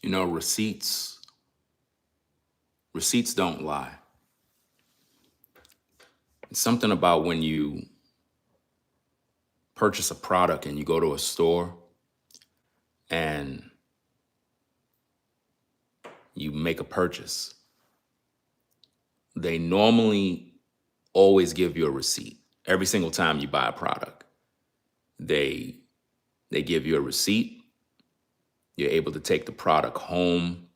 You know, receipts don't lie. It's something about when you purchase a product and you go to a store and you make a purchase. They normally always give you a receipt. Every single time you buy a product, they give you a receipt. You're able to take the product home,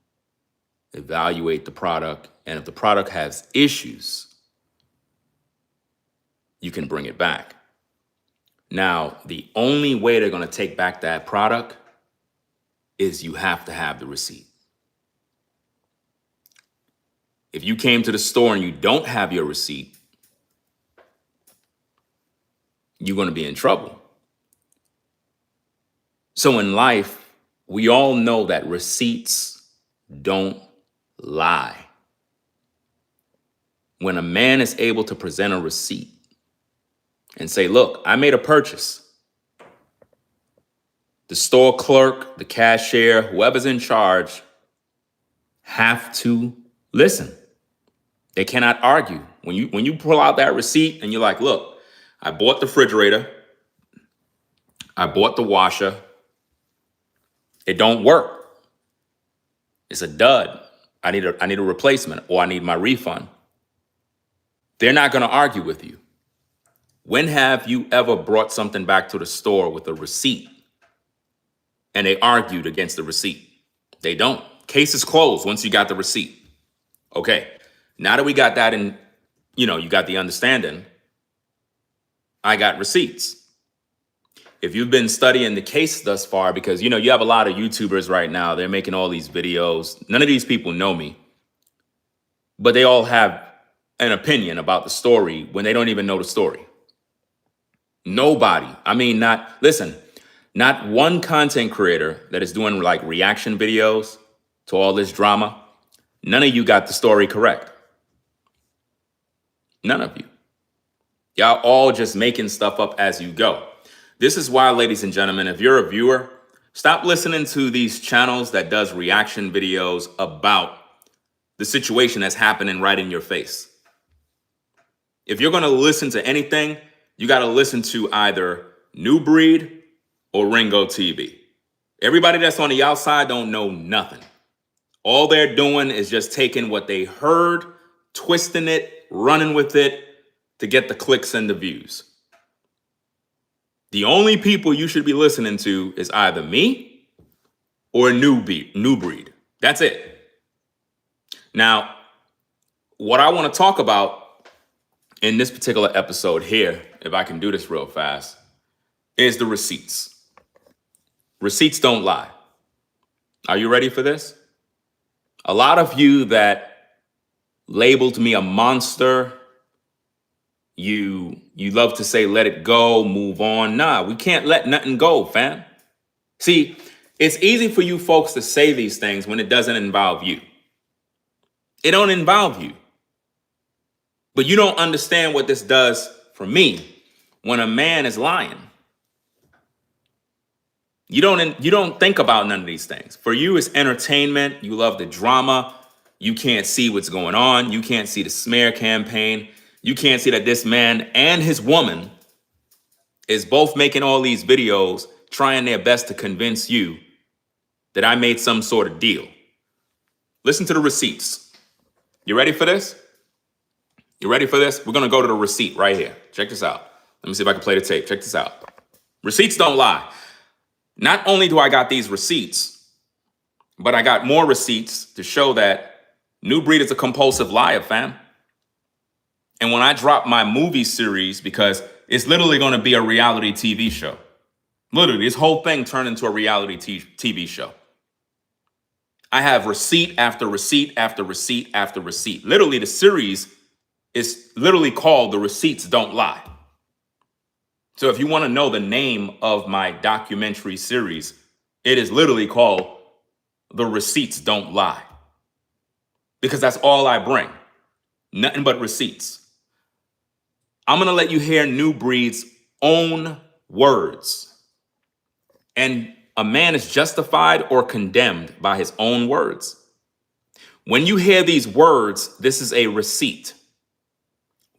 evaluate the product, and if the product has issues, you can bring it back. Now, the only way they're going to take back that product is you have to have the receipt. If you came to the store and you don't have your receipt, you're going to be in trouble. So in life, we all know that receipts don't lie. When a man is able to present a receipt and say, look, I made a purchase, the store clerk, the cashier, whoever's in charge have to listen. They cannot argue. When you pull out that receipt and you're like, look, I bought the refrigerator, I bought the washer, it don't work. It's a dud. I need a replacement, or I need my refund. They're not going to argue with you. When have you ever brought something back to the store with a receipt and they argued against the receipt? They don't. Case is closed once you got the receipt. Okay, now that we got that in, you got the understanding, I got receipts. If you've been studying the case thus far, because, you have a lot of YouTubers right now, they're making all these videos. None of these people know me, but they all have an opinion about the story when they don't even know the story. Nobody. Not one content creator that is doing like reaction videos to all this drama. None of you got the story correct. None of you. Y'all all just making stuff up as you go. This is why, ladies and gentlemen, if you're a viewer, stop listening to these channels that does reaction videos about the situation that's happening right in your face. If you're going to listen to anything, you got to listen to either New Breed or RINGOTV. Everybody that's on the outside don't know nothing. All they're doing is just taking what they heard, twisting it, running with it to get the clicks and the views. The only people you should be listening to is either me or New Breed. That's it. Now, what I want to talk about in this particular episode here, if I can do this real fast, is the receipts. Receipts don't lie. Are you ready for this? A lot of you that labeled me a monster, you love to say, let it go, move on. Nah, we can't let nothing go, fam. See, it's easy for you folks to say these things when it doesn't involve you. It don't involve you. But you don't understand what this does for me when a man is lying. You don't think about none of these things. For you, it's entertainment. You love the drama. You can't see what's going on. You can't see the smear campaign. You can't see that this man and his woman is both making all these videos, trying their best to convince you that I made some sort of deal. Listen to the receipts. You ready for this? You ready for this? We're going to go to the receipt right here. Check this out. Let me see if I can play the tape. Check this out. Receipts don't lie. Not only do I got these receipts, but I got more receipts to show that New Breed is a compulsive liar, fam. And when I drop my movie series, because it's literally going to be a reality TV show. Literally, this whole thing turned into a reality TV show. I have receipt after receipt after receipt after receipt. Literally, the series is literally called The Receipts Don't Lie. So if you want to know the name of my documentary series, it is literally called The Receipts Don't Lie. Because that's all I bring. Nothing but receipts. I'm going to let you hear New Breed's own words. And a man is justified or condemned by his own words. When you hear these words, this is a receipt.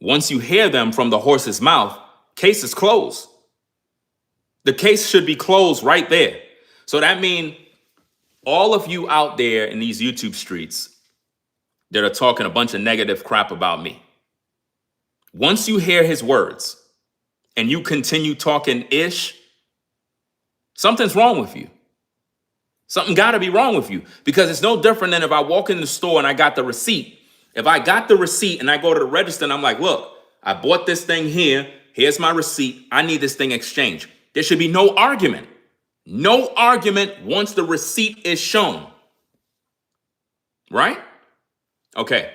Once you hear them from the horse's mouth, case is closed. The case should be closed right there. So that means all of you out there in these YouTube streets that are talking a bunch of negative crap about me, once you hear his words and you continue talking ish, something's wrong with you. Something got to be wrong with you, because it's no different than if I walk in the store and I got the receipt. If I got the receipt and I go to the register and I'm like, look, I bought this thing here. Here's my receipt. I need this thing exchanged. There should be no argument. No argument once the receipt is shown. Right? Okay.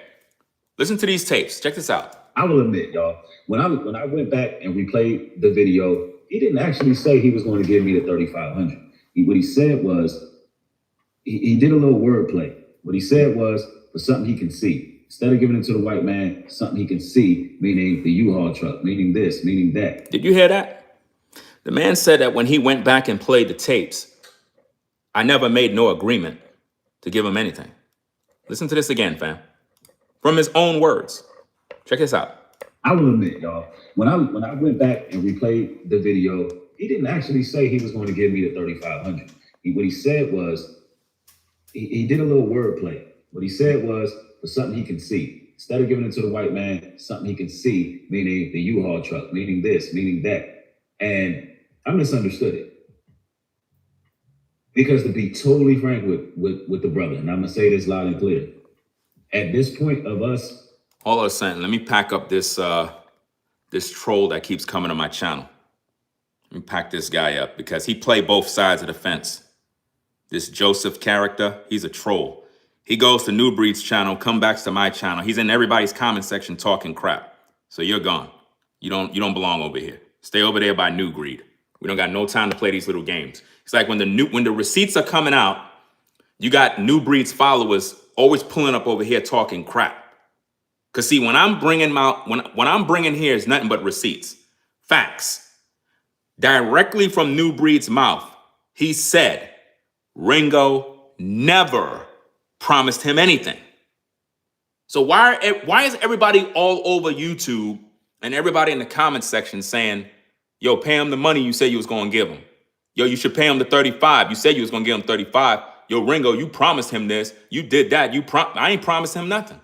Listen to these tapes. Check this out. I will admit, y'all, when I went back and replayed the video, he didn't actually say he was going to give me the 3,500. What he said was, he did a little wordplay. What he said was, for something he can see. Instead of giving it to the white man, something he can see, meaning the U-Haul truck, meaning this, meaning that. Did you hear that? The man said that when he went back and played the tapes, I never made no agreement to give him anything. Listen to this again, fam. From his own words. Check this out. I will admit, y'all, when I went back and replayed the video, he didn't actually say he was going to give me the 3,500. What he said was, he did a little wordplay. What he said was, for something he can see. Instead of giving it to the white man, something he can see, meaning the U-Haul truck, meaning this, meaning that. And I misunderstood it. Because to be totally frank with the brother, and I'm going to say this loud and clear, at this point of us... Hold on a second. Let me pack up this troll that keeps coming to my channel. Let me pack this guy up, because he played both sides of the fence. This Joseph character, he's a troll. He goes to New Breed's channel, come back to my channel. He's in everybody's comment section talking crap. So you're gone. You don't belong over here. Stay over there by New Breed. We don't got no time to play these little games. It's like when the receipts are coming out, you got New Breed's followers always pulling up over here talking crap. Cause see, when I'm bringing what I'm bringing here is nothing but receipts, facts, directly from New Breed's mouth. He said Ringo never promised him anything. So why is everybody all over YouTube and everybody in the comment section saying, yo, pay him the money you said you was going to give him. Yo, you should pay him the 35. You said you was going to give him 35. Yo, Ringo, you promised him this. You did that. I ain't promised him nothing.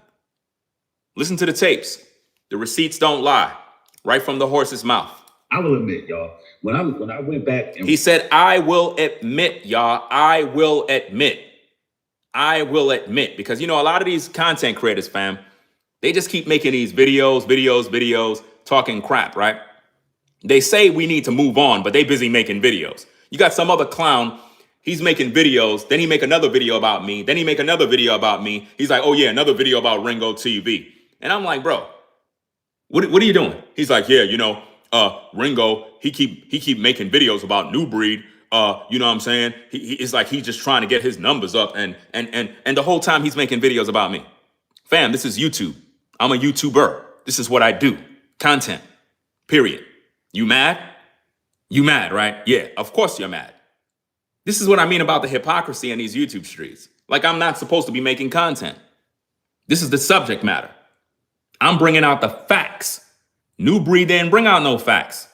Listen to the tapes. The receipts don't lie. Right from the horse's mouth. I will admit, y'all, when I went back and... He said, I will admit, y'all. I will admit. I will admit. Because, you know, a lot of these content creators, fam, they just keep making these videos, talking crap, right? They say we need to move on, but they busy making videos. You got some other clown, he's making videos, then he make another video about me, then he make another video about me. He's like, oh yeah, another video about RINGOTV. And I'm like, bro, what are you doing? He's like, yeah, you know, Ringo, he keep making videos about New Breed. You know what I'm saying? It's like he's just trying to get his numbers up, and the whole time he's making videos about me. Fam, this is YouTube. I'm a YouTuber. This is what I do. Content. Period. You mad? You mad, right? Yeah, of course you're mad. This is what I mean about the hypocrisy in these YouTube streets. Like I'm not supposed to be making content. This is the subject matter. I'm bringing out the facts. New Breed didn't bring out no facts.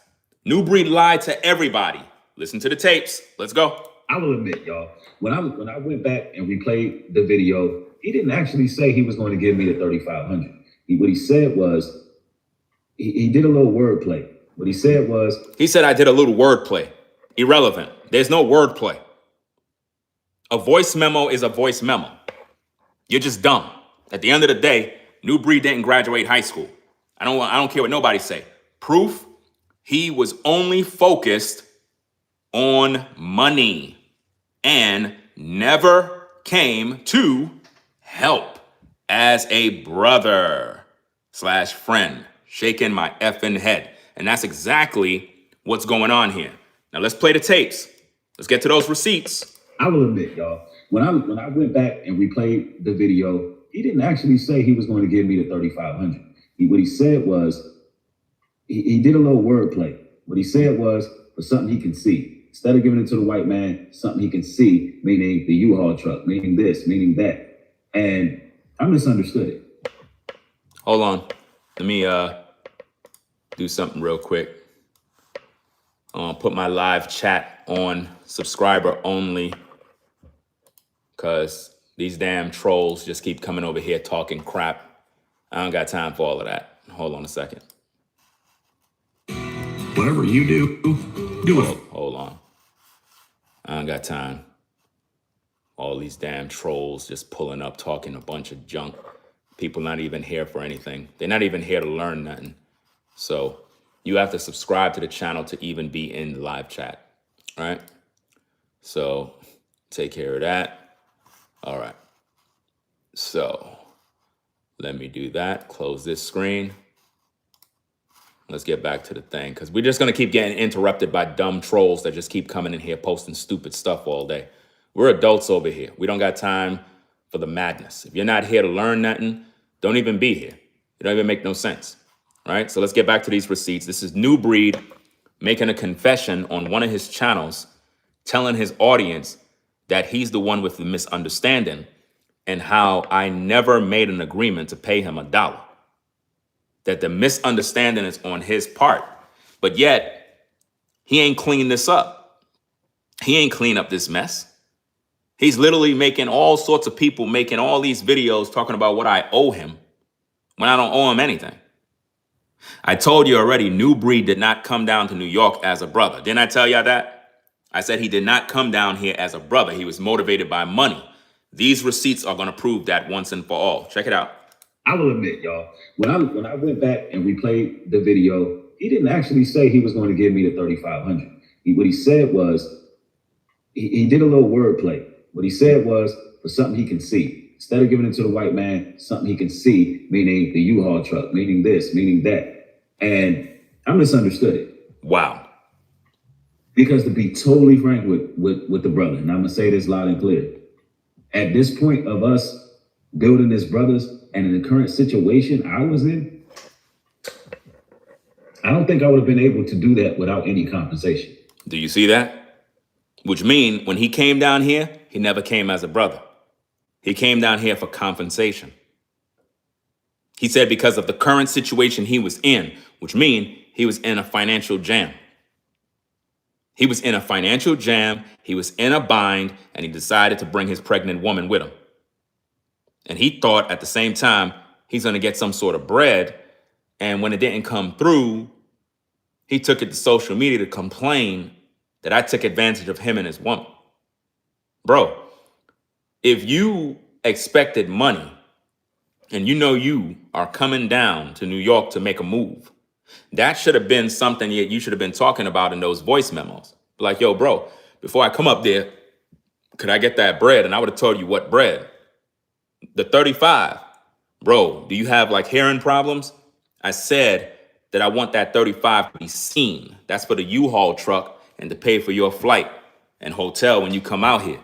New Breed lied to everybody. Listen to the tapes. Let's go. I will admit, y'all, when I went back and replayed the video, he didn't actually say he was going to give me the 3,500. What he said was, he did a little wordplay. What he said was... He said I did a little wordplay. Irrelevant. There's no wordplay. A voice memo is a voice memo. You're just dumb. At the end of the day, New Breed didn't graduate high school. I don't care what nobody say. Proof, he was only focused on money and never came to help as a brother / friend, shaking my effing head. And that's exactly what's going on here. Now let's play the tapes. Let's get to those receipts. I will admit, y'all, when I went back and replayed the video, he didn't actually say he was going to give me the 3,500. What he said was, he did a little wordplay. What he said was, for something he can see. Instead of giving it to the white man, something he can see, meaning the U-Haul truck, meaning this, meaning that. And I misunderstood it. Hold on. Let me do something real quick. Put my live chat on subscriber only, because these damn trolls just keep coming over here talking crap. I don't got time for all of that. Hold on a second. Whatever you do it. Hold on. I don't got time. All these damn trolls just pulling up, talking a bunch of junk. People not even here for anything. They're not even here to learn nothing. So you have to subscribe to the channel to even be in the live chat. All right? So take care of that. All right. So let me do that. Close this screen. Let's get back to the thing, because we're just going to keep getting interrupted by dumb trolls that just keep coming in here posting stupid stuff all day. We're adults over here. We don't got time for the madness. If you're not here to learn nothing, don't even be here. It don't even make no sense. All right, so let's get back to these receipts. This is New Breed making a confession on one of his channels, telling his audience that he's the one with the misunderstanding and how I never made an agreement to pay him $1. That the misunderstanding is on his part, but yet he ain't cleaned this up. He ain't cleaned up this mess. He's literally making all sorts of people making all these videos talking about what I owe him when I don't owe him anything. I told you already, New Breed did not come down to New York as a brother. Didn't I tell y'all that? I said he did not come down here as a brother. He was motivated by money. These receipts are going to prove that once and for all. Check it out. I will admit, y'all, when I went back and replayed the video, he didn't actually say he was going to give me the $3,500. What he said was, he did a little wordplay. What he said was, for something he can see. Instead of giving it to the white man, something he can see, meaning the U-Haul truck, meaning this, meaning that. And I misunderstood it. Wow. Because to be totally frank with the brother, and I'm going to say this loud and clear, at this point of us building as brothers, and in the current situation I was in, I don't think I would have been able to do that without any compensation. Do you see that? Which means when he came down here, he never came as a brother. He came down here for compensation. He said because of the current situation he was in, which means he was in a financial jam. He was in a financial jam, he was in a bind, and he decided to bring his pregnant woman with him. And he thought at the same time he's going to get some sort of bread. And when it didn't come through, he took it to social media to complain that I took advantage of him and his woman. Bro, if you expected money and you know you are coming down to New York to make a move, that should have been something that you should have been talking about in those voice memos. Like, yo, bro, before I come up there, could I get that bread? And I would have told you what bread. The 35, bro, do you have like hearing problems? I said that I want that 35 to be seen. That's for the U-Haul truck and to pay for your flight and hotel when you come out here.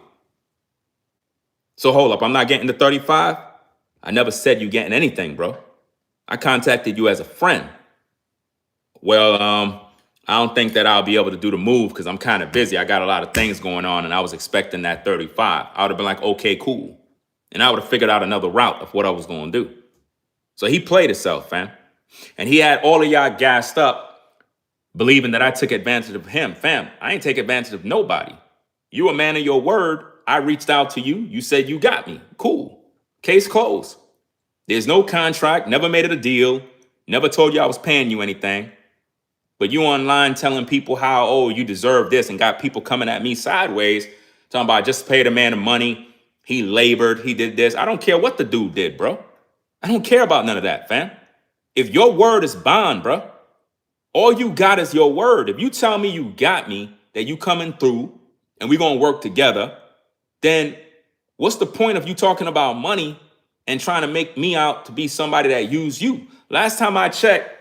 So hold up, I'm not getting the 35? I never said you getting anything, bro. I contacted you as a friend. Well, I don't think that I'll be able to do the move because I'm kind of busy. I got a lot of things going on and I was expecting that 35. I would have been like, okay, cool. And I would have figured out another route of what I was going to do. So he played himself, fam. And he had all of y'all gassed up, believing that I took advantage of him. Fam, I ain't take advantage of nobody. You a man of your word. I reached out to you. You said you got me. Cool. Case closed. There's no contract. Never made it a deal. Never told you I was paying you anything. But you online telling people how, oh, you deserve this, and got people coming at me sideways, talking about just pay the man the money. He labored, he did this. I don't care what the dude did, bro. I don't care about none of that, fam. If your word is bond, bro, all you got is your word. If you tell me you got me, that you coming through, and we gonna work together, then what's the point of you talking about money and trying to make me out to be somebody that used you? Last time I checked,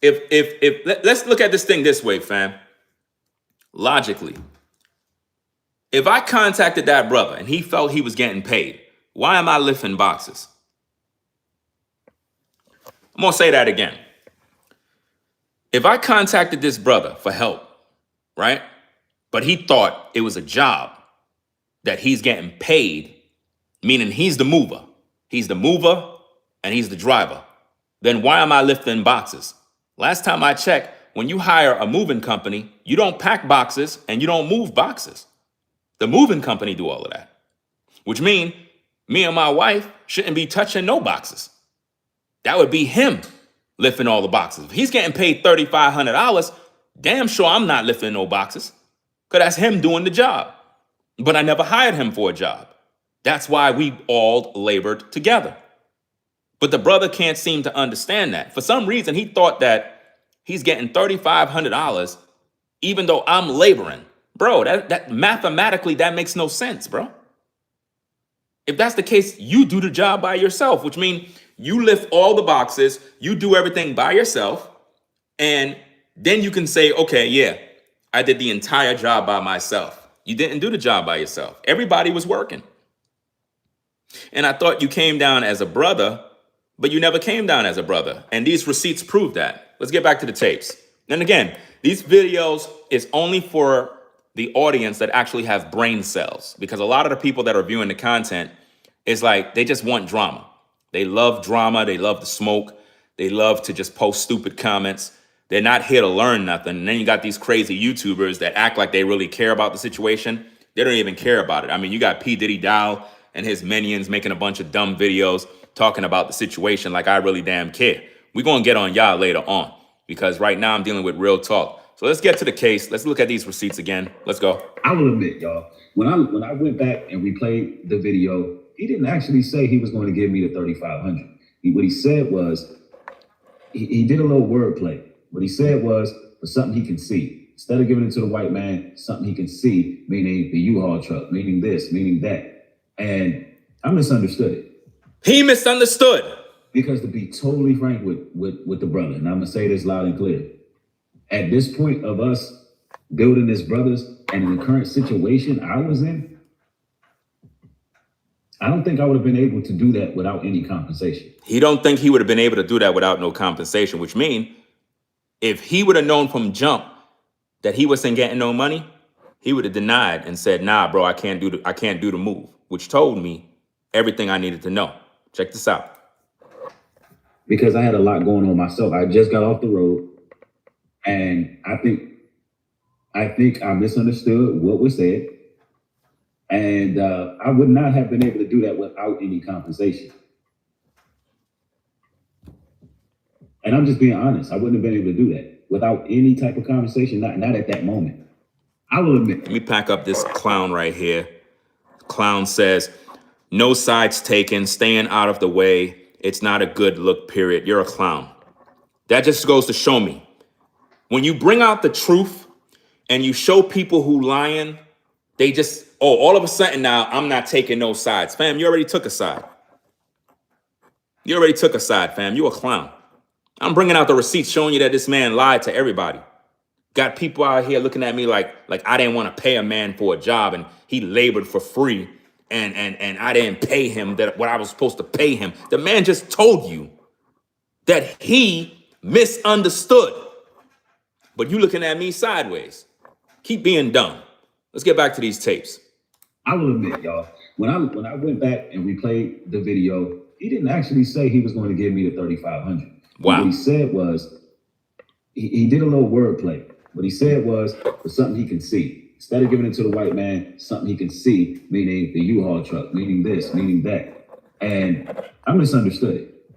let's look at this thing this way, fam. Logically, if I contacted that brother and he felt he was getting paid, why am I lifting boxes? I'm going to say that again. If I contacted this brother for help, right? but he thought it was a job that he's getting paid, meaning he's the mover. He's the mover and he's the driver. Then why am I lifting boxes? Last time I checked, when you hire a moving company, you don't pack boxes and you don't move boxes. The moving company do all of that, which means me and my wife shouldn't be touching no boxes. That would be him lifting all the boxes. If he's getting paid $3,500, damn sure I'm not lifting no boxes, because that's him doing the job. But I never hired him for a job. That's why we all labored together. But the brother can't seem to understand that. For some reason, he thought that he's getting $3,500 even though I'm laboring. Bro, that mathematically, that makes no sense, bro. If that's the case, you do the job by yourself, which means you lift all the boxes, you do everything by yourself, and then you can say, okay, yeah, I did the entire job by myself. You didn't do the job by yourself. Everybody was working. And I thought you came down as a brother, but you never came down as a brother. And these receipts prove that. Let's get back to the tapes. And again, these videos is only for the audience that actually have brain cells, because a lot of the people that are viewing the content is like, they just want drama. They love drama. They love the smoke. They love to just post stupid comments. They're not here to learn nothing. And then you got these crazy YouTubers that act like they really care about the situation. They don't even care about it. I mean, you got P. Diddy Dow and his minions making a bunch of dumb videos talking about the situation like I really damn care. We're going to get on y'all later on, because right now I'm dealing with real talk. So let's get to the case. Let's look at these receipts again. Let's go. I will admit, y'all, when I went back and replayed the video, he didn't actually say he was going to give me the 3,500. What he said was, he did a little wordplay. What he said was, for something he can see. Instead of giving it to the white man, something he can see, meaning the U-Haul truck, meaning this, meaning that. And I misunderstood it. He misunderstood. Because to be totally frank with the brother, and I'm going to say this loud and clear, at this point of us building as brothers and in the current situation I was in, I don't think I would have been able to do that without any compensation. He don't think he would have been able to do that without no compensation, which means if he would have known from jump that he wasn't getting no money, he would have denied and said, nah, bro, I can't do the move, which told me everything I needed to know. Check this out. Because I had a lot going on myself. I just got off the road, and I think I misunderstood what was said. And I would not have been able to do that without any compensation. And I'm just being honest. I wouldn't have been able to do that without any type of compensation, not at that moment. I will admit. Let me pack up this clown right here. Clown says, no sides taken, staying out of the way. It's not a good look, period. You're a clown. That just goes to show me, when you bring out the truth and you show people who lying, they just, all of a sudden now, I'm not taking no sides. Fam, you already took a side. You already took a side, fam. You a clown. I'm bringing out the receipts showing you that this man lied to everybody. Got people out here looking at me like I didn't want to pay a man for a job and he labored for free and I didn't pay him what I was supposed to pay him. The man just told you that he misunderstood. But you looking at me sideways. Keep being dumb. Let's get back to these tapes. I will admit, y'all, when I went back and replayed the video, he didn't actually say he was going to give me the 3,500. Wow. What he said was, he did a little wordplay. What he said was, for something he can see. Instead of giving it to the white man, something he can see, meaning the U-Haul truck, meaning this, meaning that. And I misunderstood it.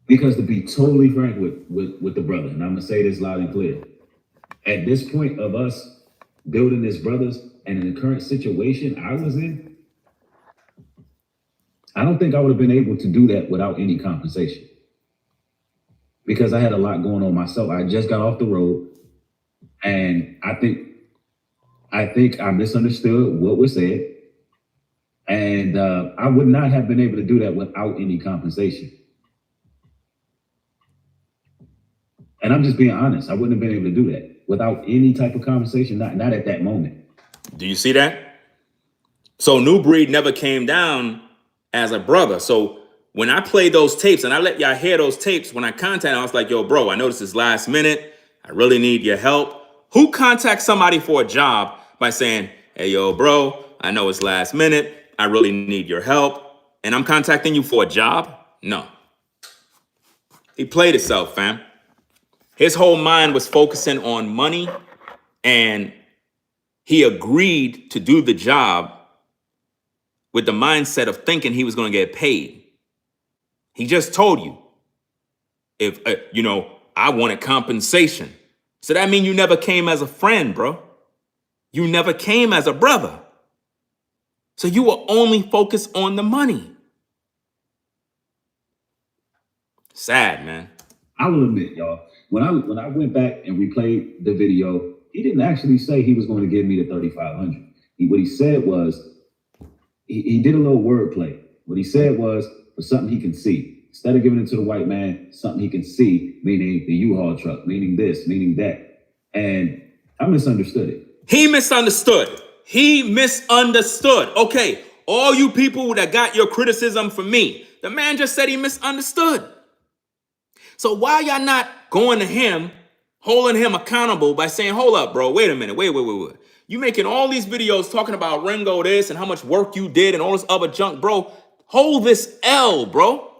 Because to be totally frank with the brother, and I'm going to say this loud and clear, at this point of us building as brothers and in the current situation I was in, I don't think I would have been able to do that without any compensation. Because I had a lot going on myself. I just got off the road, and I think I misunderstood what was said, and I would not have been able to do that without any compensation. And I'm just being honest. I wouldn't have been able to do that without any type of compensation, not at that moment. Do you see that? So New Breed never came down as a brother. So when I played those tapes and I let y'all hear those tapes, when I contacted, I was like, yo, bro, I know this is last minute. I really need your help. Who contacts somebody for a job by saying, hey, yo, bro, I know it's last minute. I really need your help. And I'm contacting you for a job? No. He played himself, fam. His whole mind was focusing on money, and he agreed to do the job with the mindset of thinking he was going to get paid. He just told you, if I wanted compensation. So that means you never came as a friend, bro. You never came as a brother. So you were only focused on the money. Sad, man. I will admit, y'all, when I went back and replayed the video, he didn't actually say he was going to give me the 3,500. What he said was, he did a little wordplay. What he said was, for something he can see. Instead of giving it to the white man, something he can see, meaning the U-Haul truck, meaning this, meaning that. And I misunderstood it. He misunderstood. He misunderstood. Okay, all you people that got your criticism from me, the man just said he misunderstood. So why y'all not going to him, holding him accountable by saying, hold up, bro, wait a minute, wait. You making all these videos talking about Ringo this and how much work you did and all this other junk, bro. Hold this L, bro.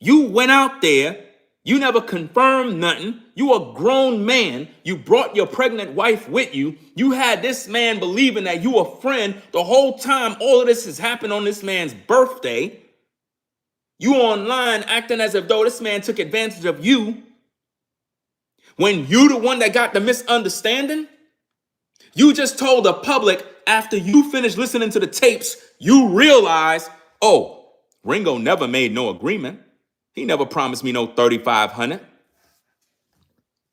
You went out there, you never confirmed nothing. You a grown man. You brought your pregnant wife with you. You had this man believing that you a friend the whole time. All of this has happened on this man's birthday. You online acting as if though this man took advantage of you. When you the one that got the misunderstanding, you just told the public after you finished listening to the tapes, you realize, oh, Ringo never made no agreement. He never promised me no 3,500.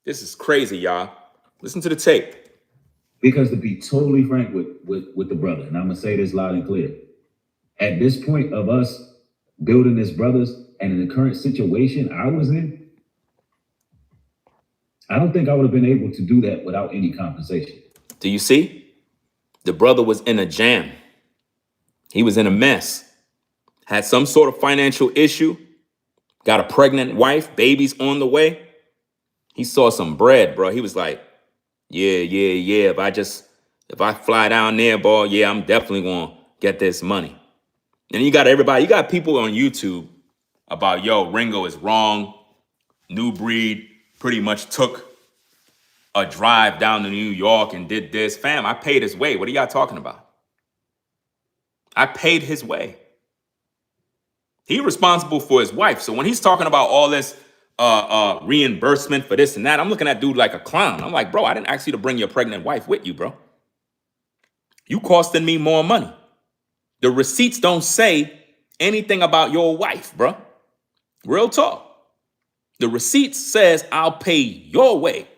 This is crazy, y'all. Listen to the tape. Because to be totally frank with the brother, and I'm going to say this loud and clear, at this point of us building as brothers and in the current situation I was in, I don't think I would have been able to do that without any compensation. Do you see? The brother was in a jam. He was in a mess. Had some sort of financial issue. Got a pregnant wife, babies on the way. He saw some bread, bro. He was like, yeah. If I fly down there, boy, yeah, I'm definitely going to get this money. And you got people on YouTube about, yo, Ringo is wrong. New Breed pretty much took a drive down to New York and did this. Fam, I paid his way. What are y'all talking about? I paid his way. He's responsible for his wife. So when he's talking about all this reimbursement for this and that, I'm looking at dude like a clown. I'm like, bro, I didn't ask you to bring your pregnant wife with you, bro. You costing me more money. The receipts don't say anything about your wife, bro. Real talk. The receipt says I'll pay your way.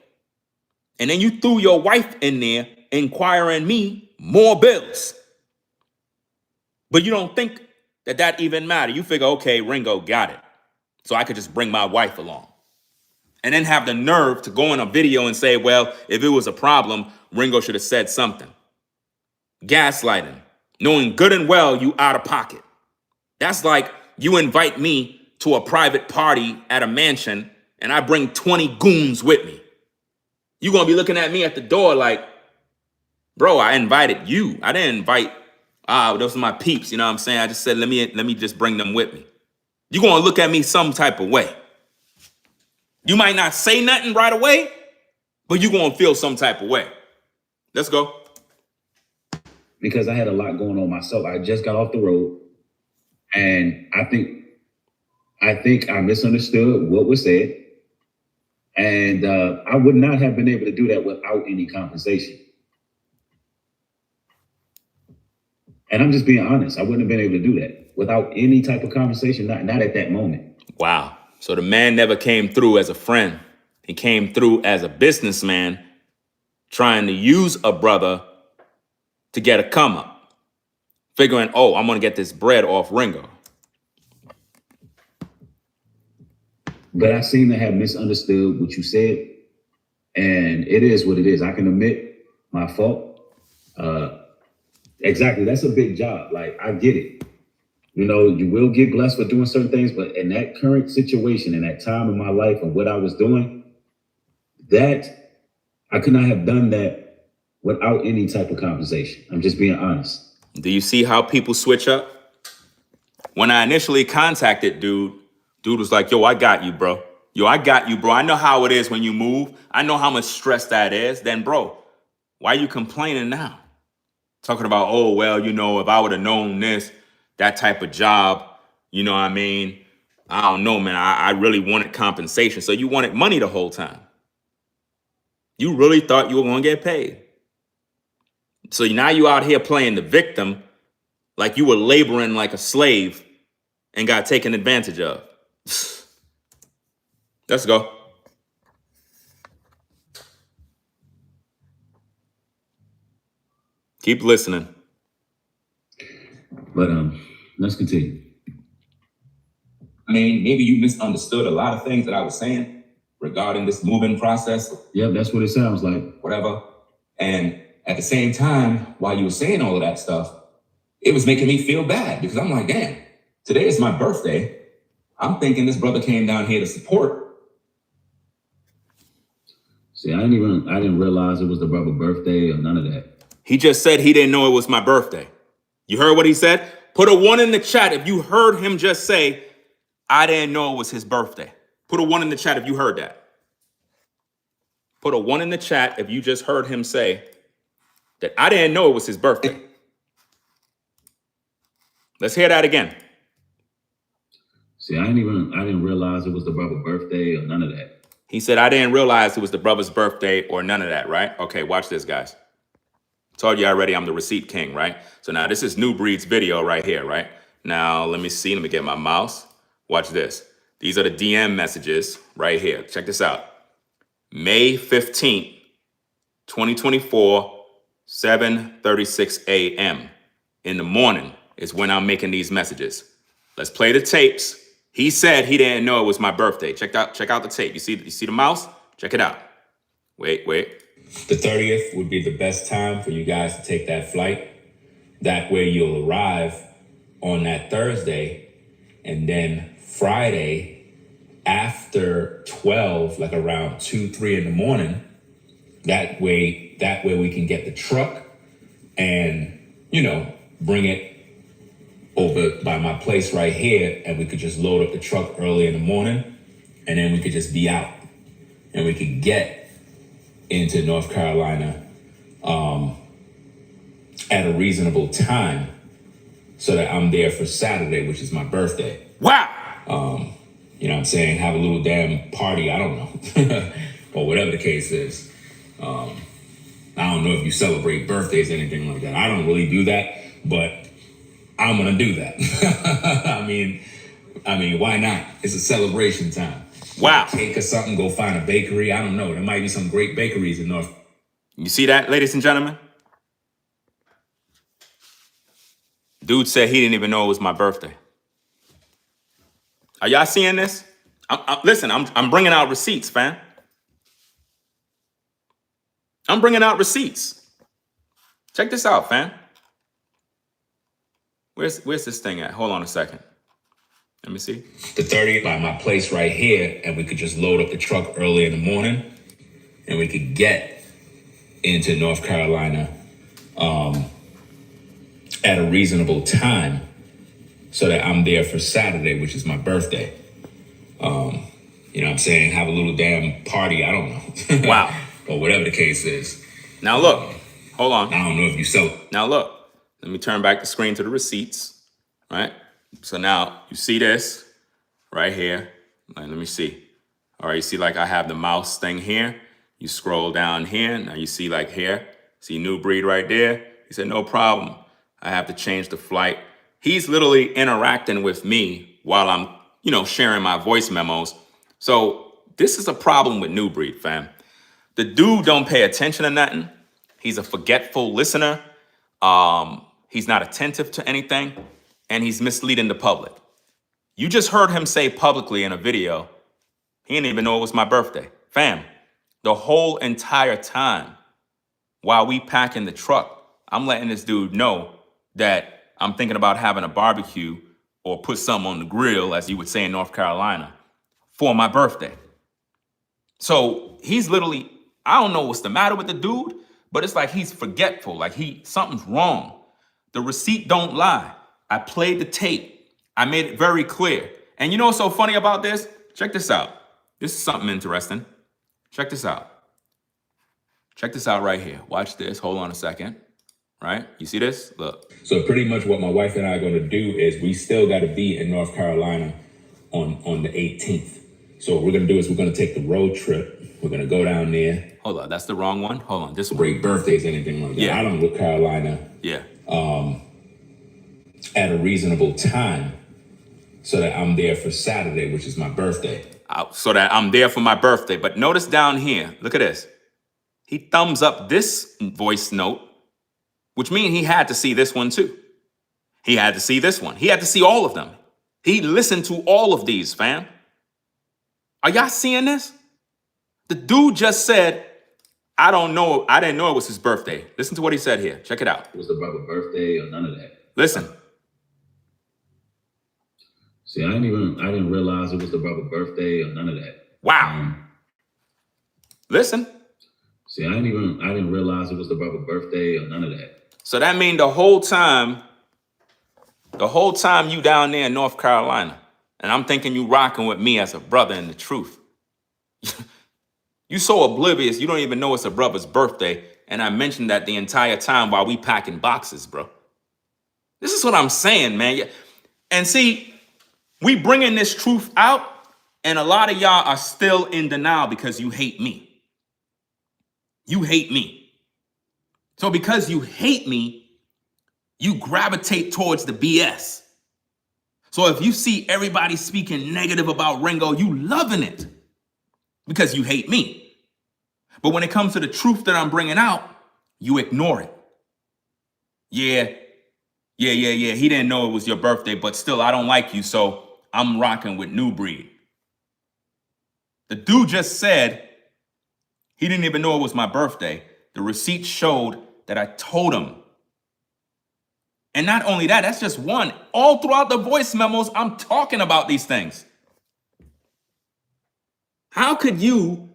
And then you threw your wife in there inquiring me more bills. But you don't think that even matter. You figure, okay, Ringo got it. So I could just bring my wife along. And then have the nerve to go in a video and say, well, if it was a problem, Ringo should have said something. Gaslighting. Knowing good and well you out of pocket. That's like you invite me to a private party at a mansion and I bring 20 goons with me. You're going to be looking at me at the door like, bro, I invited you. I didn't invite, those are my peeps. You know what I'm saying? I just said, let me just bring them with me. You're going to look at me some type of way. You might not say nothing right away, but you're going to feel some type of way. Let's go. Because I had a lot going on myself. I just got off the road. And I think I misunderstood what was said. And I would not have been able to do that without any compensation. And I'm just being honest. I wouldn't have been able to do that without any type of compensation, not at that moment. Wow. So the man never came through as a friend. He came through as a businessman trying to use a brother to get a come up. Figuring, oh, I'm going to get this bread off Ringo. But I seem to have misunderstood what you said. And it is what it is. I can admit my fault. Exactly. That's a big job. Like, I get it. You know, you will get blessed for doing certain things. But in that current situation, in that time in my life and what I was doing, that I could not have done that without any type of compensation. I'm just being honest. Do you see how people switch up? When I initially contacted dude was like, yo, I got you, bro. Yo, I got you, bro. I know how it is when you move. I know how much stress that is. Then, bro, why are you complaining now? Talking about, oh, well, you know, if I would have known this, that type of job, you know what I mean? I don't know, man. I really wanted compensation. So you wanted money the whole time. You really thought you were going to get paid. So now you out here playing the victim like you were laboring like a slave and got taken advantage of. Let's go. Keep listening. But let's continue. I mean, maybe you misunderstood a lot of things that I was saying regarding this moving process. Yeah, that's what it sounds like. Whatever. And at the same time, while you were saying all of that stuff, it was making me feel bad because I'm like, damn, today is my birthday. I'm thinking this brother came down here to support. See, I didn't realize it was the brother's birthday or none of that. He just said he didn't know it was my birthday. You heard what he said? Put a 1 in the chat if you heard him just say, I didn't know it was his birthday. Put a 1 in the chat if you heard that. Put a 1 in the chat if you just heard him say that I didn't know it was his birthday. Let's hear that again. See, I didn't realize it was the brother's birthday or none of that. He said, I didn't realize it was the brother's birthday or none of that, right? Okay, watch this, guys. Told you already I'm the receipt king, right? So now this is New Breed's video right here, right? Now, let me see. Let me get my mouse. Watch this. These are the DM messages right here. Check this out. May 15th, 2024, 7:36 a.m. in the morning is when I'm making these messages. Let's play the tapes. He said he didn't know it was my birthday. Check out the tape. You see the mouse? Check it out. Wait. The 30th would be the best time for you guys to take that flight. That way you'll arrive on that Thursday, and then Friday after 12, like around 2, 3 in the morning. That way we can get the truck and, you know, bring it over by my place right here, and we could just load up the truck early in the morning, and then we could just be out, and we could get into North Carolina at a reasonable time so that I'm there for Saturday, which is my birthday. Wow. You know what I'm saying? Have a little damn party. I don't know. Or whatever the case is. I don't know if you celebrate birthdays or anything like that. I don't really do that, but I'm going to do that. I mean, why not? It's a celebration time. Wow. Cake or something, go find a bakery. I don't know. There might be some great bakeries in North. You see that, ladies and gentlemen? Dude said he didn't even know it was my birthday. Are y'all seeing this? Listen, I'm bringing out receipts, fam. I'm bringing out receipts. Check this out, fam. Where's this thing at? Hold on a second. Let me see. The 30th by my place right here, and we could just load up the truck early in the morning, and we could get into North Carolina at a reasonable time so that I'm there for Saturday, which is my birthday. You know what I'm saying? Have a little damn party. I don't know. Wow. Or whatever the case is. Now look, hold on. I don't know if you sell. Now look, let me turn back the screen to the receipts, right? So now you see this right here. Let me see. All right, you see like I have the mouse thing here. You scroll down here. Now you see like here. See New Breed right there. He said, no problem. I have to change the flight. He's literally interacting with me while I'm, you know, sharing my voice memos. So this is a problem with New Breed, fam. The dude don't pay attention to nothing. He's a forgetful listener. He's not attentive to anything, and he's misleading the public. You just heard him say publicly in a video, he didn't even know it was my birthday. Fam, the whole entire time while we pack in the truck, I'm letting this dude know that I'm thinking about having a barbecue or put something on the grill, as you would say in North Carolina, for my birthday. So he's literally I don't know what's the matter with the dude, but it's like he's forgetful, like something's wrong. The receipt don't lie. I played the tape. I made it very clear. And you know what's so funny about this? Check this out. This is something interesting. Check this out. Check this out right here. Watch this. Hold on a second. Right? You see this? Look. So pretty much what my wife and I are going to do is we still got to be in North Carolina on the 18th. So what we're going to do is we're going to take the road trip. We're going to go down there. Hold on. That's the wrong one. Hold on. This one. Break birthdays, anything like that. Yeah. I don't go to Carolina. Yeah. At a reasonable time so that I'm there for Saturday, which is my birthday. So that I'm there for my birthday. But notice down here. Look at this. He thumbs up this voice note, which means he had to see this one too. He had to see this one. He had to see all of them. He listened to all of these, fam. Are y'all seeing this? The dude just said, I don't know. I didn't know it was his birthday. Listen to what he said here. Check it out. It was the brother's birthday or none of that. Listen. See, I didn't realize it was the brother's birthday or none of that. Wow. Listen. See, I didn't realize it was the brother's birthday or none of that. So that means the whole time you down there in North Carolina, and I'm thinking you rocking with me as a brother in the truth. You so oblivious, you don't even know it's a brother's birthday. And I mentioned that the entire time while we packing boxes, bro. This is what I'm saying, man. And see, we bringing this truth out, and a lot of y'all are still in denial because you hate me. You hate me. So because you hate me, you gravitate towards the BS. So if you see everybody speaking negative about Ringo, you loving it because you hate me. But when it comes to the truth that I'm bringing out, you ignore it. Yeah. He didn't know it was your birthday, but still, I don't like you, so I'm rocking with New Breed. The dude just said he didn't even know it was my birthday. The receipt showed that I told him. And not only that, that's just one. All throughout the voice memos, I'm talking about these things. How could you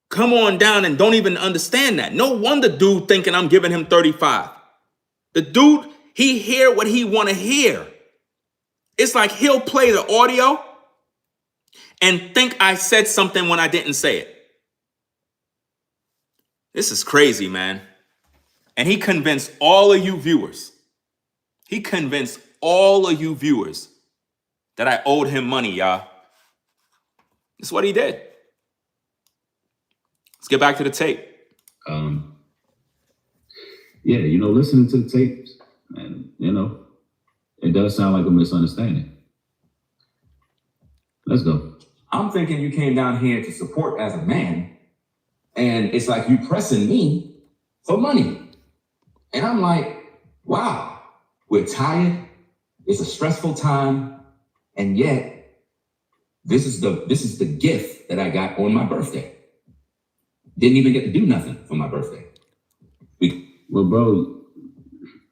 come on down and don't even understand that? No wonder dude thinking I'm giving him 35. The dude, he hear what he want to hear. It's like he'll play the audio and think I said something when I didn't say it. This is crazy, man. And he convinced all of you viewers. He convinced all of you viewers that I owed him money, y'all. That's what he did. Let's get back to the tape. Yeah, listening to the tapes, and it does sound like a misunderstanding. Let's go. I'm thinking you came down here to support as a man, and it's like you pressing me for money. And I'm like, wow, we're tired. It's a stressful time. And yet, this is the gift that I got on my birthday. Didn't even get to do nothing for my birthday. Well, bro,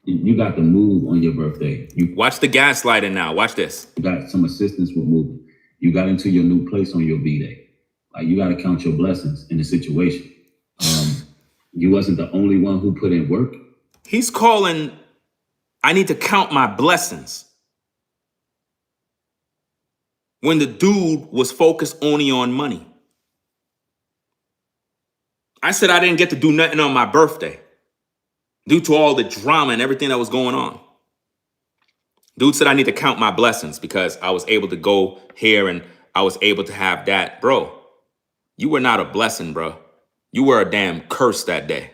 you got to move on your birthday. You watch the gaslighting now. Watch this. got some assistance with moving. You got into your new place on your B-Day. Like, you got to count your blessings in the situation. You wasn't the only one who put in work. He's calling, I need to count my blessings. When the dude was focused only on money. I said I didn't get to do nothing on my birthday due to all the drama and everything that was going on. Dude said I need to count my blessings because I was able to go here and I was able to have that. Bro, you were not a blessing, bro. You were a damn curse that day.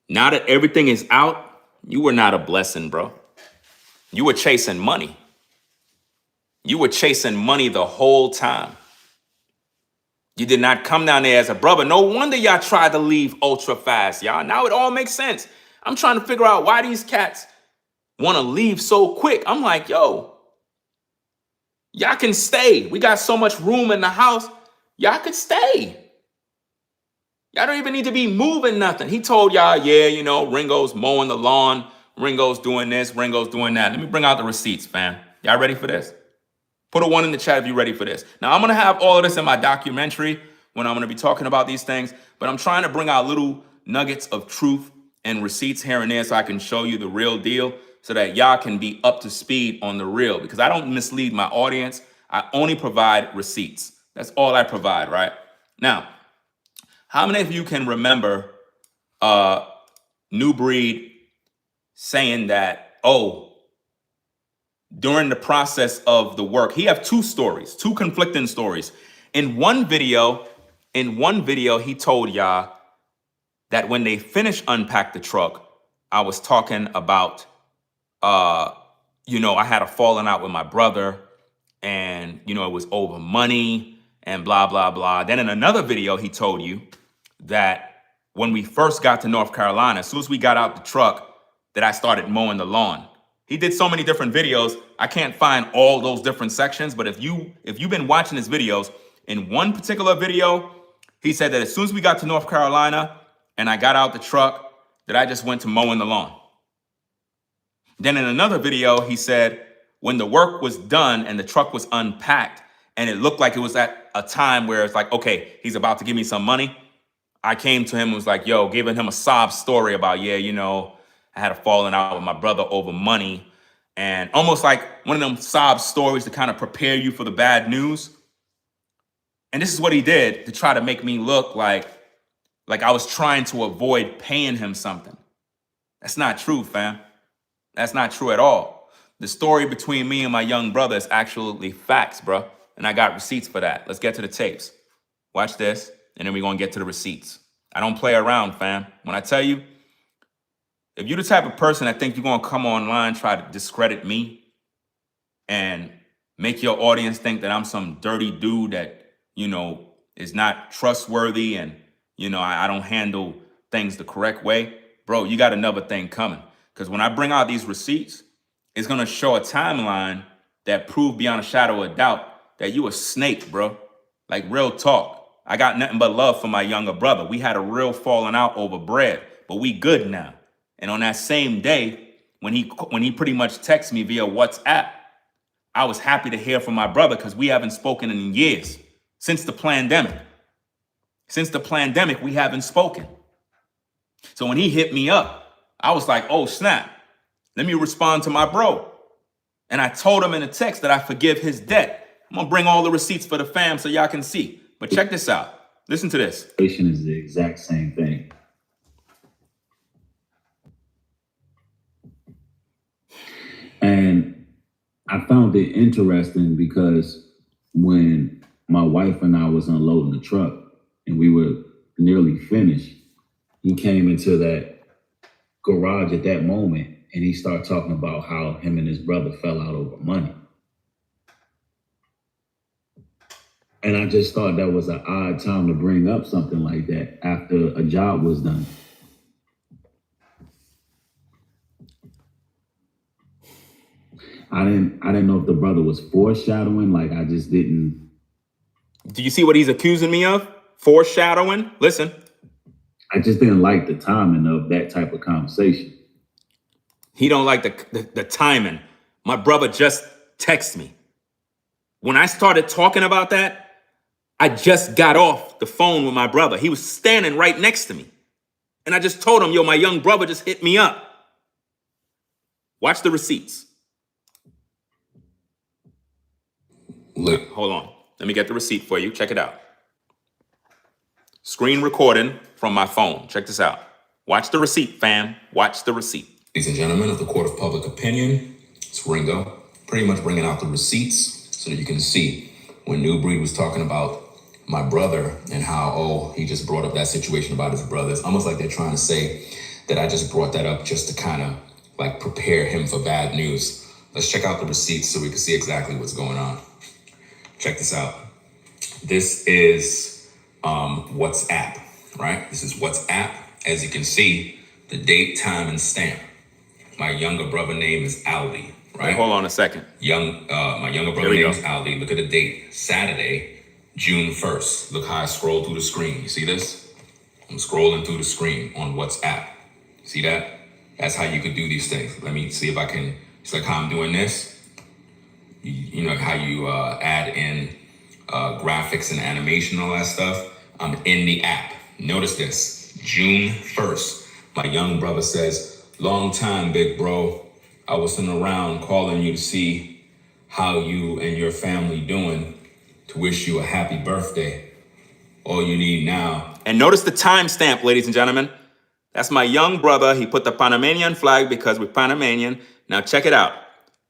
Now that everything is out, you were not a blessing, bro. You were chasing money. You were chasing money the whole time. You did not come down there as a brother. No wonder y'all tried to leave ultra fast, y'all. Now it all makes sense. I'm trying to figure out why these cats want to leave so quick. I'm like, yo, y'all can stay. We got so much room in the house. Y'all could stay. Y'all don't even need to be moving nothing. He told y'all, yeah, Ringo's mowing the lawn. Ringo's doing this. Ringo's doing that. Let me bring out the receipts, fam. Y'all ready for this? Put a 1 in the chat if you're ready for this. Now, I'm going to have all of this in my documentary when I'm going to be talking about these things, but I'm trying to bring out little nuggets of truth and receipts here and there so I can show you the real deal so that y'all can be up to speed on the real, because I don't mislead my audience. I only provide receipts. That's all I provide, right? Now, how many of you can remember New Breed saying that, oh, during the process of the work, he have two stories, two conflicting stories. In one video, he told y'all that when they finished unpack the truck, I was talking about, I had a falling out with my brother, and it was over money and blah blah blah. Then in another video, he told you that when we first got to North Carolina, as soon as we got out the truck, that I started mowing the lawn. He did so many different videos. I can't find all those different sections, but if you've been watching his videos, in one particular video, he said that as soon as we got to North Carolina and I got out the truck, that I just went to mowing the lawn. Then in another video, he said when the work was done and the truck was unpacked and it looked like it was at a time where it's like, okay, he's about to give me some money, I came to him and was like, yo, giving him a sob story about, I had a falling out with my brother over money, and almost like one of them sob stories to kind of prepare you for the bad news. And this is what he did to try to make me look like I was trying to avoid paying him something. That's not true, fam. That's not true at all. The story between me and my young brother is actually facts, bro. And I got receipts for that. Let's get to the tapes. Watch this, and then we're going to get to the receipts. I don't play around, fam. When I tell you, if you're the type of person that think you're going to come online, try to discredit me and make your audience think that I'm some dirty dude that, is not trustworthy and, I don't handle things the correct way, bro, you got another thing coming. Because when I bring out these receipts, it's going to show a timeline that prove beyond a shadow of doubt that you a snake, bro. Like, real talk. I got nothing but love for my younger brother. We had a real falling out over bread, but we good now. And on that same day, when he pretty much texted me via WhatsApp, I was happy to hear from my brother because we haven't spoken in years. Since the pandemic. Since the pandemic, we haven't spoken. So when he hit me up, I was like, oh, snap. Let me respond to my bro. And I told him in a text that I forgive his debt. I'm going to bring all the receipts for the fam so y'all can see. But check this out. Listen to this. Is the exact same thing. And I found it interesting because when my wife and I was unloading the truck and we were nearly finished, he came into that garage at that moment and he started talking about how him and his brother fell out over money. And I just thought that was an odd time to bring up something like that after a job was done. I didn't know if the brother was foreshadowing, like I just didn't. Do you see what he's accusing me of? Foreshadowing? Listen. I just didn't like the timing of that type of conversation. He don't like the timing. My brother just texted me. When I started talking about that, I just got off the phone with my brother. He was standing right next to me. And I just told him, yo, my young brother just hit me up. Watch the receipts. Look, hold on. Let me get the receipt for you. Check it out. Screen recording from my phone. Check this out. Watch the receipt, fam. Watch the receipt. Ladies and gentlemen of the Court of Public Opinion, it's Ringo, pretty much bringing out the receipts so that you can see when New Breed was talking about my brother and how, he just brought up that situation about his brother. It's almost like they're trying to say that I just brought that up just to kind of like prepare him for bad news. Let's check out the receipts so we can see exactly what's going on. Check this out. This is WhatsApp, right? This is WhatsApp. As you can see, the date, time, and stamp. My younger brother name is Aldi, right? Wait, hold on a second. My younger brother name is Aldi. Look at the date, Saturday, June 1st. Look how I scroll through the screen. You see this? I'm scrolling through the screen on WhatsApp. See that? That's how you could do these things. Let me see if I can, it's like how I'm doing this. You know how you add in graphics and animation and all that stuff. I'm in the app. Notice this, June 1st. My young brother says, long time, big bro. I wasn't around calling you to see how you and your family doing, to wish you a happy birthday. All you need now. And notice the timestamp, ladies and gentlemen. That's my young brother. He put the Panamanian flag because we're Panamanian. Now check it out.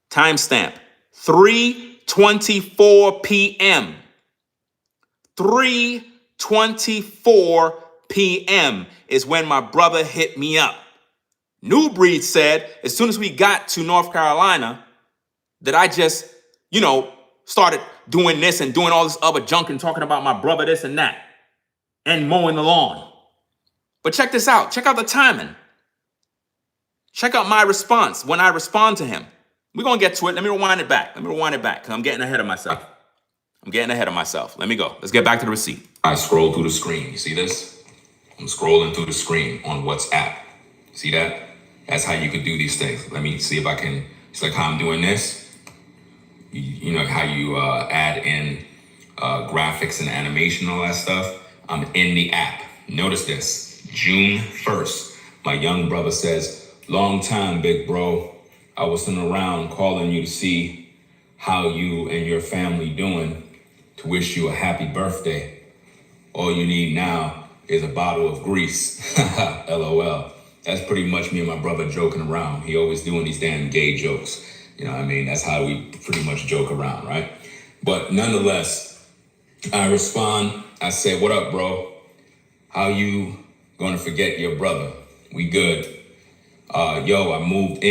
Timestamp, 3:24 p.m. 3:24 p.m. is when my brother hit me up. New Breed said, as soon as we got to North Carolina, that I just, started doing this and doing all this other junk and talking about my brother this and that and mowing the lawn. But check this out. Check out the timing. Check out my response when I respond to him. We're going to get to it. Let me rewind it back because I'm getting ahead of myself. Let me go. Let's get back to the receipt. I scroll through the screen. You see this? I'm scrolling through the screen on WhatsApp. See that? That's how you could do these things. Let me see if I can. It's like how I'm doing this. You know how you add in graphics and animation, all that stuff. I'm in the app. Notice this, June 1st. My young brother says, long time, big bro. I wasn't around calling you to see how you and your family doing, to wish you a happy birthday. All you need now is a bottle of grease. LOL. That's pretty much me and my brother joking around. He always doing these damn gay jokes. You know what I mean? That's how we pretty much joke around, right? But nonetheless, I respond. I say, what up, bro? How you gonna forget your brother? We good. I moved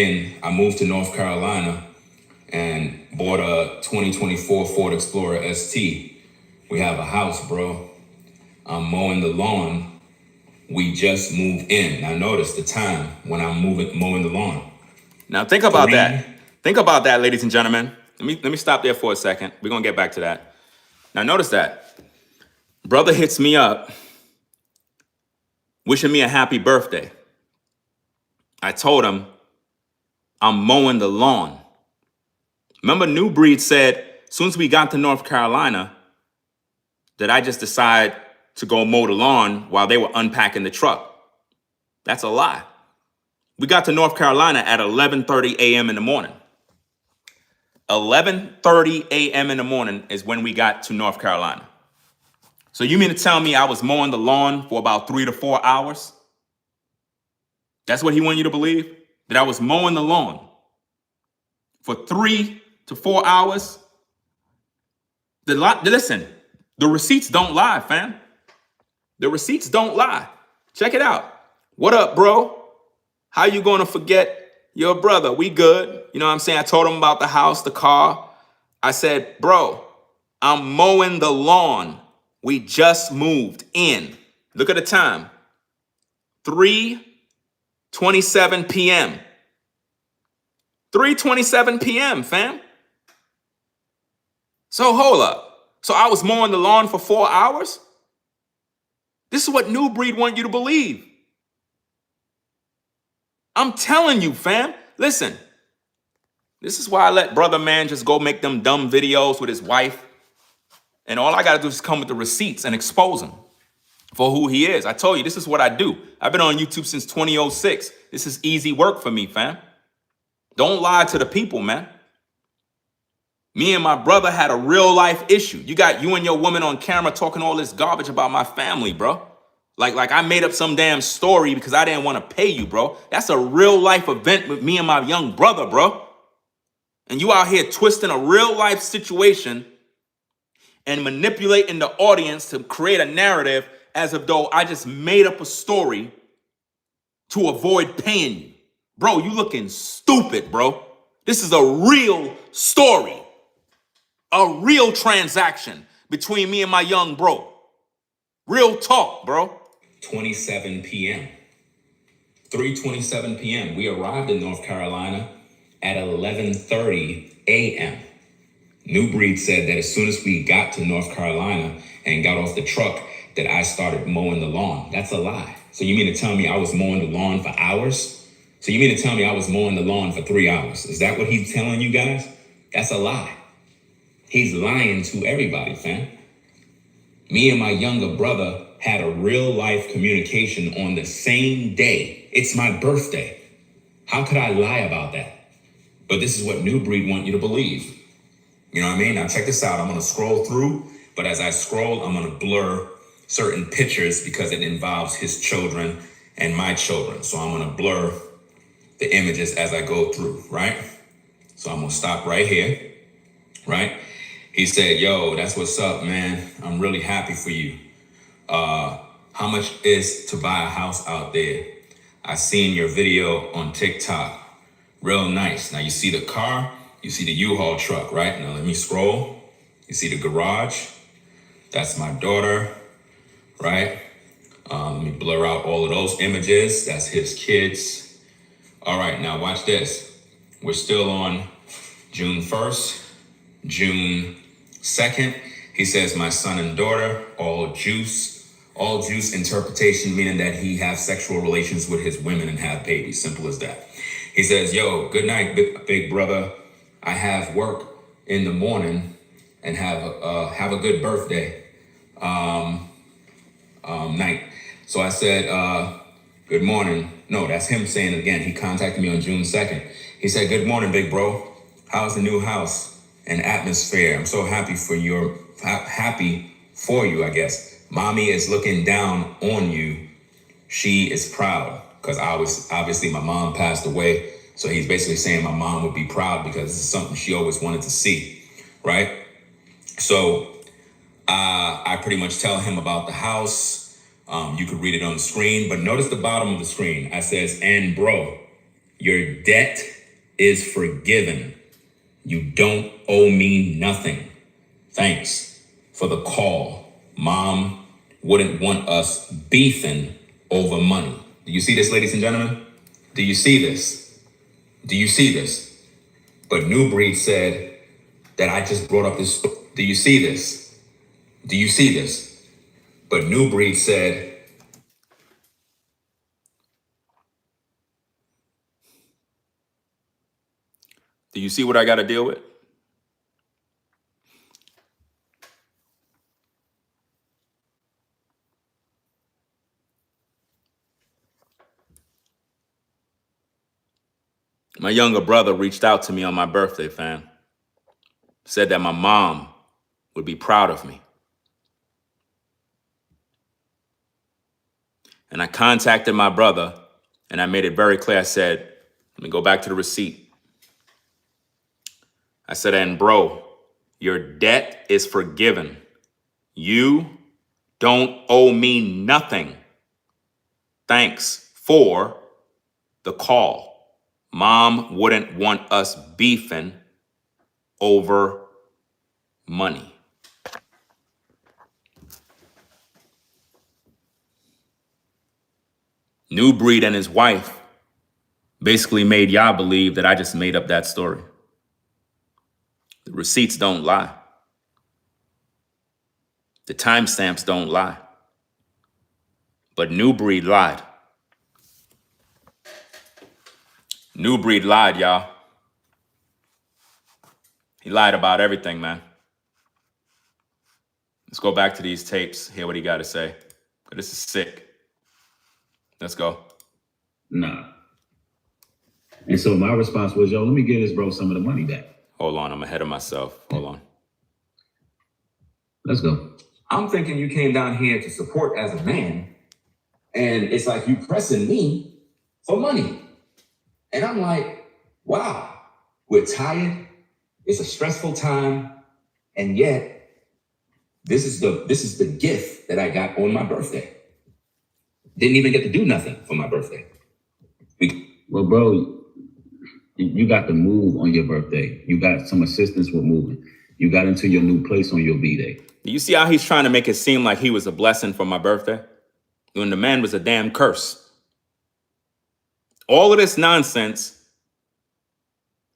to North Carolina and bought a 2024 Ford Explorer ST. We have a house, bro. I'm mowing the lawn. We just moved in. Now notice the time when I'm mowing the lawn. Now think about that. Think about that, ladies and gentlemen. Let me stop there for a second. We're gonna get back to that. Now notice that. Brother hits me up, wishing me a happy birthday. I told him I'm mowing the lawn. Remember, New Breed said, as soon as we got to North Carolina, that I just decided to go mow the lawn while they were unpacking the truck. That's a lie. We got to North Carolina at 11:30 a.m. in the morning. 11:30 a.m. in the morning is when we got to North Carolina. So you mean to tell me I was mowing the lawn for about 3 to 4 hours? That's what he wanted you to believe? That I was mowing the lawn for 3 to 4 hours? Listen, the receipts don't lie, fam. The receipts don't lie. Check it out. What up, bro? How you gonna forget your brother? We good. You know what I'm saying? I told him about the house, the car. I said, bro, I'm mowing the lawn. We just moved in. Look at the time. 3:27 p.m. 3:27 p.m., fam. So hold up. So I was mowing the lawn for 4 hours? This is what New Breed want you to believe. I'm telling you, fam. Listen, this is why I let brother man just go make them dumb videos with his wife. And all I got to do is come with the receipts and expose him for who he is. I told you, this is what I do. I've been on YouTube since 2006. This is easy work for me, fam. Don't lie to the people, man. Me and my brother had a real life issue. You got you and your woman on camera talking all this garbage about my family, bro. Like I made up some damn story because I didn't want to pay you, bro. That's a real life event with me and my young brother, bro. And you out here twisting a real life situation and manipulating the audience to create a narrative as if though I just made up a story to avoid paying you. Bro, you looking stupid, bro. This is a real story. A real transaction between me and my young bro. Real talk, bro. 27 p.m. 3:27 p.m. We arrived in North Carolina at 11:30 a.m. New Breed said that as soon as we got to North Carolina and got off the truck, that I started mowing the lawn. That's a lie. So you mean to tell me I was mowing the lawn for hours? So you mean to tell me I was mowing the lawn for 3 hours? Is that what he's telling you guys? That's a lie. He's lying to everybody, fam. Me and my younger brother had a real life communication on the same day. It's my birthday. How could I lie about that? But this is what New Breed want you to believe. You know what I mean? Now check this out. I'm going to scroll through, but as I scroll, I'm going to blur certain pictures because it involves his children and my children. So I'm going to blur the images as I go through, right? So I'm going to stop right here, right? He said, yo, that's what's up, man. I'm really happy for you. How much is to buy a house out there? I seen your video on TikTok. Real nice. Now you see the car, you see the U-Haul truck, right? Now let me scroll. You see the garage. That's my daughter, right? Let me blur out all of those images. That's his kids. All right, now watch this. We're still on June 1st, June 2nd. He says, my son and daughter, all juice interpretation, meaning that he has sexual relations with his women and have babies. Simple as that. He says, yo, good night, big brother. I have work in the morning and have a good birthday night. So I said, good morning. No, that's him saying it again. He contacted me on June 2nd. He said, good morning, big bro. How's the new house and atmosphere? I'm so happy for you, I guess. Mommy is looking down on you. She is proud because obviously my mom passed away. So he's basically saying my mom would be proud because this is something she always wanted to see, right? So I pretty much tell him about the house. You could read it on the screen, but notice the bottom of the screen. I says, and bro, your debt is forgiven. You don't owe me nothing. Thanks for the call. Mom wouldn't want us beefing over money. Do you see this, ladies and gentlemen? Do you see this? Do you see this? But New Breed said that I just brought up this. Do you see this? Do you see this? But New Breed said, do you see what I got to deal with? My younger brother reached out to me on my birthday, fam. Said that my mom would be proud of me. And I contacted my brother and I made it very clear. I said, let me go back to the receipt. I said, and bro, your debt is forgiven. You don't owe me nothing. Thanks for the call. Mom wouldn't want us beefing over money. New Breed and his wife basically made y'all believe that I just made up that story. The receipts don't lie. The timestamps don't lie. But New Breed lied. New Breed lied, y'all. He lied about everything, man. Let's go back to these tapes, hear what he got to say. This is sick. Let's go. Nah. And so my response was, yo, let me give this bro some of the money back. Hold on, I'm ahead of myself. Hold on. Let's go. I'm thinking you came down here to support as a man, and it's like you pressing me for money. And I'm like, wow, we're tired. It's a stressful time. And yet, this is the gift that I got on my birthday. Didn't even get to do nothing for my birthday. Well, bro, you got to move on your birthday. You got some assistance with moving. You got into your new place on your B-Day. Do you see how he's trying to make it seem like he was a blessing for my birthday? When the man was a damn curse. All of this nonsense,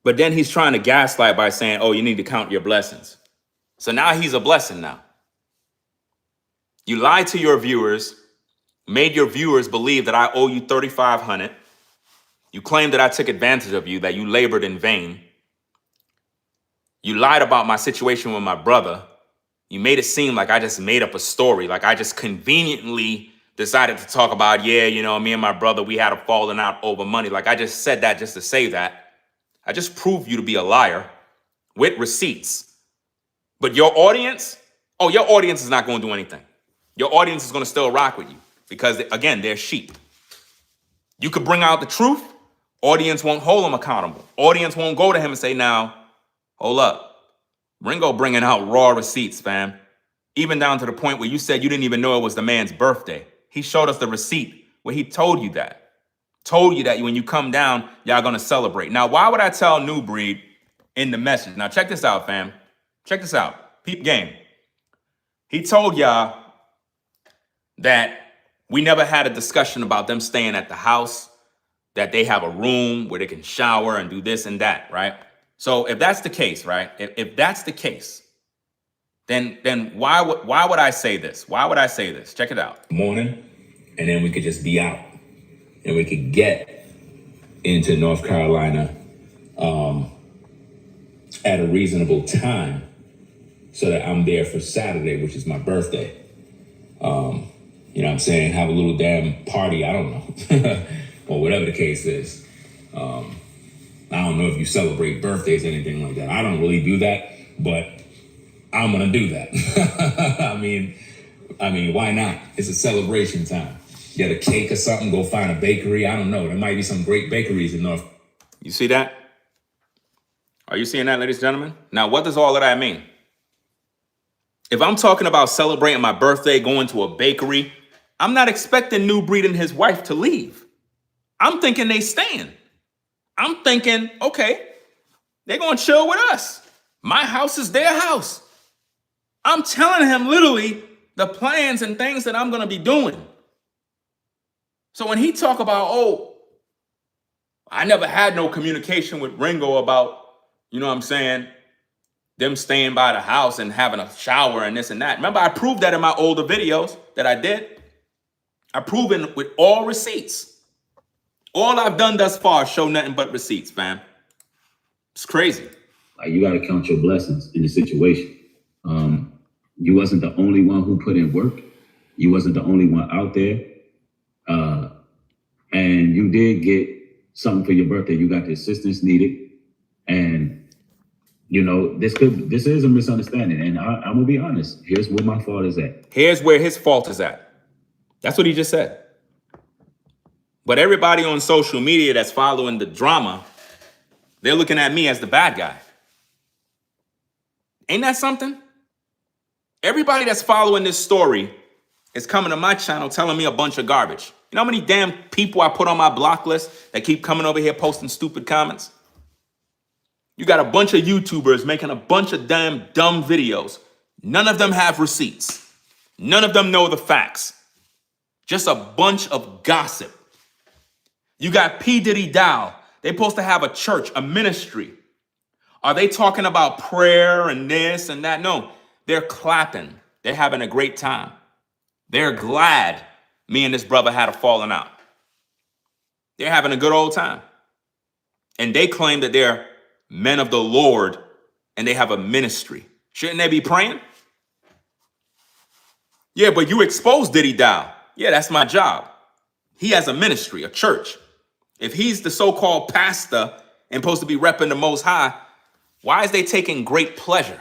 but then he's trying to gaslight by saying, oh, you need to count your blessings. So now he's a blessing now. You lied to your viewers, made your viewers believe that I owe you $3,500. You claimed that I took advantage of you, that you labored in vain. You lied about my situation with my brother. You made it seem like I just made up a story, like I just conveniently decided to talk about, yeah, you know, me and my brother, we had a falling out over money. Like I just said that just to say that. I just proved you to be a liar with receipts. But your audience, oh, your audience is not going to do anything. Your audience is going to still rock with you because, again, they're sheep. You could bring out the truth. Audience won't hold him accountable. Audience won't go to him and say, now, hold up. Ringo bringing out raw receipts, fam. Even down to the point where you said you didn't even know it was the man's birthday. He showed us the receipt where he told you that. Told you that when you come down, y'all gonna celebrate. Now, why would I tell New Breed in the message? Now, check this out, fam. Check this out. Peep game. He told y'all that we never had a discussion about them staying at the house, that they have a room where they can shower and do this and that, right? So if that's the case, right? If that's the case, then why would I say this? Why would I say this? Check it out. Morning, and then we could just be out, and we could get into North Carolina at a reasonable time, so that I'm there for Saturday, which is my birthday. You know what I'm saying? Have a little damn party. I don't know, or whatever the case is. I don't know if you celebrate birthdays or anything like that. I don't really do that, but I'm gonna do that. I mean, why not? It's a celebration time. Get a cake or something, go find a bakery. I don't know. There might be some great bakeries in North. You see that? Are you seeing that, ladies and gentlemen? Now, what does all of that mean? If I'm talking about celebrating my birthday, going to a bakery, I'm not expecting New Breed and his wife to leave. I'm thinking they staying. I'm thinking, okay, they're gonna chill with us. My house is their house. I'm telling him literally the plans and things that I'm going to be doing. So when he talk about, oh, I never had no communication with Ringo about, you know what I'm saying, them staying by the house and having a shower and this and that. Remember, I proved that in my older videos that I did. I proven with all receipts. All I've done thus far is show nothing but receipts, fam. It's crazy. Like, you got to count your blessings in the situation. You wasn't the only one who put in work. You wasn't the only one out there. And you did get something for your birthday. You got the assistance needed. And, you know, this is a misunderstanding. And I'm going to be honest. Here's where my fault is at. Here's where his fault is at. That's what he just said. But everybody on social media that's following the drama, they're looking at me as the bad guy. Ain't that something? Everybody that's following this story is coming to my channel telling me a bunch of garbage. You know how many damn people I put on my block list that keep coming over here posting stupid comments? You got a bunch of YouTubers making a bunch of damn dumb videos. None of them have receipts. None of them know the facts. Just a bunch of gossip. You got P. Diddy Dow. They're supposed to have a church, a ministry. Are they talking about prayer and this and that? No, they're clapping. They're having a great time. They're glad me and this brother had a falling out. They're having a good old time. And they claim that they're men of the Lord and they have a ministry. Shouldn't they be praying? Yeah, but you exposed Diddy Dow. Yeah, that's my job. He has a ministry, a church. If he's the so-called pastor and supposed to be repping the Most High, why is they taking great pleasure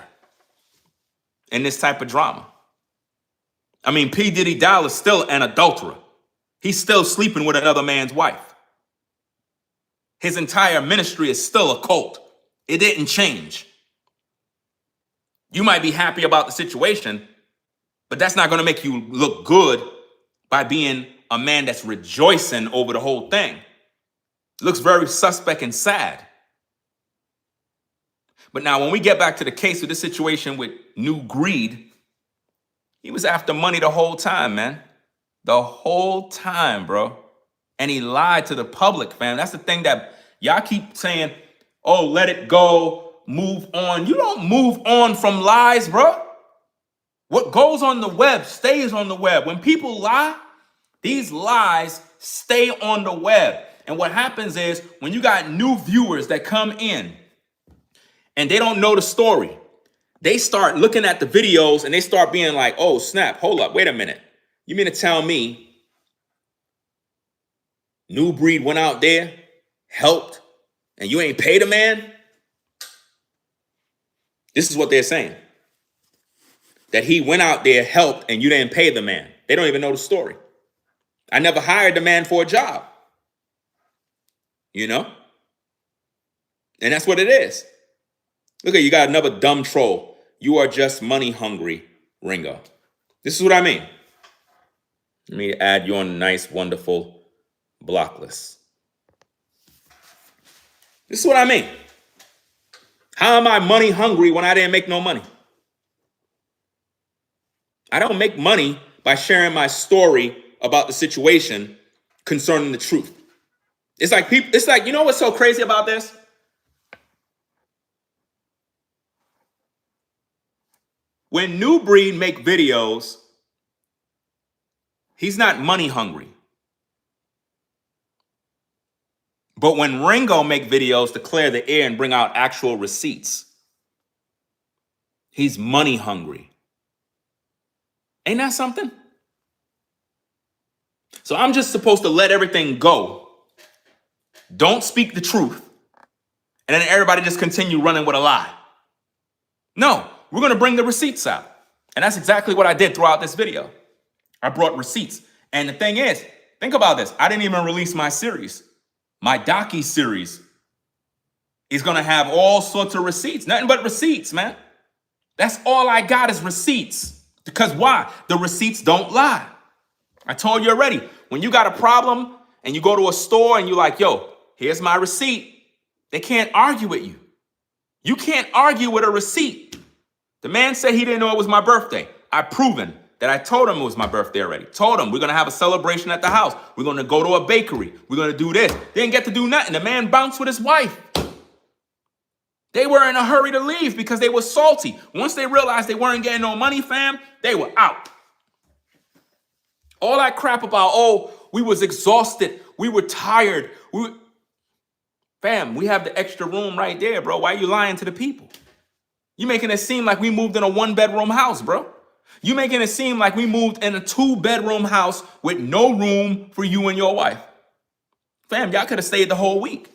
in this type of drama? I mean, P. Diddy Dow is still an adulterer. He's still sleeping with another man's wife. His entire ministry is still a cult. It didn't change. You might be happy about the situation, but that's not going to make you look good by being a man that's rejoicing over the whole thing. It looks very suspect and sad. But now when we get back to the case of this situation with New Greed, he was after money the whole time, man. The whole time, bro. And he lied to the public, fam. That's the thing that y'all keep saying, oh, let it go, move on. You don't move on from lies, bro. What goes on the web stays on the web. When people lie, these lies stay on the web. And what happens is when you got new viewers that come in and they don't know the story, They start looking at the videos and they start being like, oh, snap, hold up, wait a minute. You mean to tell me New Breed went out there, helped, and you ain't paid a man? This is what they're saying. That he went out there, helped, and you didn't pay the man. They don't even know the story. I never hired the man for a job. You know? And that's what it is. Look at you, got another dumb troll. You are just money hungry, Ringo. This is what I mean. Let me add you on a nice, wonderful block list. This is what I mean. How am I money hungry when I didn't make no money? I don't make money by sharing my story about the situation concerning the truth. It's like people, it's like, you know what's so crazy about this? When New Breed make videos, he's not money hungry. But when Ringo make videos to clear the air and bring out actual receipts, he's money hungry. Ain't that something? So I'm just supposed to let everything go. Don't speak the truth. And then everybody just continue running with a lie. No, we're going to bring the receipts out. And that's exactly what I did throughout this video. I brought receipts. And the thing is, think about this. I didn't even release my series. My docu-series is going to have all sorts of receipts. Nothing but receipts, man. That's all I got is receipts. Because why? The receipts don't lie. I told you already. When you got a problem and you go to a store and you're like, yo, here's my receipt. They can't argue with you. You can't argue with a receipt. The man said he didn't know it was my birthday. I've proven that I told him it was my birthday already. Told him we're going to have a celebration at the house. We're going to go to a bakery. We're going to do this. They didn't get to do nothing. The man bounced with his wife. They were in a hurry to leave because they were salty. Once they realized they weren't getting no money, fam, they were out. All that crap about, oh, we was exhausted. We were tired. Fam, we have the extra room right there, bro. Why are you lying to the people? You making it seem like we moved in a 1-bedroom house, bro. You making it seem like we moved in a 2-bedroom house with no room for you and your wife. Fam, y'all could have stayed the whole week.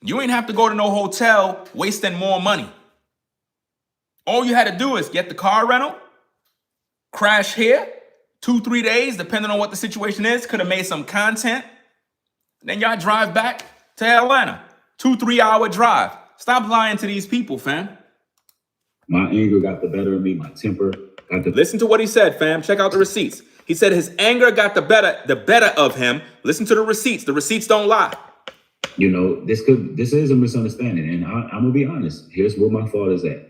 You ain't have to go to no hotel wasting more money. All you had to do is get the car rental, crash here, 2-3 days, depending on what the situation is, could have made some content. Then y'all drive back to Atlanta, 2-3 hour drive. Stop lying to these people, fam. My anger got the better of me. My temper got the... Listen to what he said, fam. Check out the receipts. He said his anger got the better of him. Listen to the receipts. The receipts don't lie. You know, this is a misunderstanding. And I'm going to be honest. Here's where my fault is at.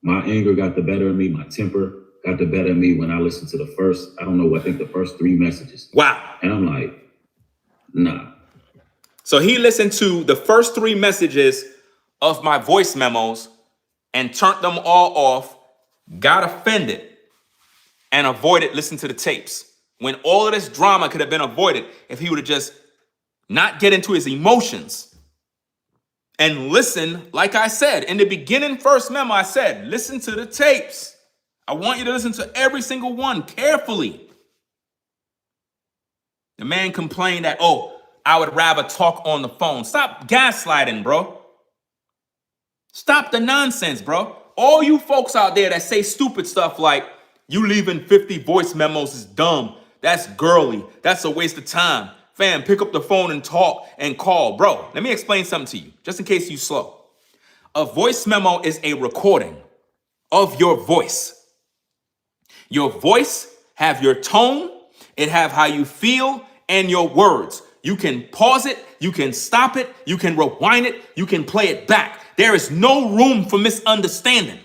My anger got the better of me. My temper got the better of me when I listened to the first, I think the first 3 messages. Wow. And I'm like, nah. So he listened to the first 3 messages of my voice memos and turned them all off, got offended, and avoided listening to the tapes. When all of this drama could have been avoided if he would have just not get into his emotions and listen, like I said. In the beginning first memo, I said, listen to the tapes. I want you to listen to every single one carefully. The man complained that, oh, I would rather talk on the phone. Stop gaslighting, bro. Stop the nonsense, bro. All you folks out there that say stupid stuff like, you leaving 50 voice memos is dumb. That's girly. That's a waste of time. Fam, pick up the phone and talk and call. Bro, let me explain something to you, just in case you slow. A voice memo is a recording of your voice. Your voice have your tone, it have how you feel, and your words. You can pause it, you can stop it, you can rewind it, you can play it back. There is no room for misunderstanding.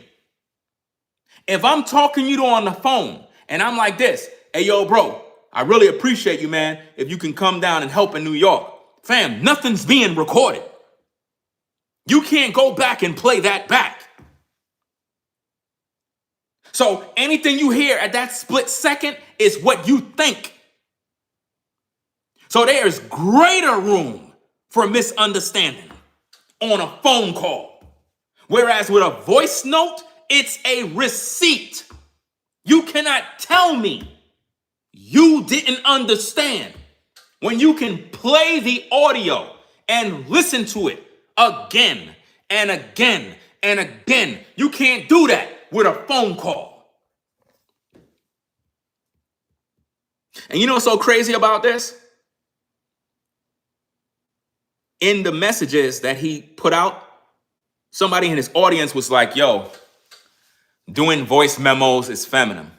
If I'm talking to you on the phone and I'm like this, hey, yo, bro, I really appreciate you, man, if you can come down and help in New York. Fam, nothing's being recorded. You can't go back and play that back. So anything you hear at that split second is what you think. So there's greater room for misunderstanding on a phone call. Whereas with a voice note, It's a receipt. You cannot tell me you didn't understand when you can play the audio and listen to it again and again and again. You can't do that with a phone call. And you know what's so crazy about this? In the messages that he put out, somebody in his audience was like, yo, doing voice memos is feminine.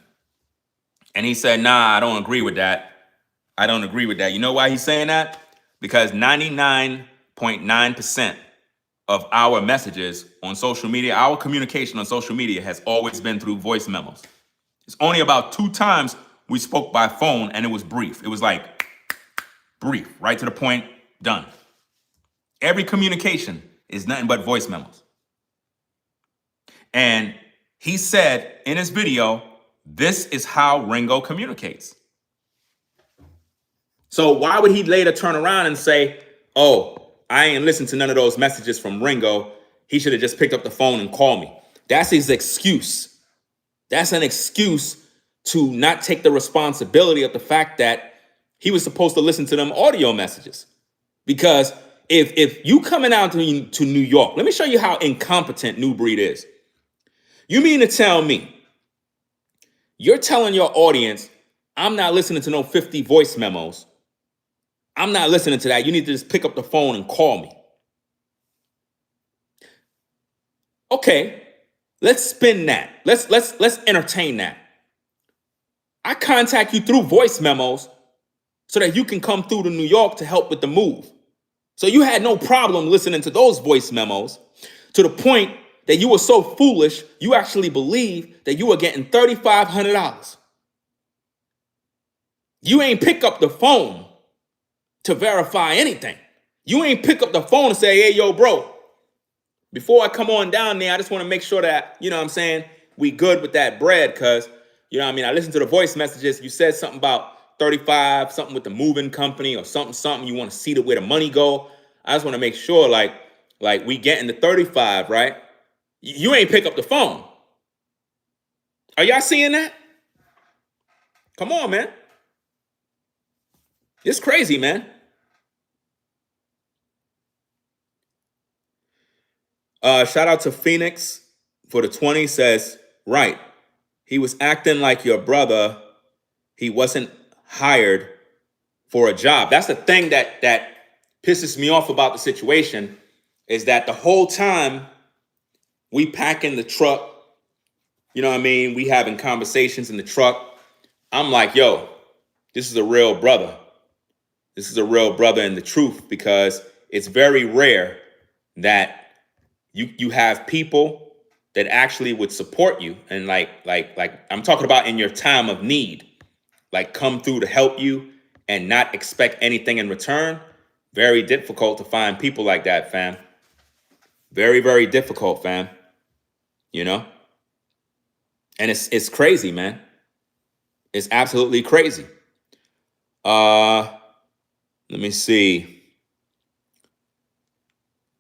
And he said, nah, I don't agree with that. I don't agree with that. You know why he's saying that? Because 99.9% of our messages on social media, our communication on social media has always been through voice memos. It's only about 2 times we spoke by phone and it was brief. It was like brief, right to the point, done. Every communication is nothing but voice memos. And he said in his video, this is how Ringo communicates. So why would he later turn around and say, oh, I ain't listened to none of those messages from Ringo. He should have just picked up the phone and called me. That's his excuse. That's an excuse to not take the responsibility of the fact that he was supposed to listen to them audio messages. Because if you coming out to New York, let me show you how incompetent New Breed is. You mean to tell me you're telling your audience, I'm not listening to no 50 voice memos. I'm not listening to that. You need to just pick up the phone and call me. Okay, let's spin that. Let's entertain that. I contact you through voice memos so that you can come through to New York to help with the move. So you had no problem listening to those voice memos to the point that you were so foolish, you actually believed that you were getting $3,500. You ain't pick up the phone to verify anything. You ain't pick up the phone and say, hey, yo, bro, before I come on down there, I just want to make sure that, you know what I'm saying, we good with that bread, because, you know what I mean, I listened to the voice messages. You said something about 35, something with the moving company or something. You want to see where the money go. I just want to make sure, like we getting the 35, right? You ain't pick up the phone. Are y'all seeing that? Come on, man. It's crazy, man. Shout out to Phoenix for the 20, says, right. He was acting like your brother. He wasn't hired for a job. That's the thing that pisses me off about the situation, is that the whole time we packing the truck, you know what I mean? We having conversations in the truck. I'm like, yo, this is a real brother. This is a real brother in the truth, because it's very rare that you have people that actually would support you. And like I'm talking about in your time of need, like come through to help you and not expect anything in return. Very difficult to find people like that, fam. Very, very difficult, fam. You know? And it's crazy, man. It's absolutely crazy. Let me see.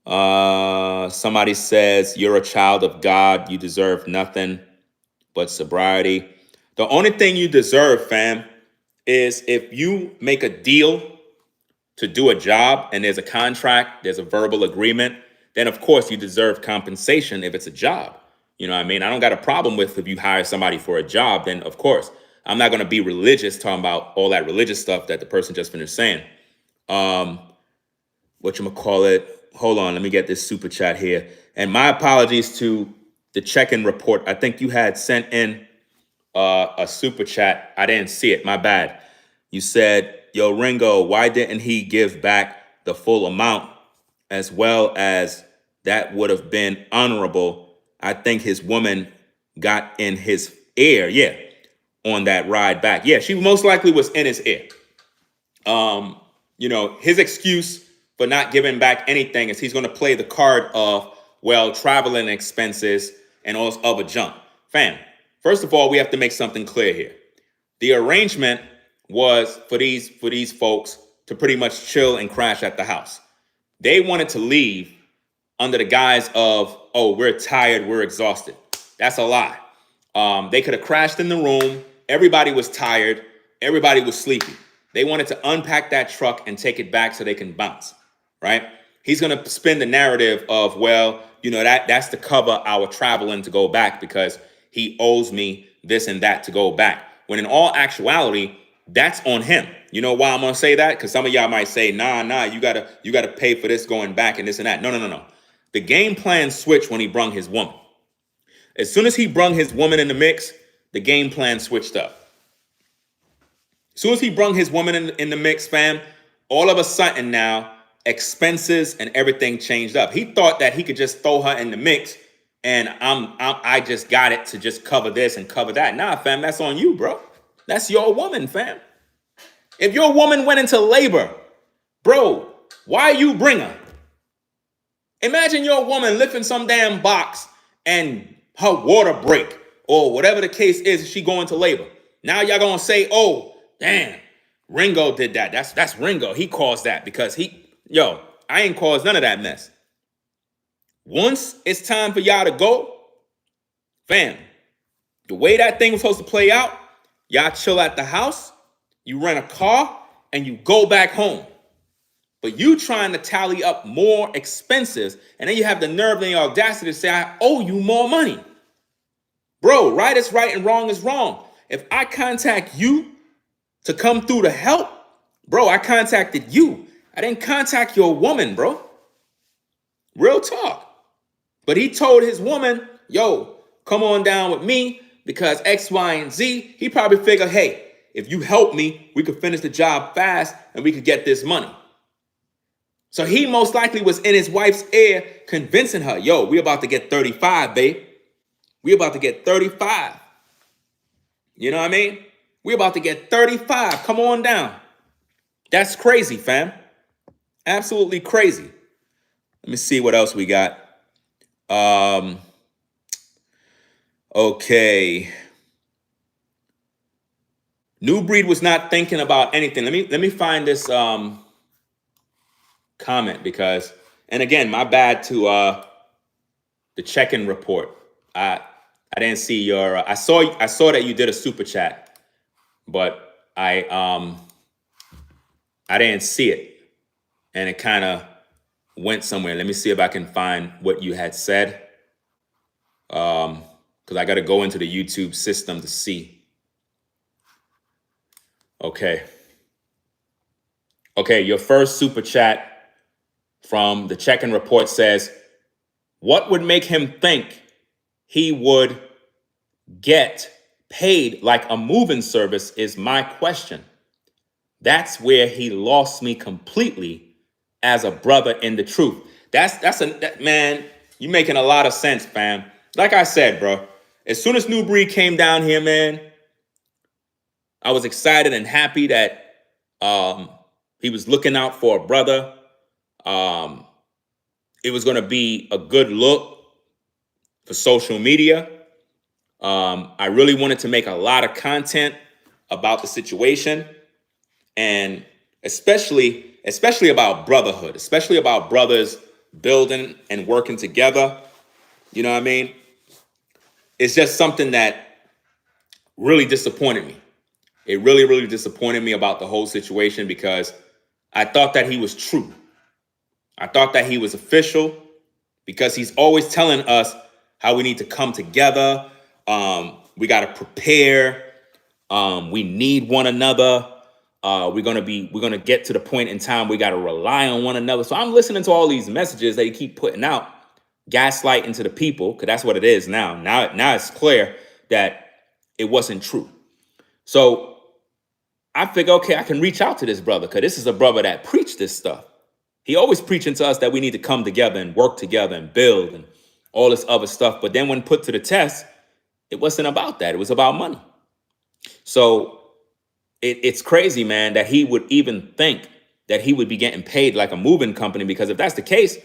Somebody says, you're a child of God. You deserve nothing but sobriety. The only thing you deserve, fam, is if you make a deal to do a job and there's a contract, there's a verbal agreement, then of course you deserve compensation if it's a job. You know what I mean? I don't got a problem with if you hire somebody for a job, then of course. I'm not going to be religious talking about all that religious stuff that the person just finished saying. Whatchamacallit? Hold on, let me get this super chat here. And my apologies to the check-in report. I think you had sent in a super chat. I didn't see it. My bad. You said, yo, Ringo, why didn't he give back the full amount, as well as that would have been honorable? I think his woman got in his ear. Yeah, on that ride back. Yeah, she most likely was in his ear. You know, his excuse for not giving back anything is he's going to play the card of, well, traveling expenses and all this other junk. Fam, first of all, we have to make something clear here. The arrangement was for these folks to pretty much chill and crash at the house. They wanted to leave under the guise of, oh, we're tired, we're exhausted. That's a lie. They could have crashed in the room. Everybody was tired. Everybody was sleepy. They wanted to unpack that truck and take it back so they can bounce, right? He's going to spin the narrative of, well, you know, that's to cover our traveling to go back because he owes me this and that to go back. When in all actuality, that's on him. You know why I'm going to say that? Because some of y'all might say, nah, you gotta pay for this going back and this and that. No. The game plan switched when he brung his woman. As soon as he brung his woman in the mix, the game plan switched up. As soon as he brung his woman in the mix, fam, all of a sudden now, expenses and everything changed up. He thought that he could just throw her in the mix and I just got it to just cover this and cover that. Nah, fam, that's on you, bro. That's your woman, fam. If your woman went into labor, bro, why you bring her? Imagine your woman lifting some damn box and her water break or whatever the case is, she going to labor. Now y'all gonna say, oh, damn, Ringo did that. That's Ringo. He caused that because I ain't caused none of that mess. Once it's time for y'all to go, fam, the way that thing was supposed to play out, y'all chill at the house, you rent a car, and you go back home. But you trying to tally up more expenses, and then you have the nerve and the audacity to say, I owe you more money. Bro, right is right and wrong is wrong. If I contact you to come through to help, bro, I contacted you. I didn't contact your woman, bro. Real talk. But he told his woman, yo, come on down with me because X, Y, and Z. He probably figured, hey, if you help me, we could finish the job fast and we could get this money. So he most likely was in his wife's ear convincing her, yo, we about to get 35, babe. We about to get 35. You know what I mean? We about to get 35. Come on down. That's crazy, fam. Absolutely crazy. Let me see what else we got. Okay. New Breed was not thinking about anything. Let me find this comment because, and again, my bad to the check-in report. I didn't see your. I saw that you did a super chat, but I didn't see it, and it kind of went somewhere. Let me see if I can find what you had said, because I got to go into the YouTube system to see. Okay, your first super chat from the check-in report says, what would make him think he would get paid like a moving service is my question. That's where he lost me completely as a brother in the truth. Man, you making a lot of sense, fam. Like I said, bro, as soon as New Breed came down here, man, I was excited and happy that he was looking out for a brother. It was going to be a good look for social media. I really wanted to make a lot of content about the situation, and especially about brotherhood, especially about brothers building and working together. You know what I mean? It's just something that really disappointed me. It really, really disappointed me about the whole situation because I thought that he was true. I thought that he was official because he's always telling us how we need to come together. We got to prepare. We need one another. We're gonna get to the point in time we got to rely on one another. So I'm listening to all these messages that he keep putting out, gaslighting to the people, because that's what it is now. Now it's clear that it wasn't true. So I figure, okay, I can reach out to this brother because this is a brother that preached this stuff. He always preaching to us that we need to come together and work together and build and all this other stuff. But then when put to the test, it wasn't about that. It was about money. So it's crazy, man, that he would even think that he would be getting paid like a moving company, because if that's the case,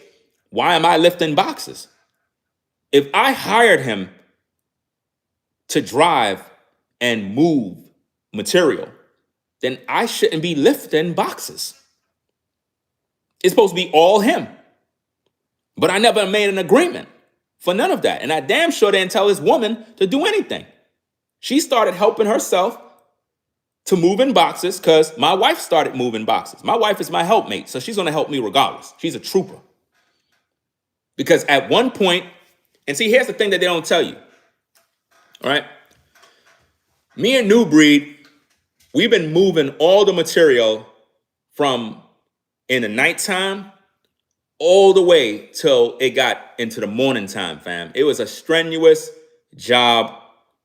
why am I lifting boxes? If I hired him to drive and move material, then I shouldn't be lifting boxes. It's supposed to be all him. But I never made an agreement. for none of that. And I damn sure didn't tell this woman to do anything. She started helping herself to move in boxes because my wife started moving boxes. My wife is my helpmate, so she's going to help me regardless. She's a trooper. Because at one point, and see, here's the thing that they don't tell you. All right. Me and New Breed, we've been moving all the material from in the nighttime all the way till it got into the morning time, fam. It was a strenuous job,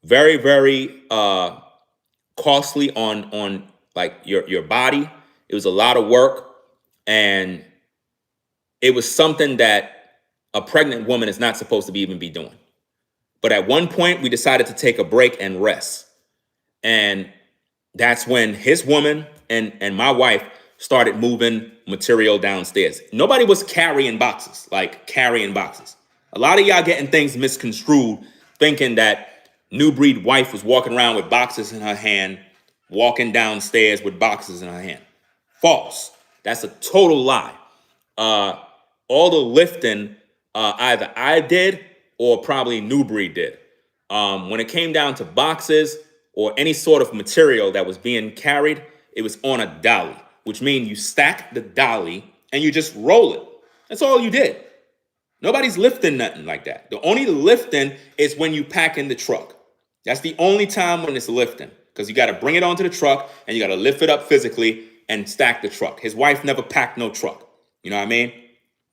very, very costly on like your body. It was a lot of work, and it was something that a pregnant woman is not supposed to even be doing. But at one point, we decided to take a break and rest. And that's when his woman and my wife started moving material downstairs. Nobody was carrying boxes, like carrying boxes. A lot of y'all getting things misconstrued, thinking that New Breed wife was walking around with boxes in her hand, walking downstairs with boxes in her hand. False. That's a total lie. All the lifting, either I did or probably New Breed did. When it came down to boxes or any sort of material that was being carried, it was on a dolly, which means you stack the dolly and you just roll it. That's all you did. Nobody's lifting nothing like that. The only lifting is when you pack in the truck. That's the only time when it's lifting, because you got to bring it onto the truck and you got to lift it up physically and stack the truck. His wife never packed no truck. You know what I mean?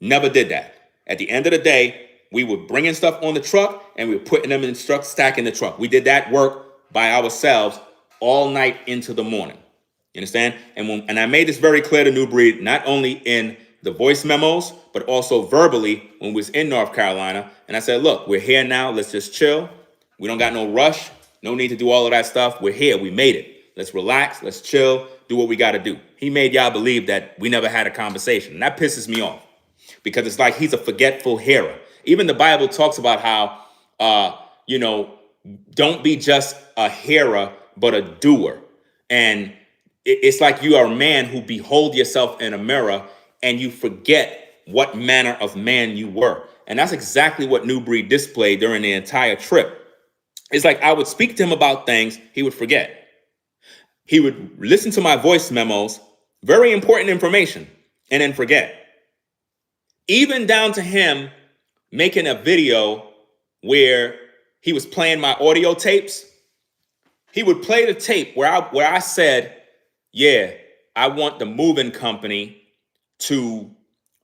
Never did that. At the end of the day, we were bringing stuff on the truck and we were putting them in the truck, stacking the truck. We did that work by ourselves all night into the morning. You understand? And I made this very clear to New Breed, not only in the voice memos, but also verbally when we was in North Carolina. And I said, look, we're here now. Let's just chill. We don't got no rush. No need to do all of that stuff. We're here. We made it. Let's relax. Let's chill. Do what we got to do. He made y'all believe that we never had a conversation. And that pisses me off, because it's like he's a forgetful hearer. Even the Bible talks about how, don't be just a hearer, but a doer. And it's like you are a man who behold yourself in a mirror and you forget what manner of man you were. And that's exactly what New Breed displayed during the entire trip. It's like I would speak to him about things, he would forget. He would listen to my voice memos, very important information, and then forget. Even down to him making a video where he was playing my audio tapes. He would play the tape where I said, yeah, I want the moving company to,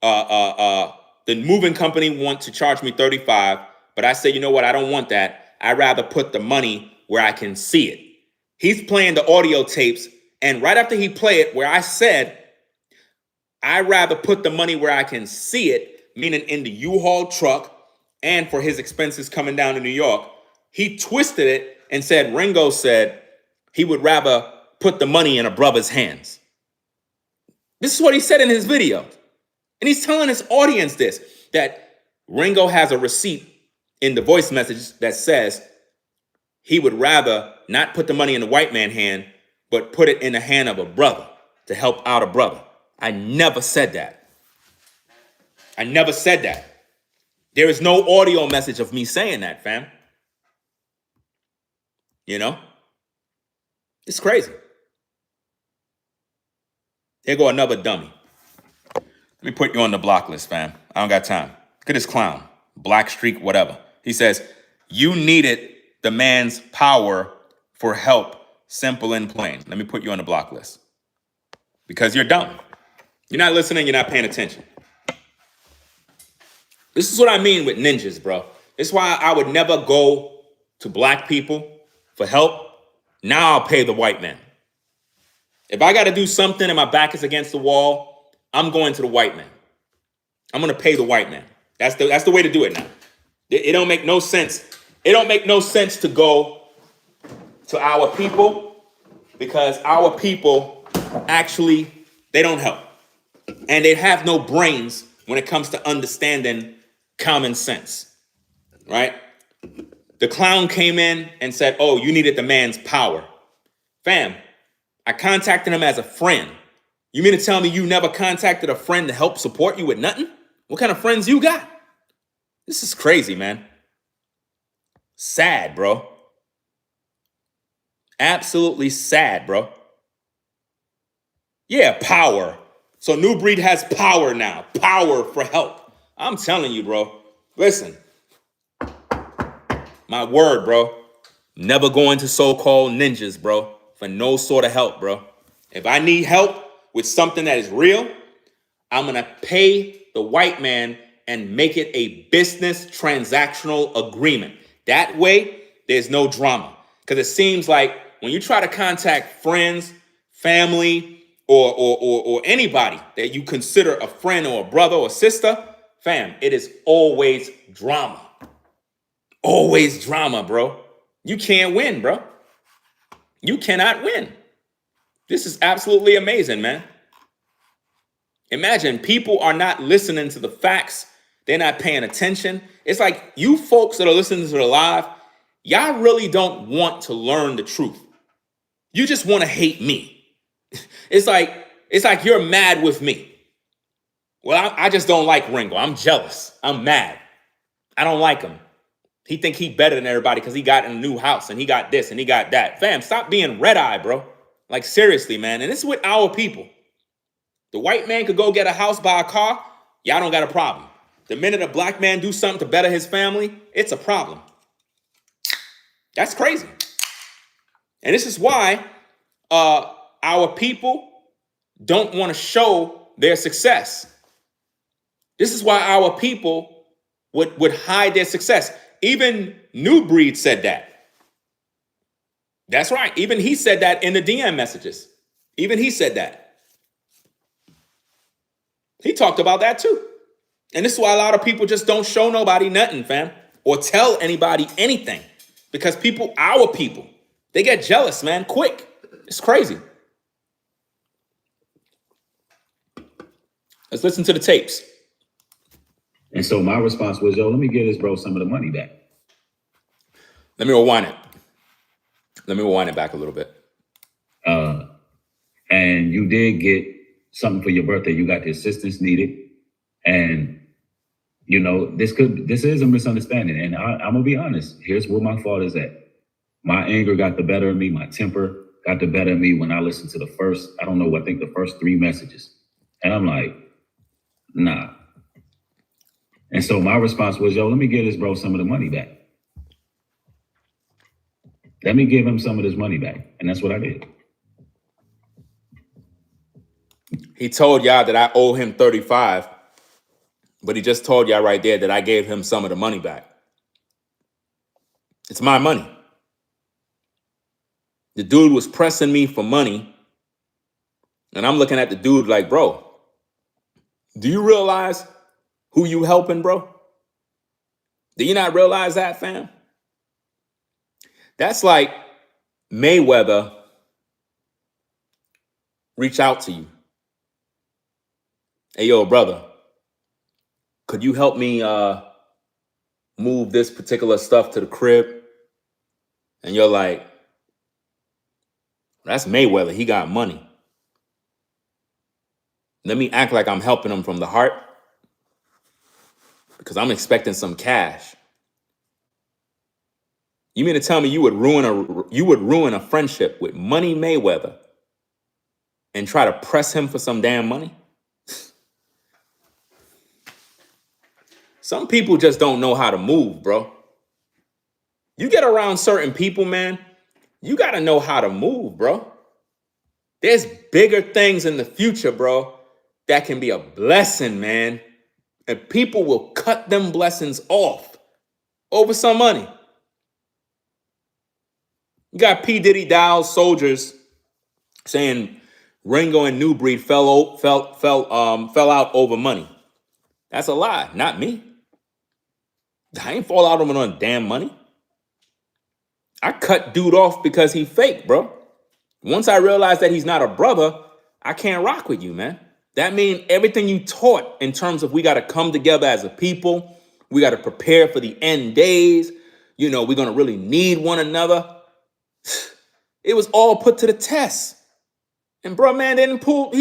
the moving company want to charge me $35, but I said, you know what? I don't want that. I'd rather put the money where I can see it. He's playing the audio tapes, and right after he played it, where I said, I'd rather put the money where I can see it, meaning in the U-Haul truck and for his expenses coming down to New York, he twisted it and said, Ringo said he would rather put the money in a brother's hands. This is what he said in his video. And he's telling his audience this, that Ringo has a receipt in the voice message that says he would rather not put the money in the white man's hand, but put it in the hand of a brother to help out a brother. I never said that. I never said that. There is no audio message of me saying that, fam. You know? It's crazy. Here go another dummy. Let me put you on the block list, fam. I don't got time. Look at this clown. Black streak, whatever. He says, you needed the man's power for help, simple and plain. Let me put you on the block list. Because you're dumb. You're not listening, you're not paying attention. This is what I mean with ninjas, bro. This is why I would never go to black people for help. Now I'll pay the white man. If I got to do something and my back is against the wall, I'm going to the white man. I'm going to pay the white man. That's the way to do it now. It don't make no sense. It don't make no sense to go to our people, because our people actually, they don't help. And they have no brains when it comes to understanding common sense, right? The clown came in and said, oh, you needed the man's power. Fam, I contacted him as a friend. You mean to tell me you never contacted a friend to help support you with nothing? What kind of friends you got? This is crazy, man. Sad, bro. Absolutely sad, bro. Yeah, power. So New Breed has power now. Power for help. I'm telling you, bro. Listen, my word, bro. Never going to so-called ninjas, bro, for no sort of help, bro. If I need help with something that is real, I'm going to pay the white man and make it a business transactional agreement. That way, there's no drama. Because it seems like when you try to contact friends, family, or anybody that you consider a friend or a brother or sister, fam, it is always drama. Always drama, bro. You can't win, bro. You cannot win. This is absolutely amazing, man. Imagine people are not listening to the facts. They're not paying attention. It's like you folks that are listening to the live, y'all really don't want to learn the truth. You just want to hate me. It's like you're mad with me. Well, I just don't like Ringo. I'm jealous. I'm mad. I don't like him. He think he better than everybody because he got in a new house and he got this and he got that. Fam, stop being red-eye, bro. Like, seriously, man. And this is with our people. The white man could go get a house, buy a car. Y'all don't got a problem. The minute a black man do something to better his family, it's a problem. That's crazy. And this is why our people don't want to show their success. This is why our people would hide their success. Even New Breed said that. That's right. Even he said that in the DM messages. Even he said that. He talked about that too. And this is why a lot of people just don't show nobody nothing, fam, or tell anybody anything. Because people, our people, they get jealous, man, quick. It's crazy. Let's listen to the tapes. And so my response was, yo, let me give this bro some of the money back. Let me rewind it. Let me rewind it back a little bit. And you did get something for your birthday. You got the assistance needed. And, you know, this is a misunderstanding. And I'm going to be honest. Here's where my fault is at. My anger got the better of me. My temper got the better of me when I listened to the first 3 messages. And I'm like, nah. And so my response was, yo, let me give this bro some of the money back. Let me give him some of this money back. And that's what I did. He told y'all that I owe him 35, but he just told y'all right there that I gave him some of the money back. It's my money. The dude was pressing me for money, and I'm looking at the dude like, bro, do you realize who you helping, bro? Do you not realize that, fam? That's like Mayweather reach out to you. Hey, yo, brother, could you help me move this particular stuff to the crib? And you're like, that's Mayweather. He got money. Let me act like I'm helping him from the heart because I'm expecting some cash. You mean to tell me you would ruin a friendship with Money Mayweather and try to press him for some damn money? Some people just don't know how to move, bro. You get around certain people, man, you got to know how to move, bro. There's bigger things in the future, bro, that can be a blessing, man. And people will cut them blessings off over some money. You got P. Diddy Dow's soldiers saying Ringo and New Breed fell out over money. That's a lie, not me. I ain't fall out over no damn money. I cut dude off because he fake, bro. Once I realized that he's not a brother, I can't rock with you, man. That means everything you taught in terms of we got to come together as a people. We got to prepare for the end days. You know, we're going to really need one another. It was all put to the test. And bro, man, he didn't pull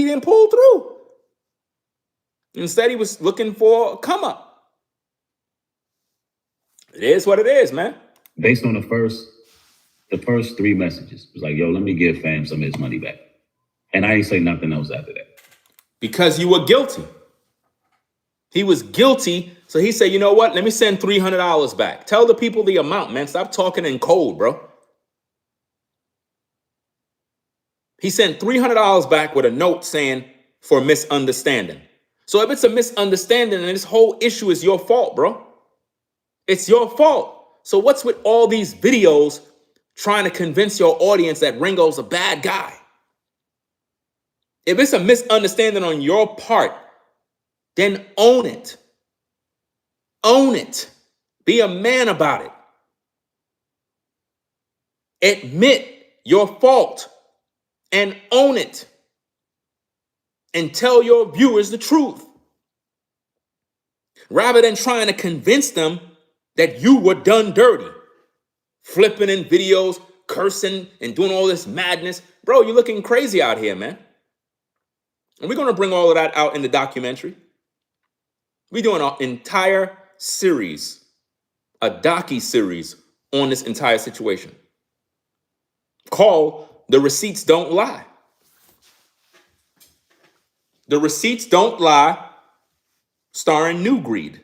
through. Instead, he was looking for a come up. It is what it is, man. Based on the first 3 messages, it was like, yo, let me give fam some of his money back. And I ain't say nothing else after that. Because you were guilty. He was guilty. So he said, you know what? Let me send $300 back. Tell the people the amount, man. Stop talking in code, bro. He sent $300 back with a note saying for misunderstanding. So if it's a misunderstanding, and this whole issue is your fault, bro. It's your fault. So what's with all these videos trying to convince your audience that Ringo's a bad guy? If it's a misunderstanding on your part, then own it. Own it. Be a man about it. Admit your fault and own it. And tell your viewers the truth. Rather than trying to convince them that you were done dirty. Flipping in videos, cursing, and doing all this madness. Bro, you're looking crazy out here, man. And we're going to bring all of that out in the documentary. We're doing an entire series, a docu-series on this entire situation. Called The Receipts Don't Lie. The Receipts Don't Lie, starring New Greed.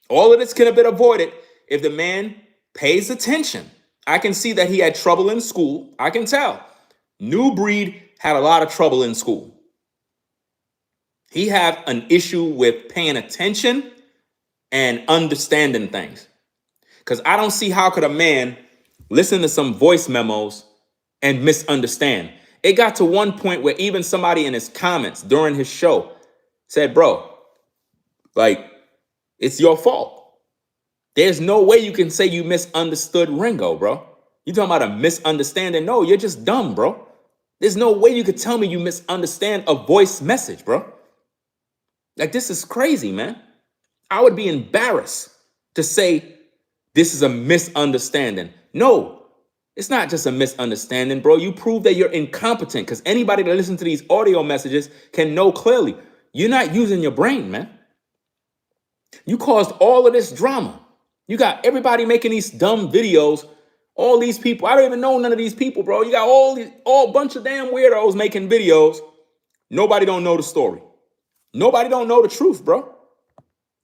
All of this could have been avoided if the man pays attention. I can see that he had trouble in school. I can tell. New Breed had a lot of trouble in school. He had an issue with paying attention and understanding things. Because I don't see how could a man listen to some voice memos and misunderstand. It got to one point where even somebody in his comments during his show said, bro, like, it's your fault. There's no way you can say you misunderstood Ringo, bro. You talking about a misunderstanding? No, you're just dumb, bro. There's no way you could tell me you misunderstand a voice message, bro. Like, this is crazy, man. I would be embarrassed to say this is a misunderstanding. No, it's not just a misunderstanding, bro. You prove that you're incompetent because anybody that listens to these audio messages can know clearly you're not using your brain, man. You caused all of this drama. You got everybody making these dumb videos. All these people, I don't even know none of these people, bro. You got all bunch of damn weirdos making videos. Nobody don't know the story. Nobody don't know the truth, bro.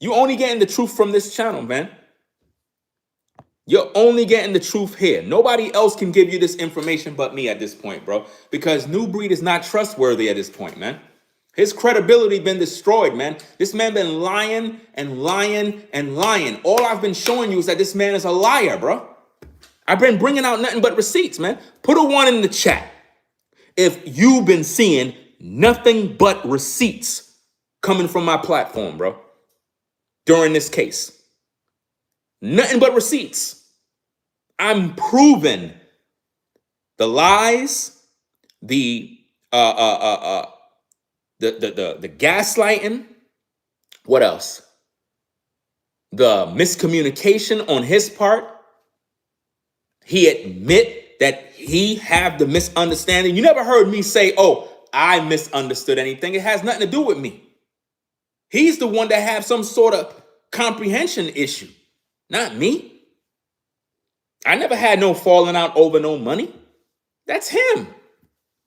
You only getting the truth from this channel, man. You're only getting the truth here. Nobody else can give you this information but me at this point, bro. Because New Breed is not trustworthy at this point, man. His credibility been destroyed, man. This man been lying and lying and lying. All I've been showing you is that this man is a liar, bro. I've been bringing out nothing but receipts, man. Put a 1 in the chat if you've been seeing nothing but receipts coming from my platform, bro, during this case. Nothing but receipts. I'm proving the lies, the gaslighting. What else? The miscommunication on his part. He admit that he have the misunderstanding. You never heard me say, oh, I misunderstood anything. It has nothing to do with me. He's the one that have some sort of comprehension issue, not me. I never had no falling out over no money. That's him.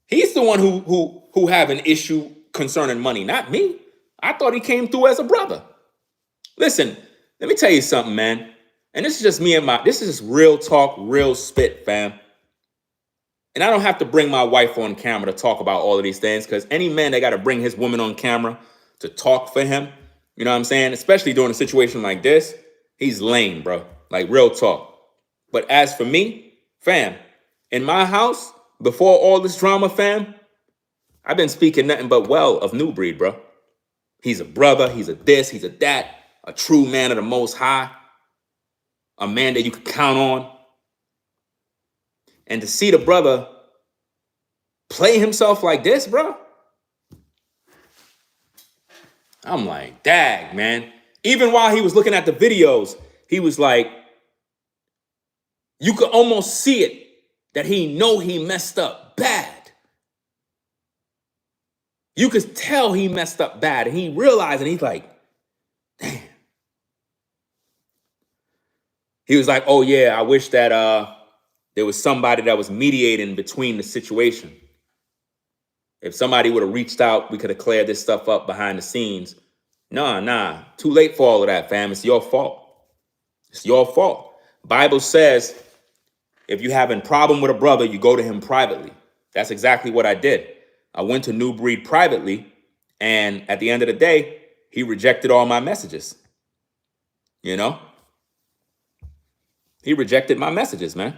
He's the one who have an issue concerning money, not me. I thought he came through as a brother. Listen, let me tell you something, man. And this is just me and this is just real talk, real spit, fam. And I don't have to bring my wife on camera to talk about all of these things, because any man that got to bring his woman on camera to talk for him, you know what I'm saying? Especially during a situation like this, he's lame, bro. Like, real talk. But as for me, fam, in my house, before all this drama, fam, I've been speaking nothing but well of New Breed, bro. He's a brother, he's a this, he's a that, a true man of the Most High, a man that you can count on. And to see the brother play himself like this, bro, I'm like, dag, man. Even while he was looking at the videos, he was like, you could almost see it, that he know he messed up bad. You could tell he messed up bad, and he realized, and he's like, damn. He was like, oh yeah, I wish that there was somebody that was mediating between the situation. If somebody would have reached out, we could have cleared this stuff up behind the scenes. Nah, too late for all of that, fam. It's your fault. It's your fault. Bible says if you having problem with a brother, you go to him privately. That's exactly what I did. I went to New Breed privately, and at the end of the day, he rejected all my messages. You know? He rejected my messages, man.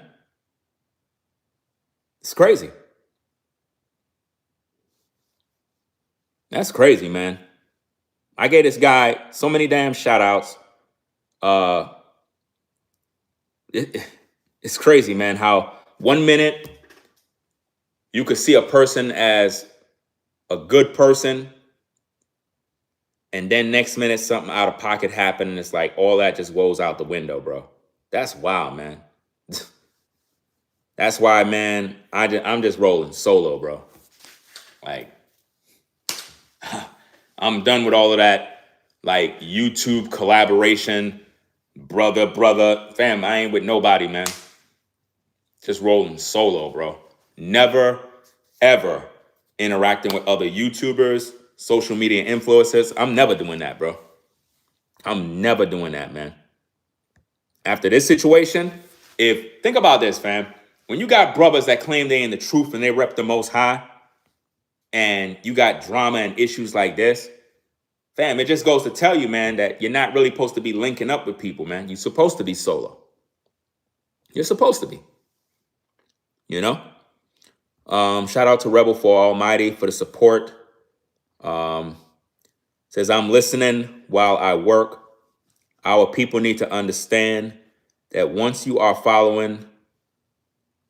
It's crazy. That's crazy, man. I gave this guy so many damn shout outs. It's crazy, man, how 1 minute you could see a person as a good person, and then next minute something out of pocket happened, and it's like all that just goes out the window, bro. That's wild, man. That's why, man, I'm just rolling solo, bro. Like, I'm done with all of that, like, YouTube collaboration, brother, fam, I ain't with nobody, man. Just rolling solo, bro. Never, ever interacting with other YouTubers, social media influencers. I'm never doing that, bro. I'm never doing that, man. After this situation, think about this, fam. When you got brothers that claim they in the truth and they rep the Most High, and you got drama and issues like this, fam, it just goes to tell you, man, that you're not really supposed to be linking up with people, man. You're supposed to be solo. You're supposed to be. You know? Shout out to Rebel for Almighty for the support. Says, I'm listening while I work. Our people need to understand that once you are following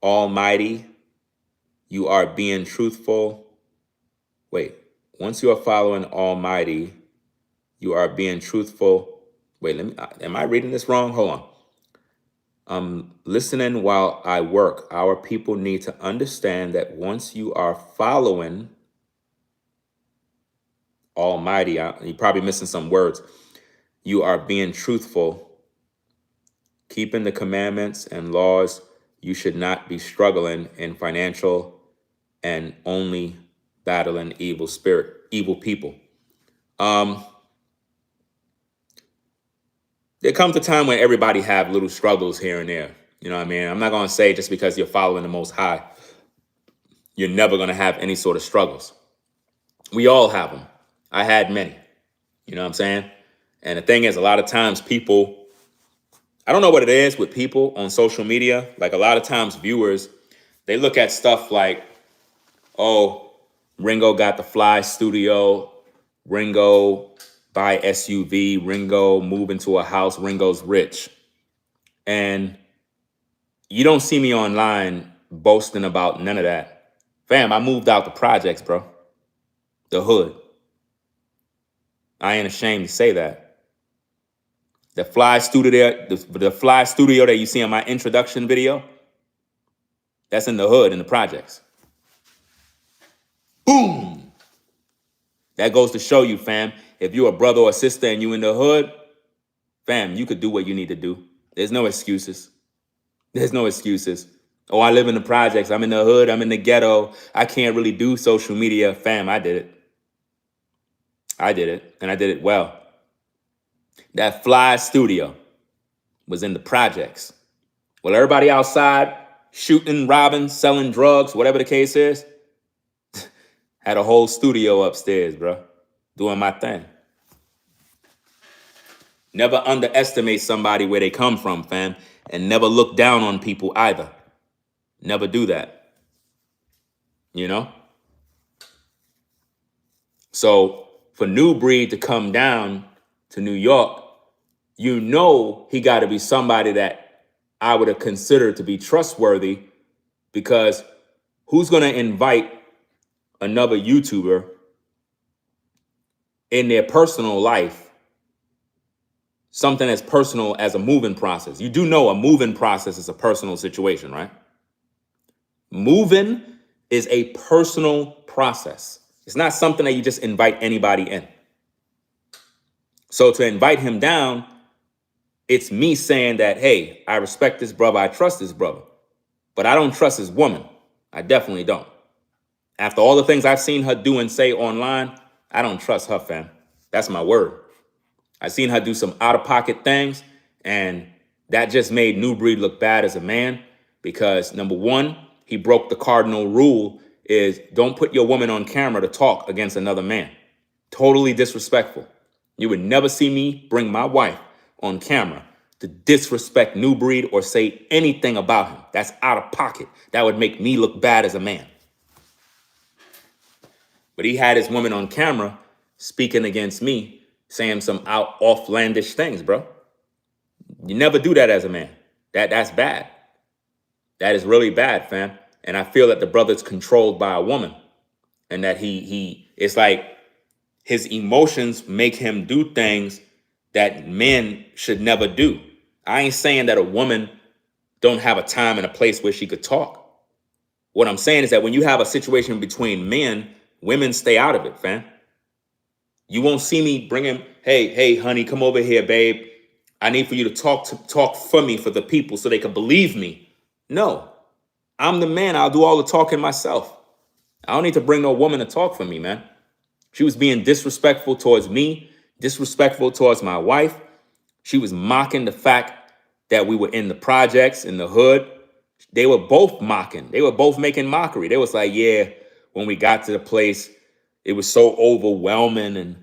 Almighty, you are being truthful. Wait, once you are following Almighty, you are being truthful. Wait, am I reading this wrong? Hold on. I'm listening while I work. Our people need to understand that once you are following Almighty, you're probably missing some words. You are being truthful, keeping the commandments and laws. You should not be struggling in financial and only battling evil people. There comes a time when everybody have little struggles here and there. You know what I mean? I'm not going to say just because you're following the Most High, you're never going to have any sort of struggles. We all have them. I had many. You know what I'm saying? And the thing is, a lot of times people, I don't know what it is with people on social media. Like a lot of times viewers, they look at stuff like, oh, Ringo got the fly studio, Ringo buy SUV, Ringo move into a house, Ringo's rich. And you don't see me online boasting about none of that. Fam, I moved out the projects, bro. The hood. I ain't ashamed to say that. The fly studio, the fly studio that you see in my introduction video, that's in the hood, in the projects. Boom! That goes to show you, fam, if you're a brother or sister and you in the hood, fam, you could do what you need to do. There's no excuses. There's no excuses. Oh, I live in the projects. I'm in the hood. I'm in the ghetto. I can't really do social media. Fam, I did it. I did it, and I did it well. That fly studio was in the projects. Well, everybody outside shooting, robbing, selling drugs, whatever the case is, had a whole studio upstairs, bro, doing my thing. Never underestimate somebody where they come from, fam, and never look down on people either. Never do that. You know? So for New Breed to come down to New York, you know he got to be somebody that I would have considered to be trustworthy, because who's going to invite another YouTuber in their personal life, something as personal as a moving process? You do know a moving process is a personal situation, right? Moving is a personal process. It's not something that you just invite anybody in. So to invite him down, It's me saying that, hey, I respect this brother, I trust this brother, but I don't trust his woman. I definitely don't. After all the things I've seen her do and say online, I don't trust her, fam. That's my word. I've seen her do some out-of-pocket things, and that just made New Breed look bad as a man because, number one, he broke the cardinal rule is don't put your woman on camera to talk against another man. Totally disrespectful. You would never see me bring my wife on camera to disrespect New Breed or say anything about him. That's out of pocket. That would make me look bad as a man. But he had his woman on camera speaking against me, saying some offlandish things, bro. You never do that as a man. That's bad. That is really bad, fam. And I feel that the brother's controlled by a woman, and that it's like his emotions make him do things that men should never do. I ain't saying that a woman don't have a time and a place where she could talk. What I'm saying is that when you have a situation between men, women stay out of it, fam. You won't see me bring him, hey, honey, come over here, babe. I need for you to talk for me, for the people, so they can believe me. No, I'm the man. I'll do all the talking myself. I don't need to bring no woman to talk for me, man. She was being disrespectful towards me, disrespectful towards my wife. She was mocking the fact that we were in the projects, in the hood. They were both mocking. They were both making mockery. They was like, yeah, when we got to the place, it was so overwhelming, and,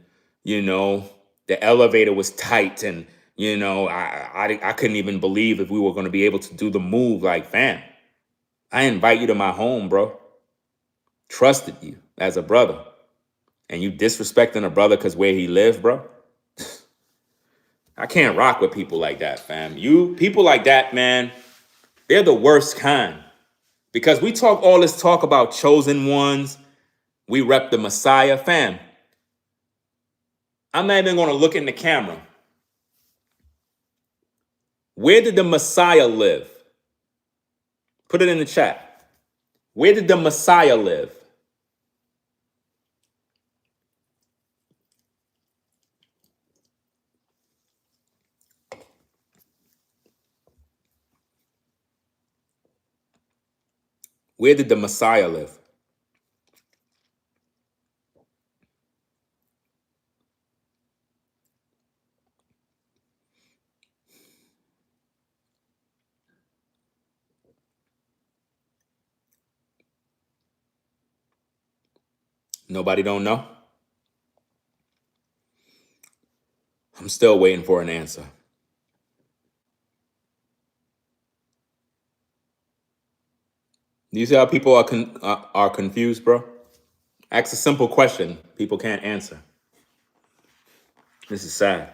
the elevator was tight, and, I couldn't even believe if we were going to be able to do the move. Like, fam, I invite you to my home, bro. Trusted you as a brother. And you disrespecting a brother because where he lived, bro? I can't rock with people like that, fam. People like that, man, they're the worst kind. Because we talk all this talk about chosen ones. We rep the Messiah, fam. I'm not even going to look in the camera. Where did the Messiah live? Put it in the chat. Where did the Messiah live? Where did the Messiah live? Nobody don't know? I'm still waiting for an answer. Do you see how people are confused, bro? Ask a simple question. People can't answer. This is sad.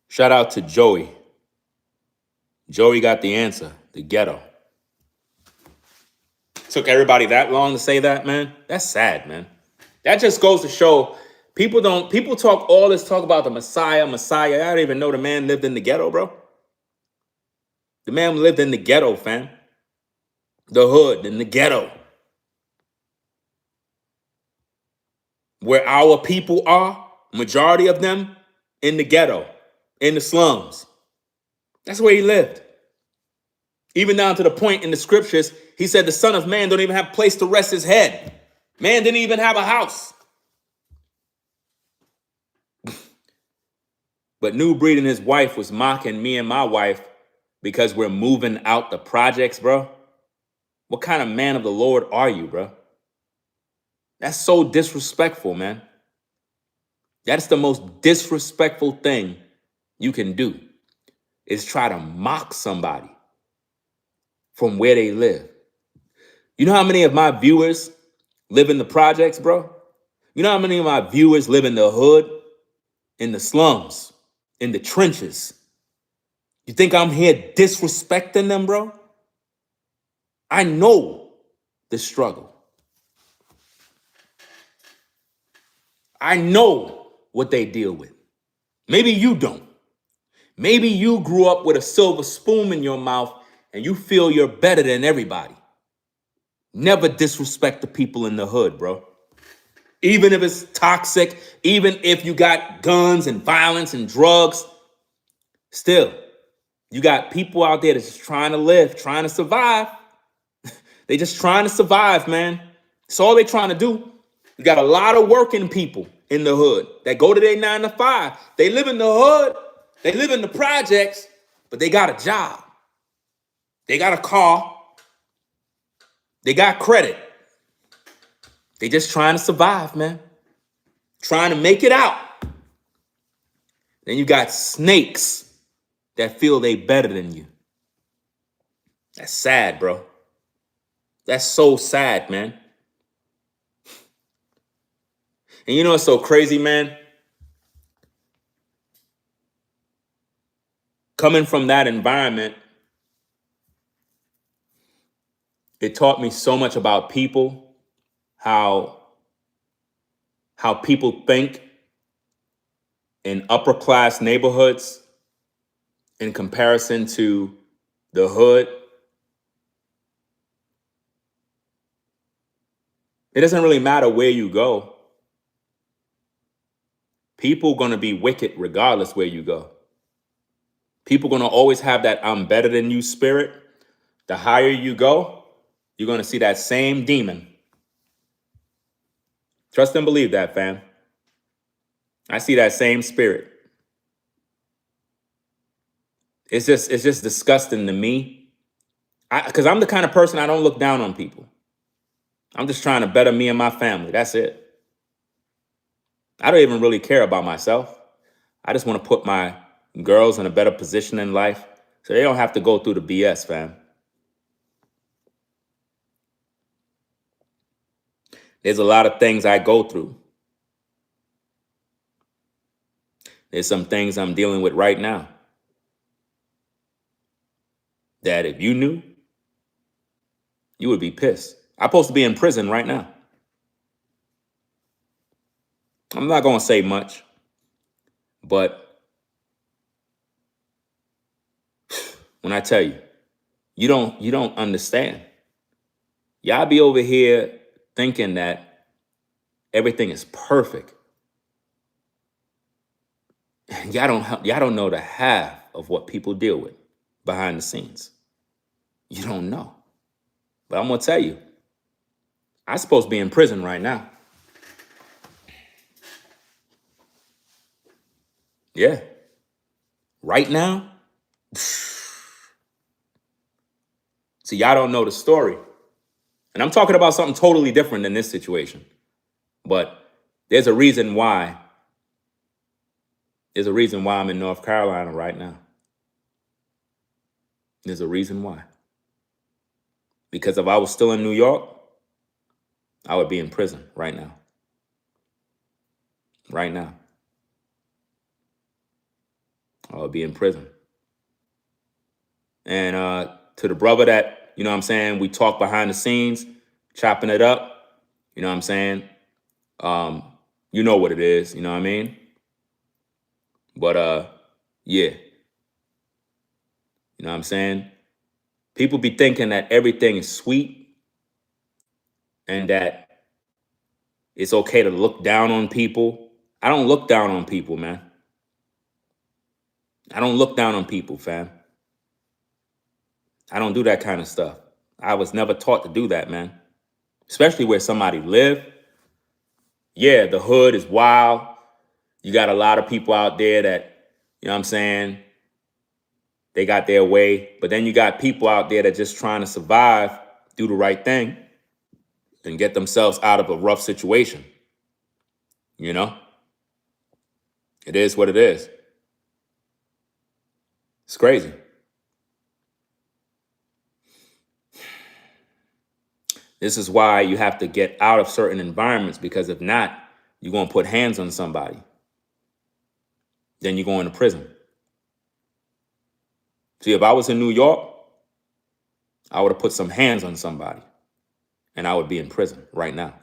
Shout out to Joey. Joey got the answer. The ghetto. Took everybody that long to say that, man. That's sad, man. That just goes to show people talk all this talk about the Messiah. I don't even know the man lived in the ghetto, bro. The man lived in the ghetto, fam. The hood, in the ghetto. Where our people are, majority of them, in the ghetto, in the slums. That's where he lived. Even down to the point in the scriptures, he said the Son of Man don't even have a place to rest his head. Man didn't even have a house. But New Breed and his wife was mocking me and my wife because we're moving out the projects, bro. What kind of man of the Lord are you, bro? That's so disrespectful, man. That's the most disrespectful thing you can do, is try to mock somebody from where they live. You know how many of my viewers live in the projects, bro? You know how many of my viewers live in the hood, in the slums, in the trenches? You think I'm here disrespecting them, bro? I know the struggle. I know what they deal with. Maybe you don't. Maybe you grew up with a silver spoon in your mouth and you feel you're better than everybody. Never disrespect the people in the hood, bro. Even if it's toxic, even if you got guns and violence and drugs, still, you got people out there that's just trying to live, trying to survive. They just trying to survive, man. That's all they trying to do. You got a lot of working people in the hood that go to their 9 to 5. They live in the hood. They live in the projects, but they got a job. They got a car. They got credit. They just trying to survive, man. Trying to make it out. Then you got snakes that feel they better than you. That's sad, bro. That's so sad, man. And you know what's so crazy, man? Coming from that environment, it taught me so much about people, how people think in upper class neighborhoods in comparison to the hood. It doesn't really matter where you go. People gonna be wicked regardless where you go. People gonna always have that I'm better than you spirit. The higher you go, you're gonna see that same demon. Trust and believe that, fam. I see that same spirit. It's just disgusting to me. Because I'm the kind of person, I don't look down on people. I'm just trying to better me and my family. That's it. I don't even really care about myself. I just want to put my girls in a better position in life so they don't have to go through the BS, fam. There's a lot of things I go through. There's some things I'm dealing with right now that if you knew, you would be pissed. I'm supposed to be in prison right now. I'm not going to say much, but when I tell you, you don't understand. Y'all be over here thinking that everything is perfect. Y'all don't know the half of what people deal with behind the scenes. You don't know. But I'm going to tell you, I'm supposed to be in prison right now. Yeah. Right now. See, y'all don't know the story. And I'm talking about something totally different than this situation. But there's a reason why. There's a reason why I'm in North Carolina right now. There's a reason why. Because if I was still in New York, I would be in prison right now. Right now. I would be in prison. And to the brother that, you know what I'm saying, we talk behind the scenes, chopping it up, you know what I'm saying? You know what it is, you know what I mean? But yeah. You know what I'm saying? People be thinking that everything is sweet and that it's okay to look down on people. I don't look down on people, man. I don't look down on people, fam. I don't do that kind of stuff. I was never taught to do that, man. Especially where somebody live. Yeah, the hood is wild. You got a lot of people out there that, you know what I'm saying, they got their way. But then you got people out there that just trying to survive, do the right thing, and get themselves out of a rough situation. You know? It is what it is. It's crazy. This is why you have to get out of certain environments, because if not, you're going to put hands on somebody. Then you're going to prison. See, if I was in New York, I would have put some hands on somebody and I would be in prison right now.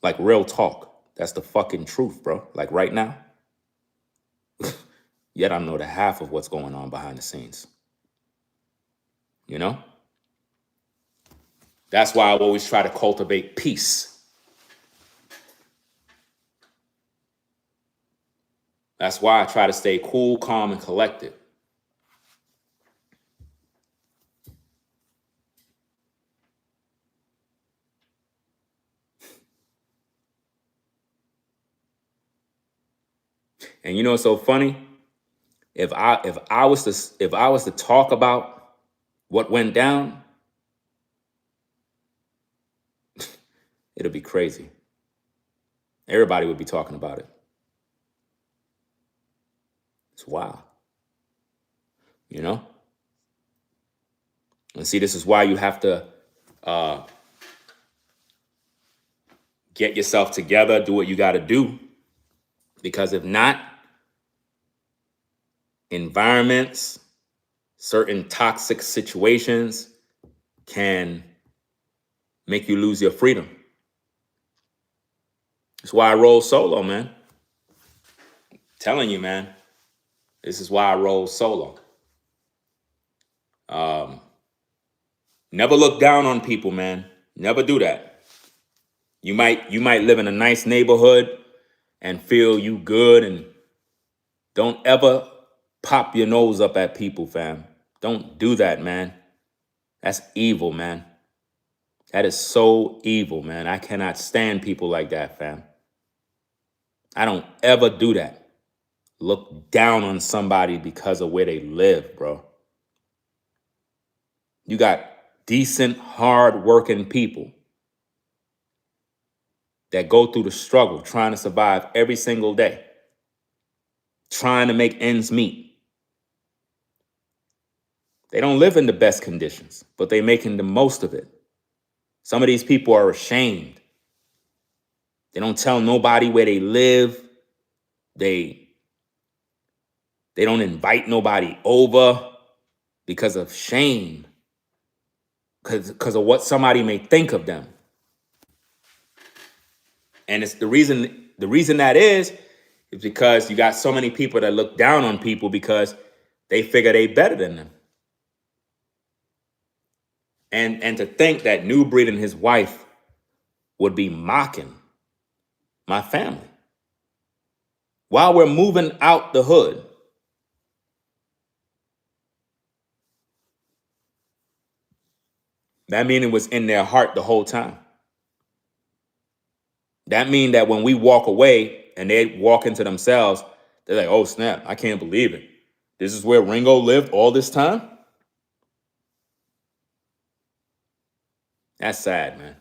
Like real talk. That's the fucking truth, bro. Like right now. yet I know the half of what's going on behind the scenes. You know? That's why I always try to cultivate peace. That's why I try to stay cool, calm, and collected. And you know what's so funny? If I was to talk about what went down, it'll be crazy. Everybody would be talking about it. It's wild. You know? And see, this is why you have to get yourself together, do what you got to do. Because if not, environments, certain toxic situations can make you lose your freedom. That's why I roll solo, man. Telling you, man. This is why I roll solo. Never look down on people, man. Never do that. You might live in a nice neighborhood and feel you good, and don't ever pop your nose up at people, fam. Don't do that, man. That's evil, man. That is so evil, man. I cannot stand people like that, fam. I don't ever do that. Look down on somebody because of where they live, bro. You got decent, hard-working people that go through the struggle trying to survive every single day, trying to make ends meet. They don't live in the best conditions, but they're making the most of it. Some of these people are ashamed. They don't tell nobody where they live. They don't invite nobody over because of shame, because of what somebody may think of them. And it's the reason that is because you got so many people that look down on people because they figure they better than them. And to think that New Breed and his wife would be mocking my family while we're moving out the hood. That means it was in their heart the whole time. That means that when we walk away and they walk into themselves, they're like, oh, snap, I can't believe it. This is where Ringo lived all this time? That's sad, man.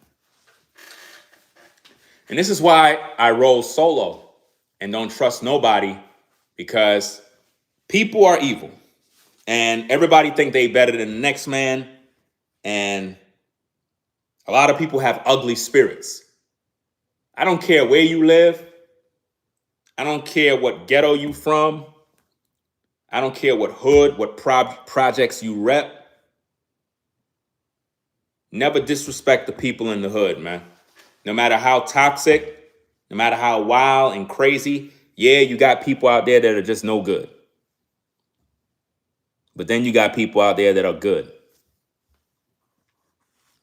And this is why I roll solo and don't trust nobody, because people are evil and everybody think they better than the next man. And a lot of people have ugly spirits. I don't care where you live. I don't care what ghetto you from. I don't care what hood, what projects you rep. Never disrespect the people in the hood, man. No matter how toxic, no matter how wild and crazy, yeah, you got people out there that are just no good. But then you got people out there that are good.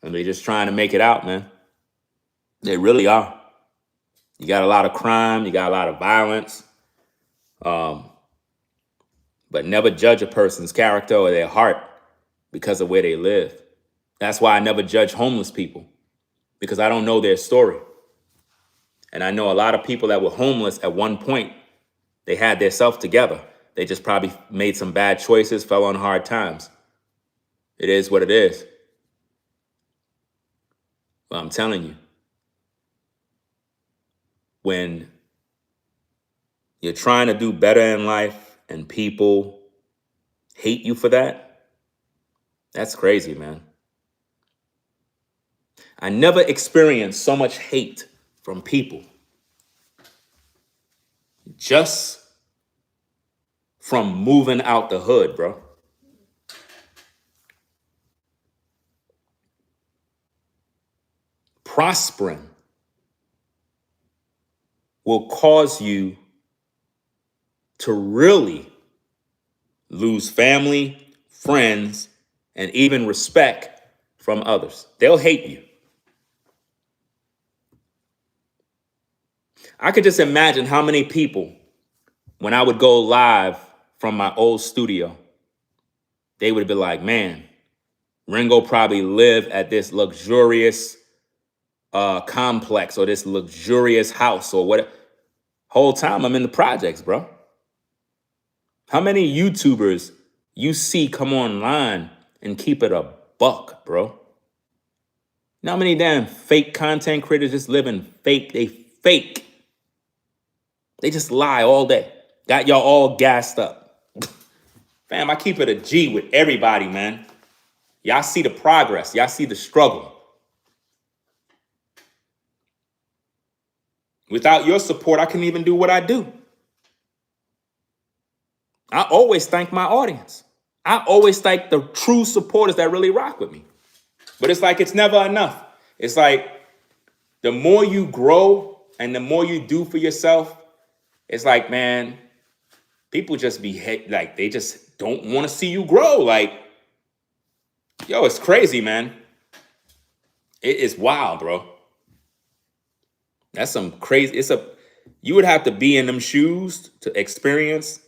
And they're just trying to make it out, man. They really are. You got a lot of crime, you got a lot of violence. But never judge a person's character or their heart because of where they live. That's why I never judge homeless people, because I don't know their story. And I know a lot of people that were homeless at one point, they had their self together. They just probably made some bad choices, fell on hard times. It is what it is. But I'm telling you, when you're trying to do better in life and people hate you for that, that's crazy, man. I never experienced so much hate from people just from moving out the hood, bro. Prospering will cause you to really lose family, friends, and even respect from others. They'll hate you. I could just imagine how many people, when I would go live from my old studio, they would be like, man, Ringo probably lived at this luxurious complex or this luxurious house or what. Whole time I'm in the projects, bro. How many YouTubers you see come online and keep it a buck, bro? You know how many damn fake content creators just living fake? They fake. They just lie all day. Got y'all all gassed up. Fam, I keep it a G with everybody, man. Y'all see the progress. Y'all see the struggle. Without your support, I couldn't even do what I do. I always thank my audience. I always thank the true supporters that really rock with me. But it's like it's never enough. It's like the more you grow and the more you do for yourself, it's like, man, people just be like, they just don't want to see you grow. Like, yo, it's crazy, man. It is wild, bro. That's some crazy. You would have to be in them shoes to experience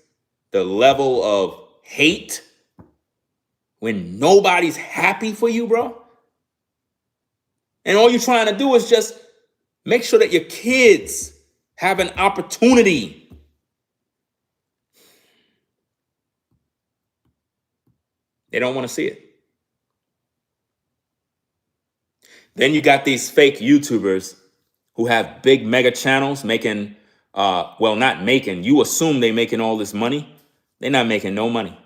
the level of hate when nobody's happy for you, bro. And all you're trying to do is just make sure that your kids have an opportunity. They don't want to see it. Then you got these fake YouTubers who have big mega channels making, well, not making, you assume they making all this money. They're not making no money.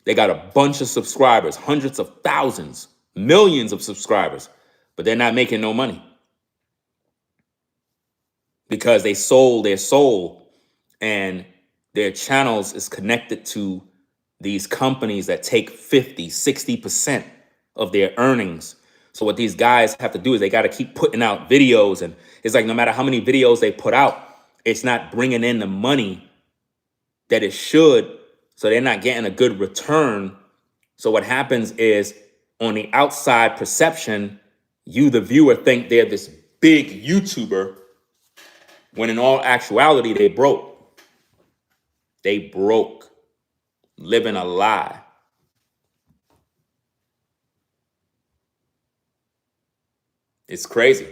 They got a bunch of subscribers, hundreds of thousands, millions of subscribers, but they're not making no money because they sold their soul and their channels is connected to these companies that take 50, 60% of their earnings. So what these guys have to do is they got to keep putting out videos. And it's like no matter how many videos they put out, it's not bringing in the money that it should. So they're not getting a good return. So what happens is on the outside perception, you, the viewer, think they're this big YouTuber when in all actuality, they broke. They broke, living a lie. It's crazy.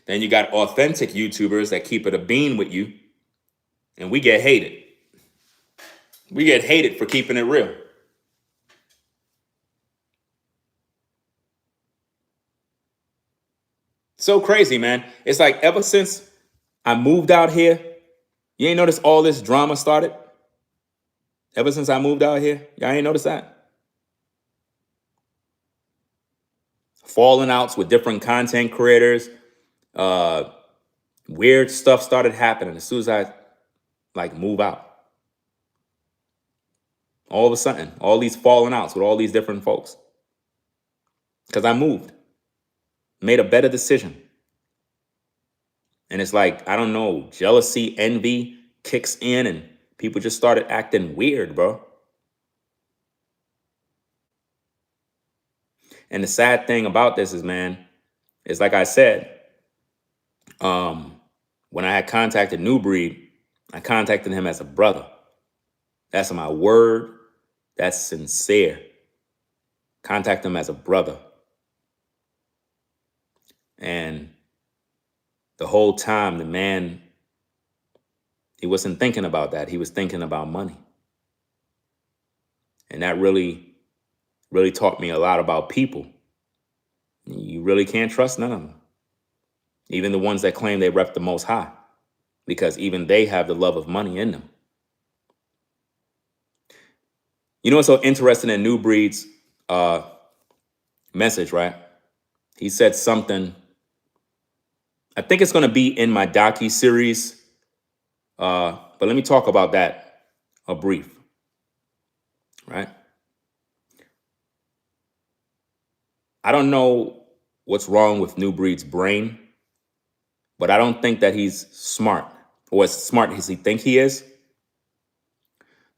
Then you got authentic YouTubers that keep it a bean with you, and we get hated. We get hated for keeping it real. So crazy, man. It's like ever since I moved out here, you ain't noticed all this drama started? Ever since I moved out here, y'all ain't noticed that? Falling outs with different content creators. Weird stuff started happening as soon as I move out. All of a sudden, all these falling outs with all these different folks. Because I moved. Made a better decision. And it's like, I don't know, jealousy, envy kicks in and people just started acting weird, bro. And the sad thing about this is, man, is like I said, when I had contacted New Breed, I contacted him as a brother. That's my word. That's sincere. Contact him as a brother. And the whole time, the man, he wasn't thinking about that. He was thinking about money. And that really, really taught me a lot about people. You really can't trust none of them. Even the ones that claim they rep the Most High, because even they have the love of money in them. You know what's so interesting in New Breed's message, right? He said something, I think it's going to be in my docu-series, but let me talk about that a brief, right? I don't know what's wrong with New Breed's brain, but I don't think that he's smart or as smart as he thinks he is.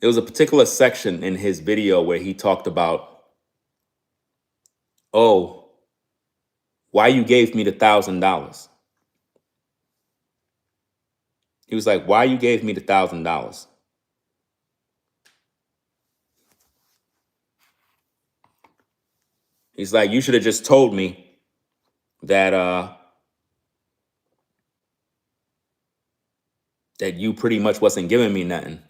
There was a particular section in his video where he talked about, oh, why you gave me the $1,000. He was like, why you gave me the $1,000? He's like, you should have just told me that that you pretty much wasn't giving me nothing.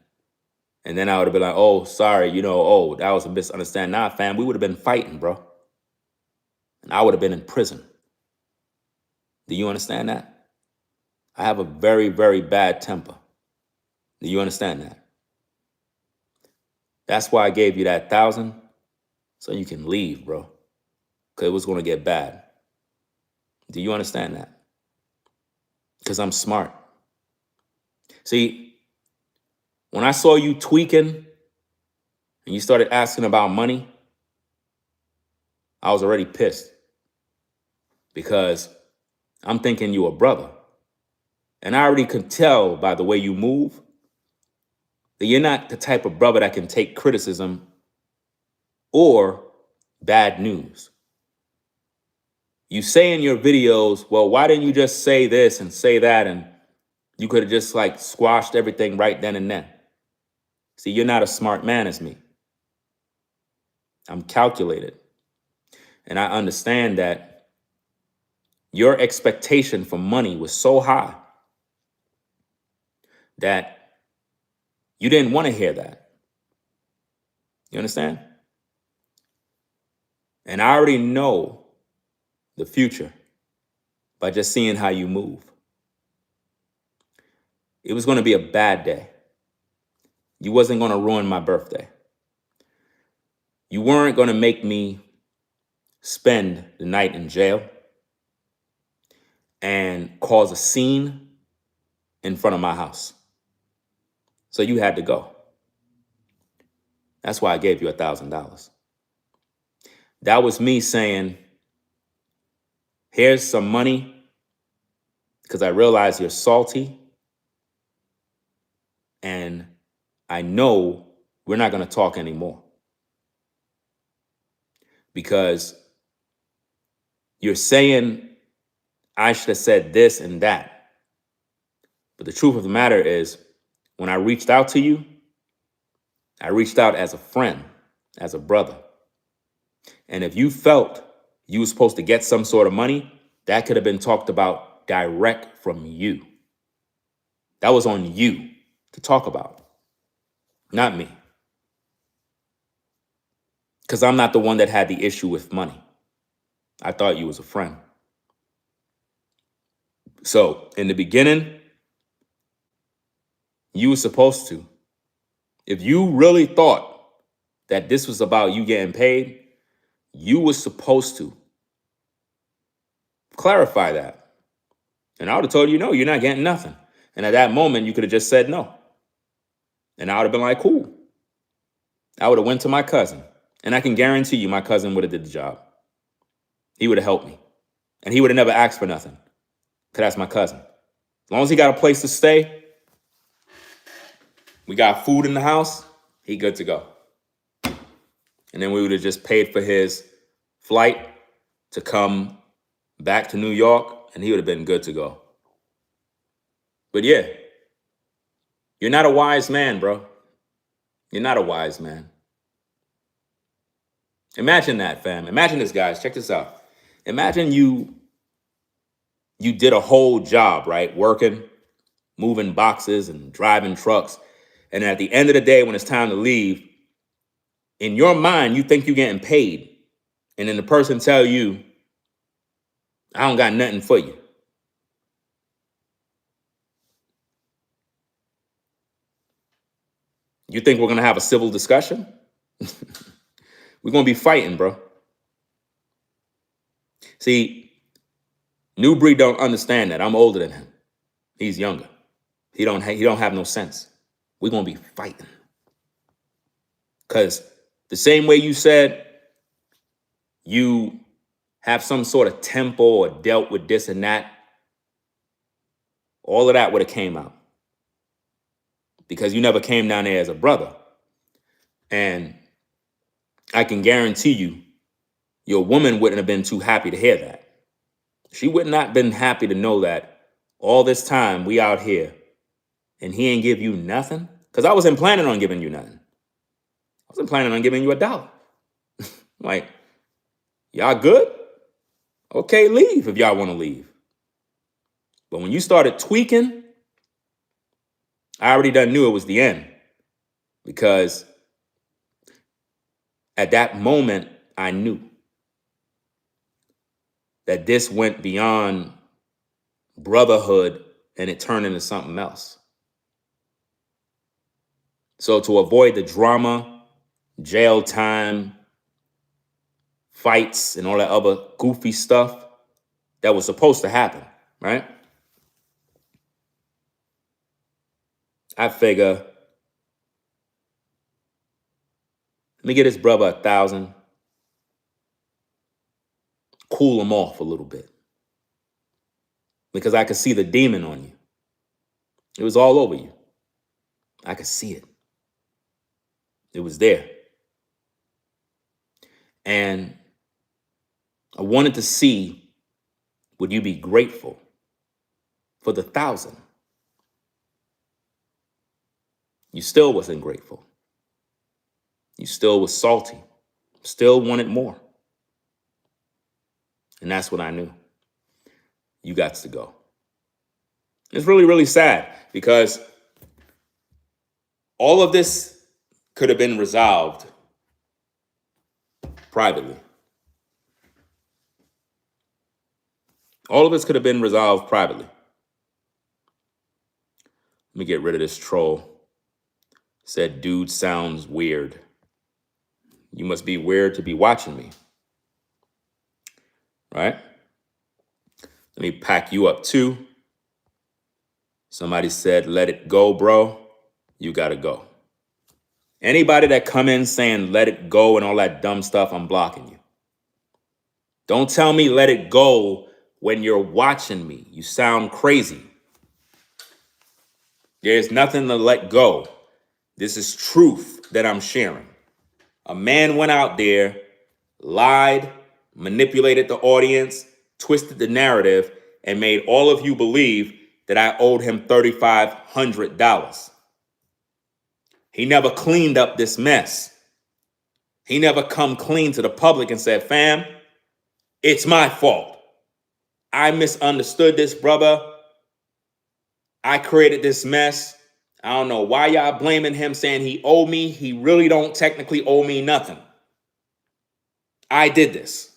And then I would have been like, oh, sorry, oh, that was a misunderstanding. Nah, fam, we would have been fighting, bro. And I would have been in prison. Do you understand that? I have a very, very bad temper. Do you understand that? That's why I gave you that 1,000, so you can leave, bro. Because it was going to get bad. Do you understand that? Because I'm smart. See, when I saw you tweaking and you started asking about money, I was already pissed. Because I'm thinking you a brother. And I already could tell by the way you move that you're not the type of brother that can take criticism or bad news. You say in your videos, well, why didn't you just say this and say that? And you could have just like squashed everything right then and then. See, you're not a smart man as me. I'm calculated. And I understand that your expectation for money was so high that you didn't want to hear that. You understand? And I already know the future by just seeing how you move. It was going to be a bad day. You wasn't going to ruin my birthday. You weren't going to make me spend the night in jail and cause a scene in front of my house. So you had to go. That's why I gave you $1,000. That was me saying, here's some money because I realize you're salty and I know we're not going to talk anymore because you're saying I should have said this and that. But the truth of the matter is, when I reached out to you, I reached out as a friend, as a brother. And if you felt you were supposed to get some sort of money, that could have been talked about direct from you. That was on you to talk about, not me. Because I'm not the one that had the issue with money. I thought you was a friend. So in the beginning, you were supposed to. If you really thought that this was about you getting paid, you were supposed to clarify that. And I would have told you, no, you're not getting nothing. And at that moment, you could have just said no. And I would have been like, cool. I would have went to my cousin. And I can guarantee you my cousin would have did the job. He would have helped me. And he would have never asked for nothing. Because that's my cousin. As long as he got a place to stay, we got food in the house, he good to go. And then we would have just paid for his flight to come back to New York, and he would have been good to go. But yeah, you're not a wise man, bro. You're not a wise man. Imagine that, fam. Imagine this, guys. Check this out. Imagine you did a whole job, right? Working, moving boxes and driving trucks. And at the end of the day, when it's time to leave, in your mind, you think you're getting paid. And then the person tell you, I don't got nothing for you. You think we're going to have a civil discussion? We're going to be fighting, bro. See, New Breed don't understand that. I'm older than him. He's younger. He don't have no sense. We're going to be fighting. Because the same way you said you have some sort of tempo or dealt with this and that, all of that would have came out. Because you never came down there as a brother. And I can guarantee you, your woman wouldn't have been too happy to hear that. She would not have been happy to know that all this time we out here and he ain't give you nothing. Because I wasn't planning on giving you nothing. I wasn't planning on giving you $1. Like, y'all good? Okay, leave if y'all want to leave. But when you started tweaking, I already done knew it was the end. Because at that moment, I knew that this went beyond brotherhood and it turned into something else. So to avoid the drama, jail time, fights, and all that other goofy stuff that was supposed to happen, right? I figure, let me get his brother 1,000, cool him off a little bit. Because I could see the demon on you. It was all over you. I could see it. It was there. And I wanted to see, would you be grateful for the 1,000? You still wasn't grateful. You still was salty. Still wanted more. And that's what I knew. You got to go. It's really, really sad because all of this could have been resolved privately. All of this could have been resolved privately. Let me get rid of this troll. Said, dude sounds weird. You must be weird to be watching me. Right? Let me pack you up too. Somebody said, let it go, bro. You got to go. Anybody that come in saying, let it go and all that dumb stuff, I'm blocking you. Don't tell me let it go when you're watching me. You sound crazy. There's nothing to let go. This is truth that I'm sharing. A man went out there, lied, manipulated the audience, twisted the narrative, and made all of you believe that I owed him $3,500. He never cleaned up this mess. He never come clean to the public and said, fam, it's my fault. I misunderstood this, brother. I created this mess. I don't know why y'all blaming him saying he owed me. He really don't technically owe me nothing. I did this.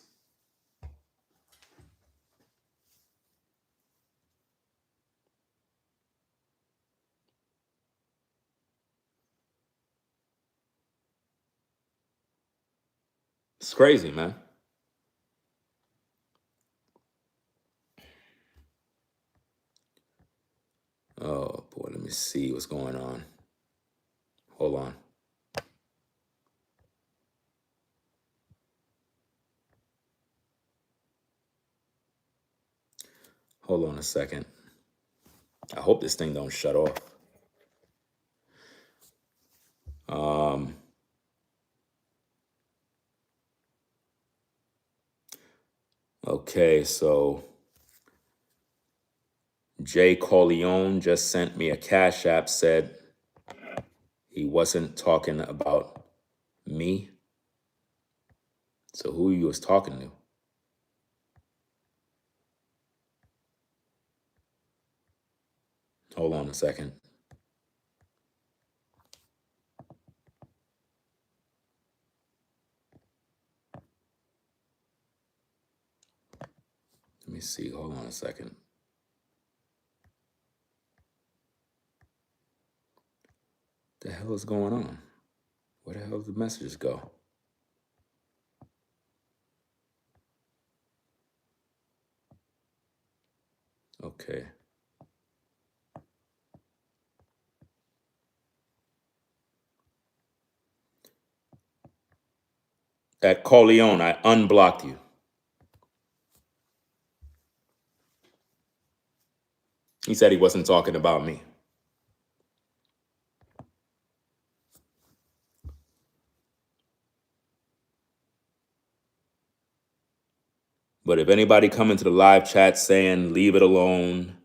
It's crazy, man. Oh, boy, let me see what's going on. Hold on. Hold on a second. I hope this thing don't shut off. Okay, so Jay Corleone just sent me a Cash App, said he wasn't talking about me. So who he was talking to? Hold on a second. Let me see. Hold on a second. The hell is going on? Where the hell did the messages go? Okay. At Corleone, I unblocked you. He said he wasn't talking about me. But if anybody come into the live chat saying, leave it alone,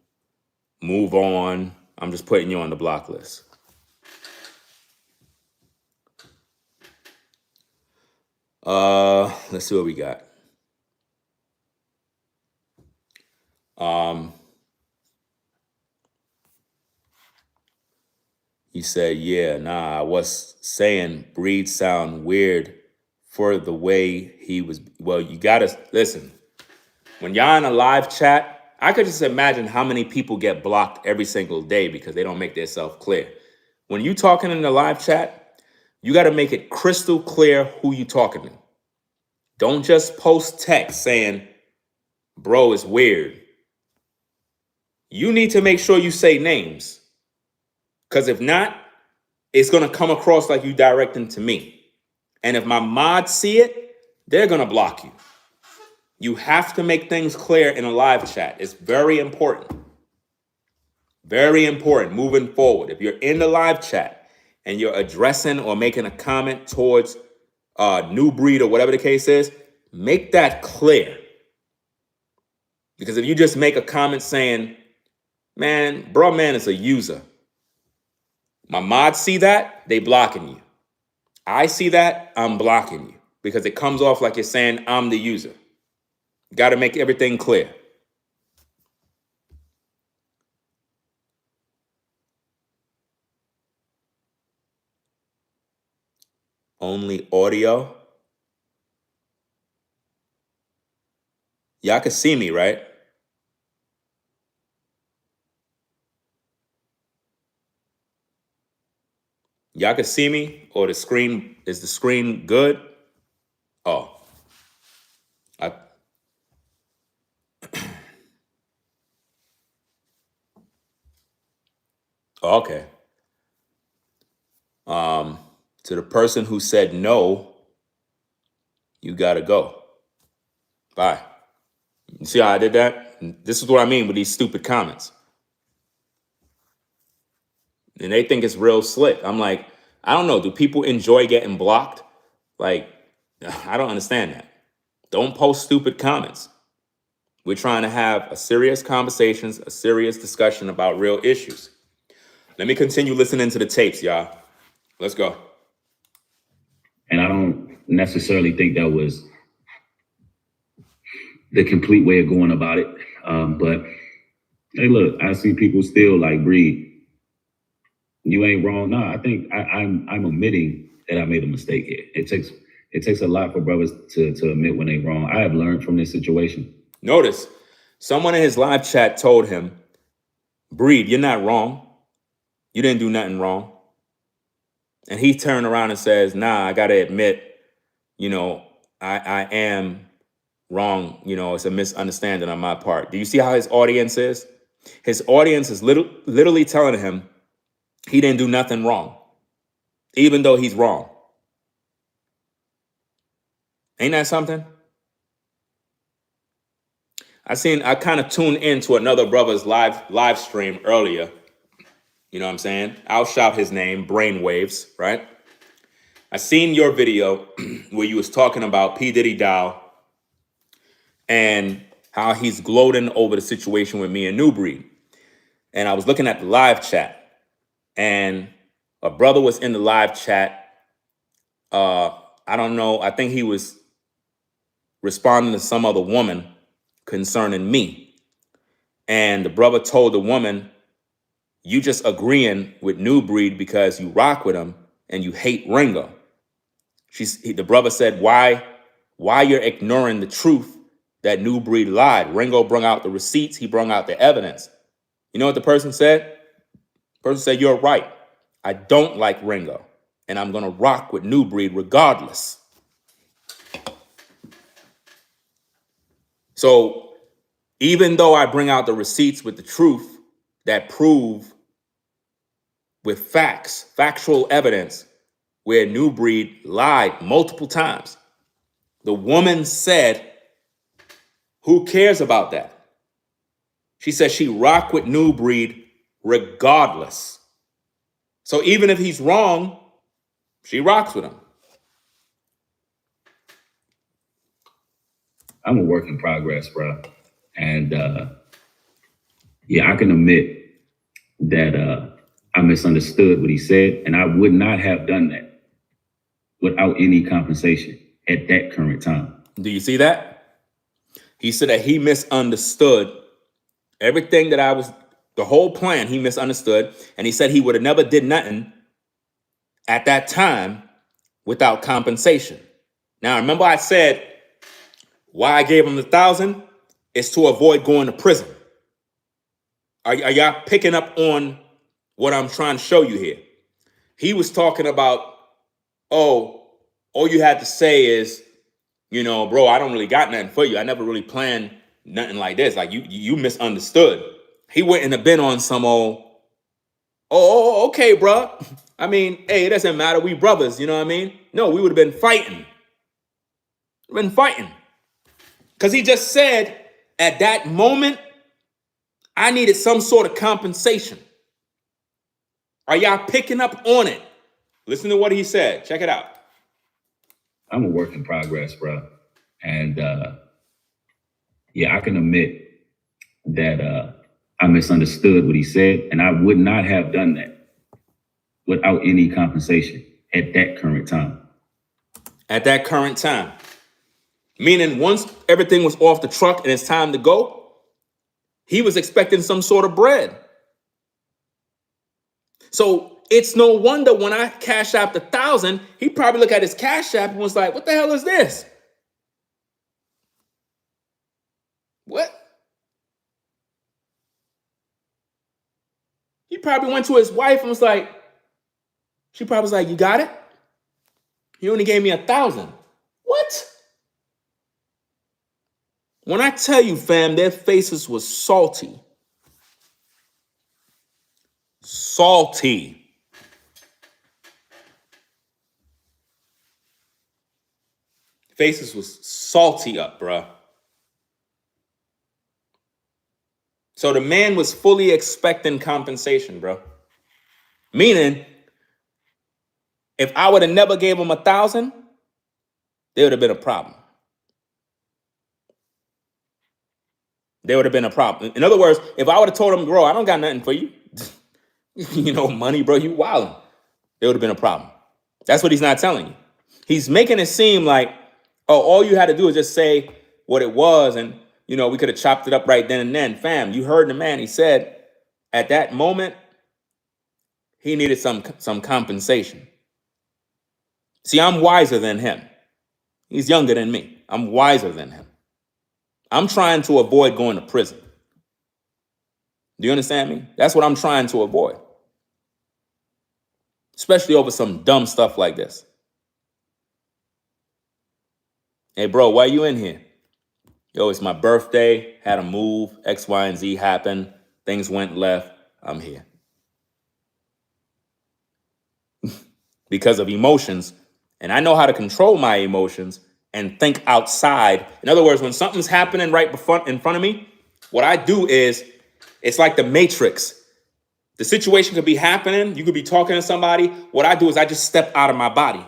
move on, I'm just putting you on the block list. Let's see what we got. He said, yeah, nah, I was saying breed sound weird for the way he was. Well, you gotta listen. When y'all in a live chat, I could just imagine how many people get blocked every single day because they don't make themselves clear. When you talking in the live chat, you got to make it crystal clear who you talking to. Don't just post text saying, bro, it's weird. You need to make sure you say names. Because if not, it's going to come across like you directing to me. And if my mods see it, they're going to block you. You have to make things clear in a live chat. It's very important. Very important moving forward. If you're in the live chat and you're addressing or making a comment towards new breed or whatever the case is, make that clear. Because if you just make a comment saying, man, bro, man is a user. My mods see that, they blocking you. I see that, I'm blocking you. Because it comes off like you're saying I'm the user. You got to make everything clear. Only audio. Y'all can see me, right? Y'all can see me, or the screen, is the screen good? Oh, okay. To the person who said no, you gotta go. Bye. You see how I did that? This is what I mean with these stupid comments. And they think it's real slick. I'm like, I don't know. Do people enjoy getting blocked? Like, I don't understand that. Don't post stupid comments. We're trying to have a serious conversations, a serious discussion about real issues. Let me continue listening to the tapes, y'all. Let's go. And I don't necessarily think that was the complete way of going about it. But hey, look, I see people still like, breed. You ain't wrong. No, I think I'm admitting that I made a mistake here. It takes a lot for brothers to admit when they're wrong. I have learned from this situation. Notice, someone in his live chat told him, Breed, you're not wrong. You didn't do nothing wrong. And he turned around and says, nah, I got to admit, I am wrong. It's a misunderstanding on my part. Do you see how his audience is? His audience is literally telling him he didn't do nothing wrong, even though he's wrong. Ain't that something? I kind of tuned into another brother's live stream earlier. You know what I'm saying? I'll shout his name, Brainwaves, right? I seen your video where you was talking about P. Diddy Dow and how he's gloating over the situation with me and New Breed. And I was looking at the live chat, and a brother was in the live chat. I don't know. I think he was responding to some other woman concerning me. And the brother told the woman, you just agreeing with New Breed because you rock with him and you hate Ringo. The brother said, why you're ignoring the truth that New Breed lied? Ringo brung out the receipts. He brung out the evidence. You know what the person said? The person said, you're right. I don't like Ringo, and I'm going to rock with New Breed regardless. So even though I bring out the receipts with the truth that prove with facts, factual evidence, where New Breed lied multiple times, the woman said, who cares about that? She said she rock with New Breed regardless. So even if he's wrong, she rocks with him. I'm a work in progress, bro. And yeah, I can admit that I misunderstood what he said, and I would not have done that without any compensation at that current time. Do you see that? He said that he misunderstood everything that the whole plan he misunderstood. And he said he would have never did nothing at that time without compensation. Now, remember I said why I gave him the 1,000 is to avoid going to prison. Are y'all picking up on what I'm trying to show you here? He was talking about, oh, all you had to say is, bro, I don't really got nothing for you. I never really planned nothing like this. Like you misunderstood. He wouldn't have been on some old, okay, bro. I mean, hey, it doesn't matter. We brothers, you know what I mean? No, we would have been fighting. Because he just said at that moment, I needed some sort of compensation. Are y'all picking up on it? Listen to what he said. Check it out. I'm a work in progress, bro. And yeah, I can admit that I misunderstood what he said, and I would not have done that without any compensation at that current time. At that current time. Meaning once everything was off the truck and it's time to go, he was expecting some sort of bread. So it's no wonder when I cashed out the 1,000, he probably looked at his cash app and was like, what the hell is this? What? He probably went to his wife and was like, she probably was like, you got it? He only gave me 1,000. What? When I tell you, fam, their faces was salty. Salty. Faces was salty up, bruh. So the man was fully expecting compensation, bro. Meaning, if I would have never gave him 1,000, there would have been a problem. There would have been a problem. In other words, if I would have told him, bro, I don't got nothing for you. Money, bro, you wildin'. There would have been a problem. That's what he's not telling you. He's making it seem like, oh, all you had to do is just say what it was, and we could have chopped it up right then and then. Fam, you heard the man. He said at that moment, he needed some compensation. See, I'm wiser than him. He's younger than me. I'm wiser than him. I'm trying to avoid going to prison. Do you understand me? That's what I'm trying to avoid. Especially over some dumb stuff like this. Hey, bro, why you in here? Yo, it's my birthday. Had to move. X, Y, and Z happened. Things went left. I'm here. Because of emotions. And I know how to control my emotions and think outside. In other words, when something's happening right in front of me, what I do is, it's like the Matrix. The situation could be happening. You could be talking to somebody. What I do is I just step out of my body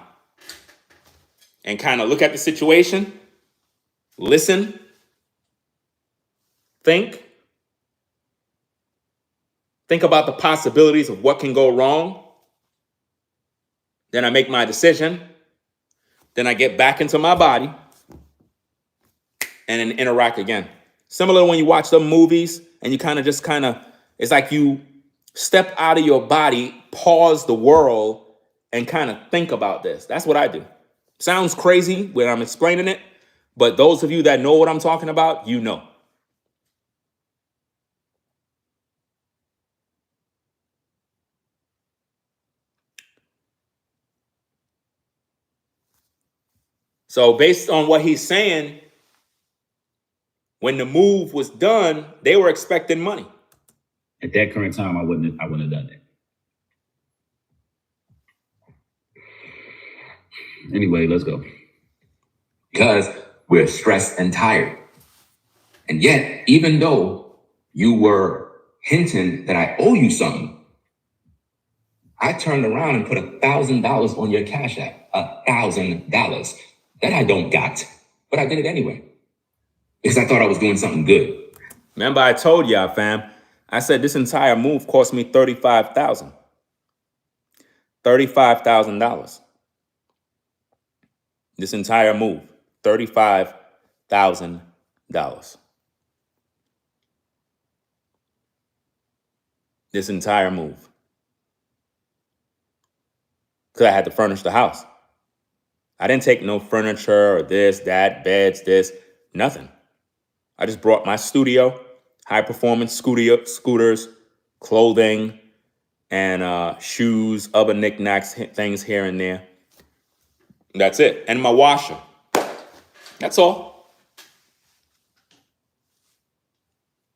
and kind of look at the situation, listen, think about the possibilities of what can go wrong. Then I make my decision. Then I get back into my body and then interact again. Similar when you watch some movies and you it's like you step out of your body, pause the world, and kind of think about this. That's what I do. Sounds crazy when I'm explaining it, but those of you that know what I'm talking about, you know. So based on what he's saying, when the move was done, they were expecting money. At that current time, I wouldn't have done that. Anyway, let's go. Because we're stressed and tired. And yet, even though you were hinting that I owe you something, I turned around and put $1,000 on your Cash App. $1,000 that I don't got, but I did it anyway. because I thought I was doing something good. Remember I told y'all, fam, I said this entire move cost me $35,000. $35,000. This entire move, $35,000. This entire move. Because I had to furnish the house. I didn't take no furniture or this, that, beds, this, nothing. I just brought my studio, high performance scooters, clothing, and shoes, other knickknacks, things here and there. That's it. And my washer. That's all.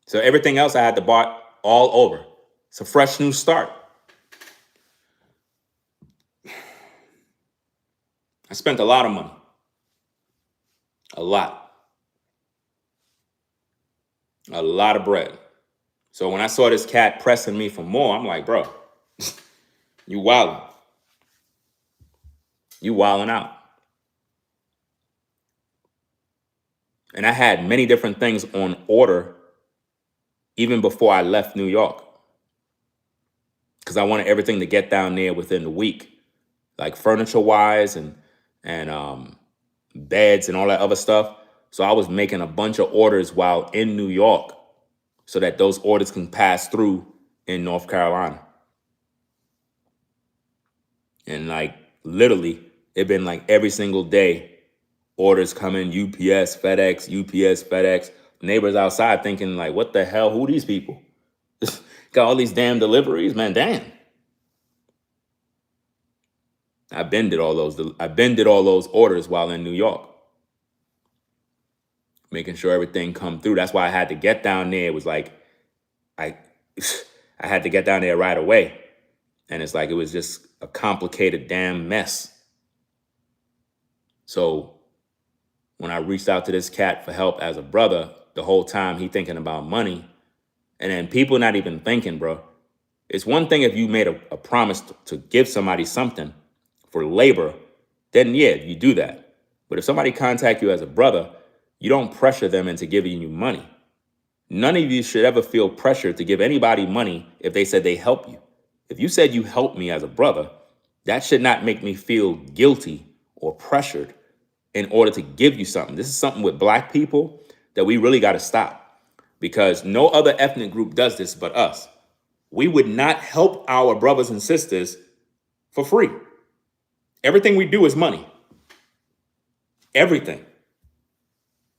So everything else I had to buy all over. It's a fresh new start. I spent a lot of money. A lot. A lot of bread. So when I saw this cat pressing me for more, I'm like, bro, you wildin'. You wildin' out. And I had many different things on order even before I left New York. Because I wanted everything to get down there within the week. Like furniture-wise and beds and all that other stuff. So I was making a bunch of orders while in New York so that those orders can pass through in North Carolina. And like literally, it been like every single day, orders coming, UPS, FedEx. Neighbors outside thinking like, what the hell? Who are these people? Got all these damn deliveries, man, damn. I did all those orders while in New York. Making sure everything come through. That's why I had to get down there. It was like, I had to get down there right away. And it's like, it was just a complicated damn mess. So when I reached out to this cat for help as a brother, the whole time he thinking about money. And then people not even thinking, bro. It's one thing if you made a promise to give somebody something for labor, then yeah, you do that. But if somebody contact you as a brother, you don't pressure them into giving you money. None of you should ever feel pressured to give anybody money if they said they help you. If you said you helped me as a brother, that should not make me feel guilty or pressured in order to give you something. This is something with Black people that we really got to stop, because no other ethnic group does this but us. We would not help our brothers and sisters for free. Everything we do is money. Everything.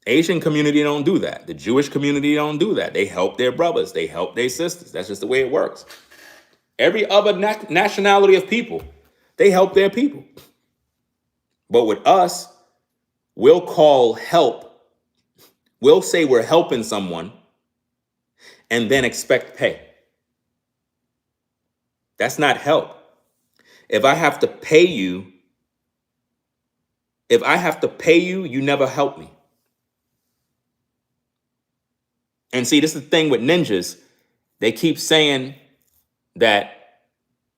Asian community don't do that. The Jewish community don't do that. They help their brothers. They help their sisters. That's just the way it works. Every other nationality of people, they help their people. But with us, we'll call help. We'll say we're helping someone and then expect pay. That's not help. If I have to pay you, you never help me. And see, this is the thing with ninjas. They keep saying that,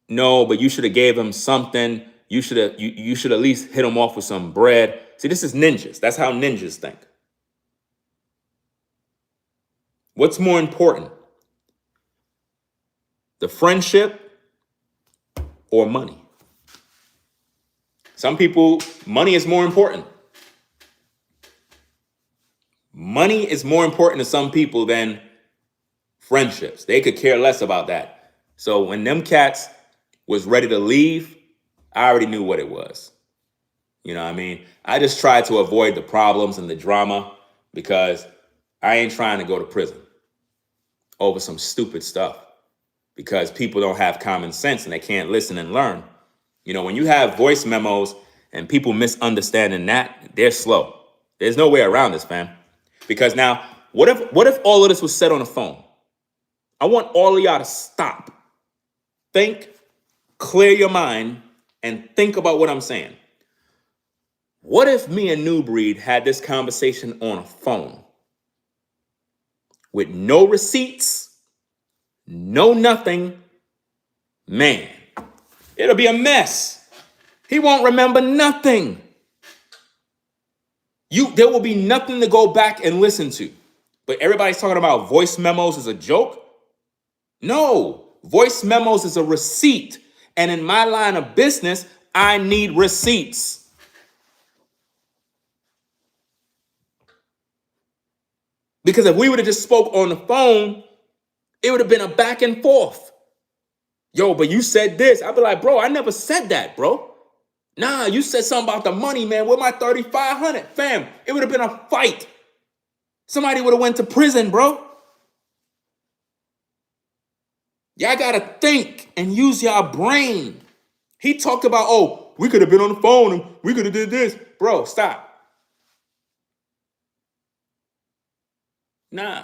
no, but you should have gave him something. You should at least hit him off with some bread. See, this is ninjas. That's how ninjas think. What's more important? The friendship or money? Some people, money is more important. Money is more important to some people than friendships. They could care less about that. So when them cats was ready to leave, I already knew what it was. You know what I mean? I just tried to avoid the problems and the drama because I ain't trying to go to prison over some stupid stuff, because people don't have common sense and they can't listen and learn. You know, when you have voice memos and people misunderstanding that, they're slow. There's no way around this, fam. Because now, what if all of this was said on the phone? I want all of y'all to stop, think, clear your mind, and think about what I'm saying. What if me and New Breed had this conversation on a phone with no receipts, no nothing? Man, it'll be a mess. He won't remember nothing. There will be nothing to go back and listen to. But everybody's talking about voice memos as a joke. No, voice memos is a receipt. And in my line of business, I need receipts. Because if we would have just spoke on the phone, it would have been a back and forth. Yo, but you said this. I'd be like, bro, I never said that, bro. Nah, you said something about the money, man. Where my 3,500? Fam, it would have been a fight. Somebody would have went to prison, bro. Y'all gotta think and use your brain. He talked about, oh, we could have been on the phone and we could have did this. Bro, stop. Nah,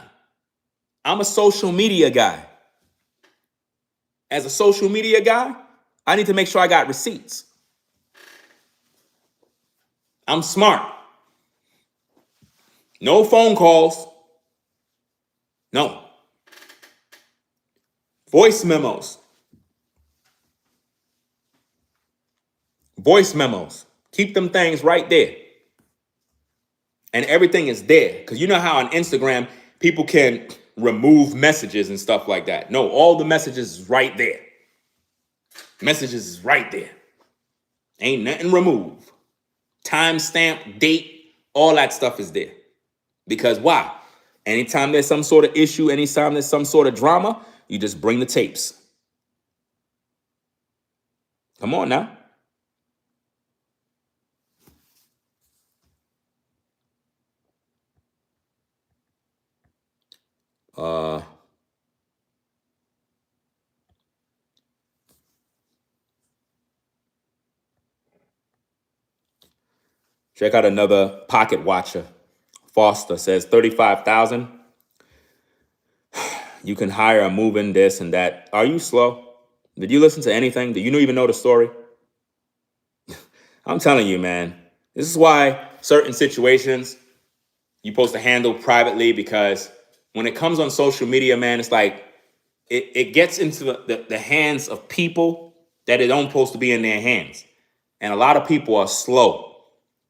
I'm a social media guy. As a social media guy, I need to make sure I got receipts. I'm smart. No phone calls. No. Voice memos. Voice memos. Keep them things right there. And everything is there. Because you know how on Instagram, people can remove messages and stuff like that. No, all the messages is right there. Messages is right there. Ain't nothing removed. Timestamp, date, all that stuff is there. Because why? Anytime there's some sort of issue, anytime there's some sort of drama, you just bring the tapes. Come on now. Check out another pocket watcher. Foster says 35,000. You can hire a move-in, this and that. Are you slow? Did you listen to anything? Do you even know the story? I'm telling you, man. This is why certain situations you're supposed to handle privately, because when it comes on social media, man, it's like it gets into the hands of people that it don't supposed to be in their hands. And a lot of people are slow.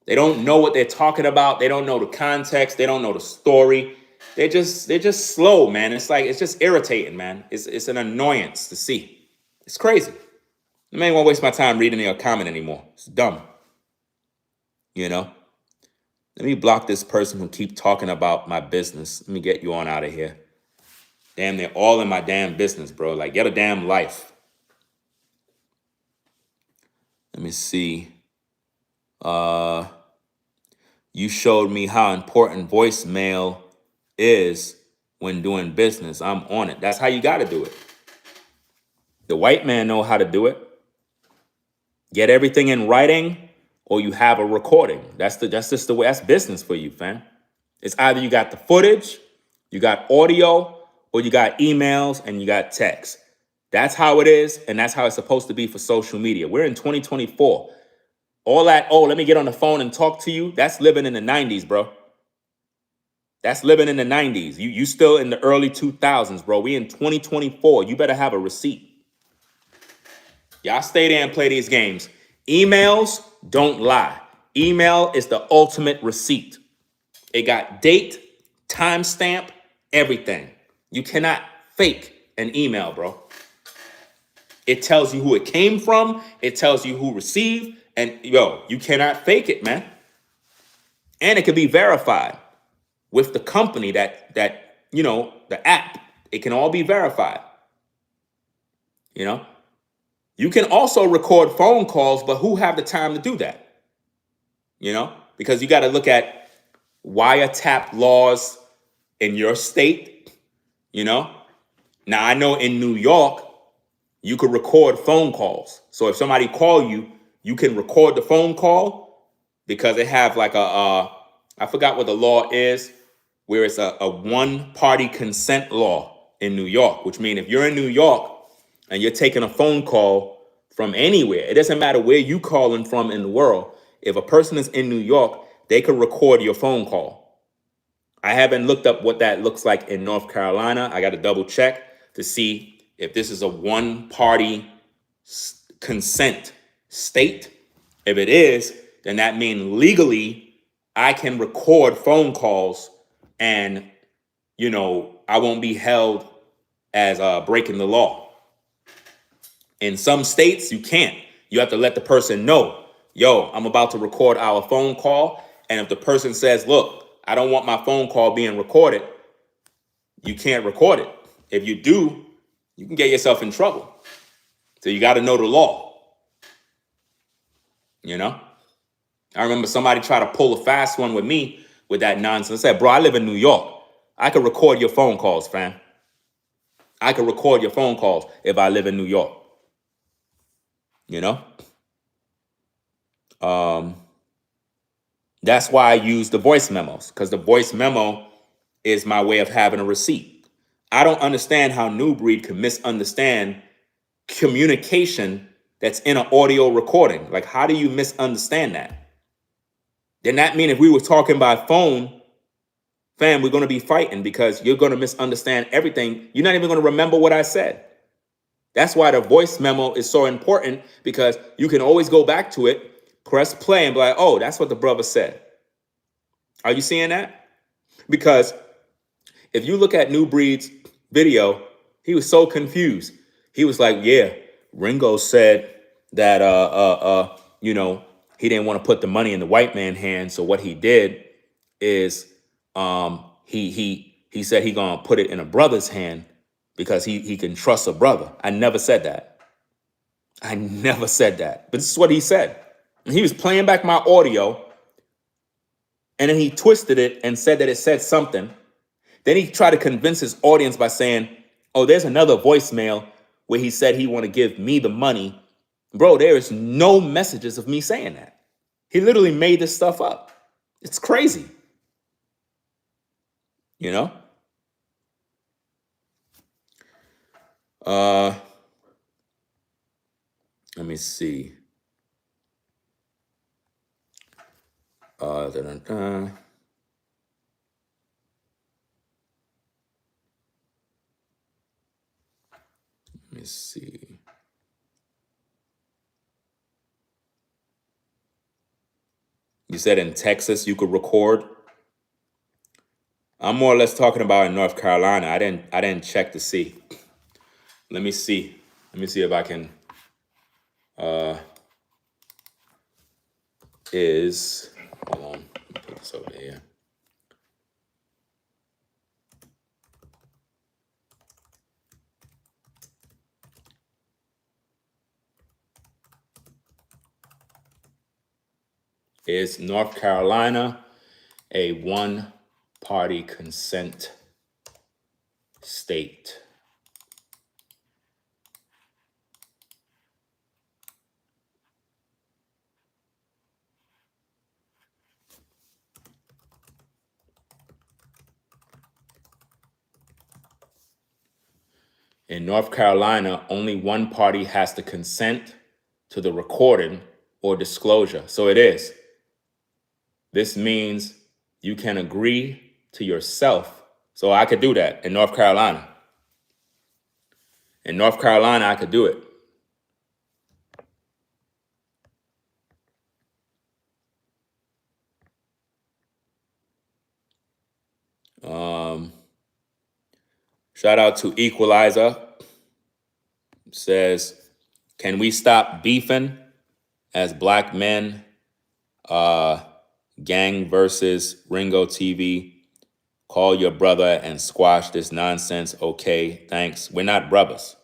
They don't know what they're talking about. They don't know the context. They don't know the story. They're just slow, man. It's like, it's just irritating, man. It's an annoyance to see. It's crazy. I ain't gonna waste my time reading your comment anymore. It's dumb. You know? Let me block this person who keep talking about my business. Let me get you on out of here. Damn, they're all in my damn business, bro. Like, get a damn life. Let me see. You showed me how important voicemail is when doing business. I'm on it. That's how you got to do it. The white man know how to do it. Get everything in writing, or you have a recording. That's just the way. That's business for you, fam. It's either you got the footage, you got audio, or you got emails and you got text. That's how it is, and that's how it's supposed to be for social media. We're in 2024. All that, oh, let me get on the phone and talk to you, that's living in the 90s, bro. That's living in the 90s. You still in the early 2000s, bro. We in 2024. You better have a receipt. Y'all stay there and play these games. Emails don't lie. Email is the ultimate receipt. It got date, timestamp, everything. You cannot fake an email, bro. It tells you who it came from. It tells you who received. And yo, you cannot fake it, man. And it can be verified with the company that you know, the app. It can all be verified. You know, you can also record phone calls, but who have the time to do that? You know, because you got to look at wiretap laws in your state. You know, now I know in New York, you could record phone calls. So if somebody call you, you can record the phone call, because they have like I forgot what the law is, where it's a one-party consent law in New York, which means if you're in New York and you're taking a phone call from anywhere, it doesn't matter where you calling from in the world. If a person is in New York, they could record your phone call. I haven't looked up what that looks like in North Carolina. I got to double check to see if this is a one-party consent state. If it is, then that means legally I can record phone calls and, I won't be held as breaking the law. In some states, you can't. You have to let the person know, yo, I'm about to record our phone call. And if the person says, look, I don't want my phone call being recorded, you can't record it. If you do, you can get yourself in trouble. So you got to know the law. I remember somebody tried to pull a fast one with me with that nonsense. I said, bro, I live in New York. I could record your phone calls, fam. I could record your phone calls if I live in New York. That's why I use the voice memos, because the voice memo is my way of having a receipt. I don't understand how New Breed can misunderstand communication that's in an audio recording. Like, how do you misunderstand that? Then that mean if we were talking by phone, fam, we're going to be fighting because you're going to misunderstand everything. You're not even going to remember what I said. That's why the voice memo is so important, because you can always go back to it, press play, and be like, oh, that's what the brother said. Are you seeing that? Because if you look at New Breed's video, he was so confused. He was like, yeah, Ringo said that, he didn't want to put the money in the white man's hand. So what he did is he said he gonna put it in a brother's hand because he can trust a brother. I never said that. I never said that. But this is what he said. And he was playing back my audio, and then he twisted it and said that it said something. Then he tried to convince his audience by saying, oh, there's another voicemail where he said he want to give me the money. Bro, there is no messages of me saying that. He literally made this stuff up. It's crazy. Let me see. Let me see. You said in Texas you could record. I'm more or less talking about in North Carolina. I didn't check to see. Let me see. Let me see if I can. Hold on. Let me put this over here. Is North Carolina a one-party consent state? In North Carolina, only one party has to consent to the recording or disclosure. So it is. This means you can agree to yourself. So I could do that in North Carolina. In North Carolina, I could do it. Shout out to Equalizer. Says, can we stop beefing as black men? Gang versus Ringo TV. Call your brother and squash this nonsense. Okay, thanks. We're not brothers.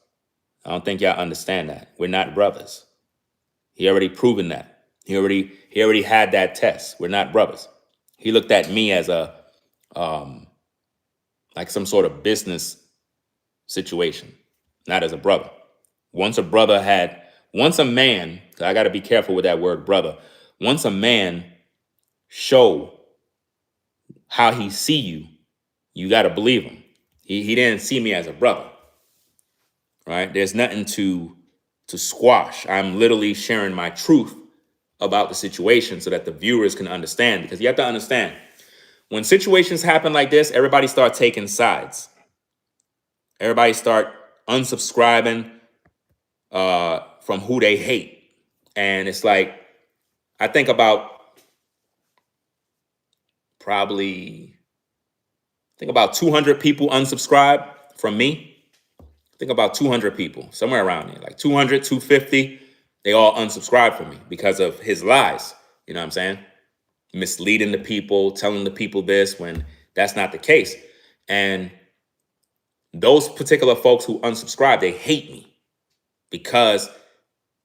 I don't think y'all understand that. We're not brothers. He already proven that. He already had that test. We're not brothers. He looked at me as a like some sort of business situation, not as a brother. Once a man, I got to be careful with that word brother. Once a man show how he see you, you got to believe him. He didn't see me as a brother, right? There's nothing to squash. I'm literally sharing my truth about the situation so that the viewers can understand, because you have to understand, when situations happen like this, everybody start taking sides. Everybody start unsubscribing from who they hate. And it's like, I think about probably, I think about 200 people unsubscribe from me. I think about 200 people, somewhere around there, like 200, 250. They all unsubscribed from me because of his lies. You know what I'm saying? Misleading the people, telling the people this when that's not the case. And those particular folks who unsubscribe, they hate me because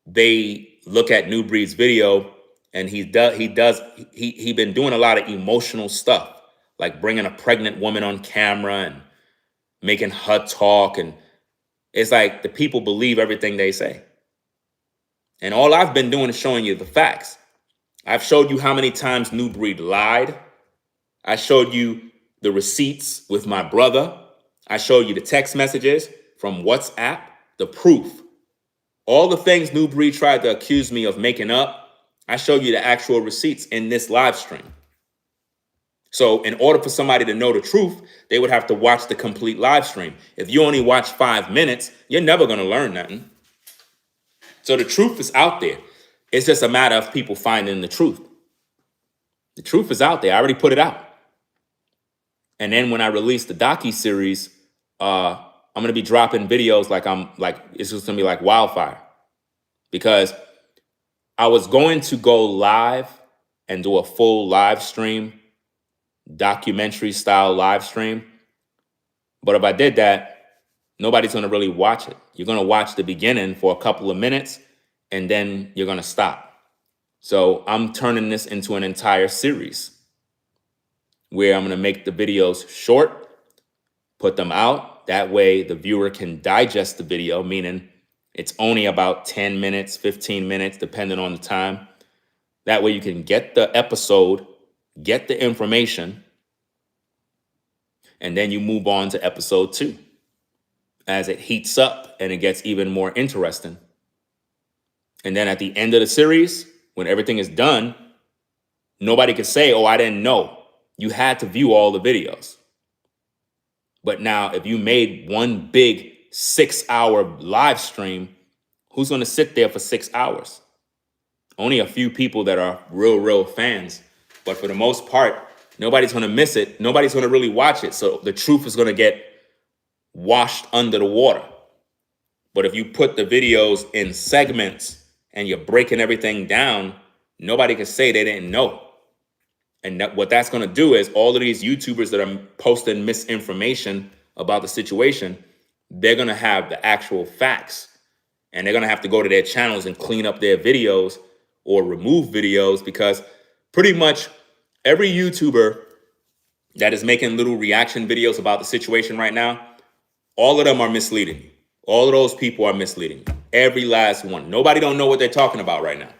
they look at New Breed's video and he been doing a lot of emotional stuff, like bringing a pregnant woman on camera and making her talk. And it's like the people believe everything they say. And all I've been doing is showing you the facts. I've showed you how many times New Breed lied. I showed you the receipts with my brother. I showed you the text messages from WhatsApp, the proof. All the things New Breed tried to accuse me of making up, I showed you the actual receipts in this live stream. So in order for somebody to know the truth, they would have to watch the complete live stream. If you only watch 5 minutes, you're never going to learn nothing. So the truth is out there. It's just a matter of people finding the truth. The truth is out there. I already put it out. And then when I release the docu-series, I'm going to be dropping videos it's just going to be like wildfire. Because I was going to go live and do a full live stream, documentary style live stream. But if I did that, nobody's going to really watch it. You're going to watch the beginning for a couple of minutes and then you're going to stop. So I'm turning this into an entire series where I'm going to make the videos short, put them out. That way the viewer can digest the video, meaning it's only about 10 minutes, 15 minutes, depending on the time. That way you can get the episode, get the information, and then you move on to episode 2 as it heats up and it gets even more interesting. And then at the end of the series, when everything is done, nobody can say, oh, I didn't know. You had to view all the videos. But now if you made one big 6-hour live stream, who's going to sit there for 6 hours? Only a few people that are real fans. But for the most part, nobody's going to miss it. Nobody's going to really watch it. So the truth is going to get washed under the water. But if you put the videos in segments and you're breaking everything down, nobody can say they didn't know. And what that's going to do is all of these YouTubers that are posting misinformation about the situation, they're going to have the actual facts. And they're going to have to go to their channels and clean up their videos or remove videos, because pretty much every YouTuber that is making little reaction videos about the situation right now, all of them are misleading. All of those people are misleading. Every last one. Nobody don't know what they're talking about right now,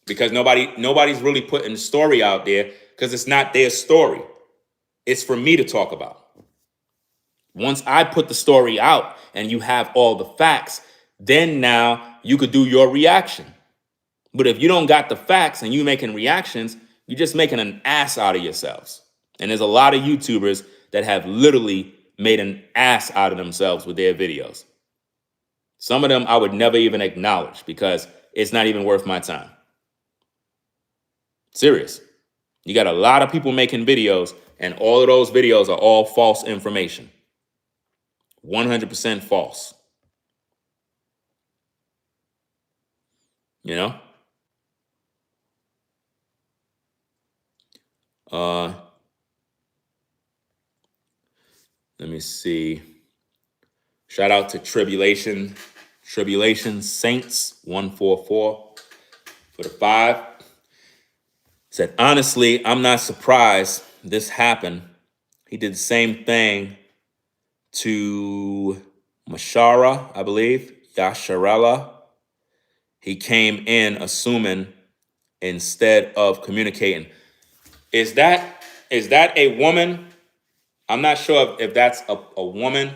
because nobody's really putting the story out there, because it's not their story. It's for me to talk about. Once I put the story out and you have all the facts, then now you could do your reaction. But if you don't got the facts and you making reactions, you're just making an ass out of yourselves. And there's a lot of YouTubers that have literally made an ass out of themselves with their videos. Some of them I would never even acknowledge because it's not even worth my time. Serious. You got a lot of people making videos, and all of those videos are all false information. 100% false. You know? Let me see. Shout out to Tribulation Saints 144 for the 5. Said, honestly, I'm not surprised this happened. He did the same thing to Mashara, I believe, Yasharella. He came in assuming instead of communicating. Is that a woman? I'm not sure if that's a woman,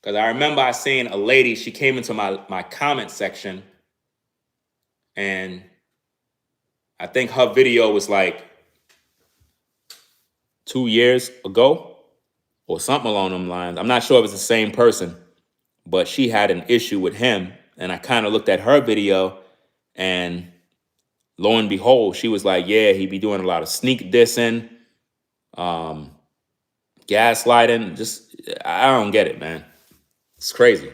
because I remember I seen a lady, she came into my comment section, and I think her video was like 2 years ago or something along them lines. I'm not sure if it's the same person, but she had an issue with him. And I kind of looked at her video, and lo and behold, she was like, yeah, he be doing a lot of sneak dissing. um, gaslighting. Just, I don't get it, man. It's crazy.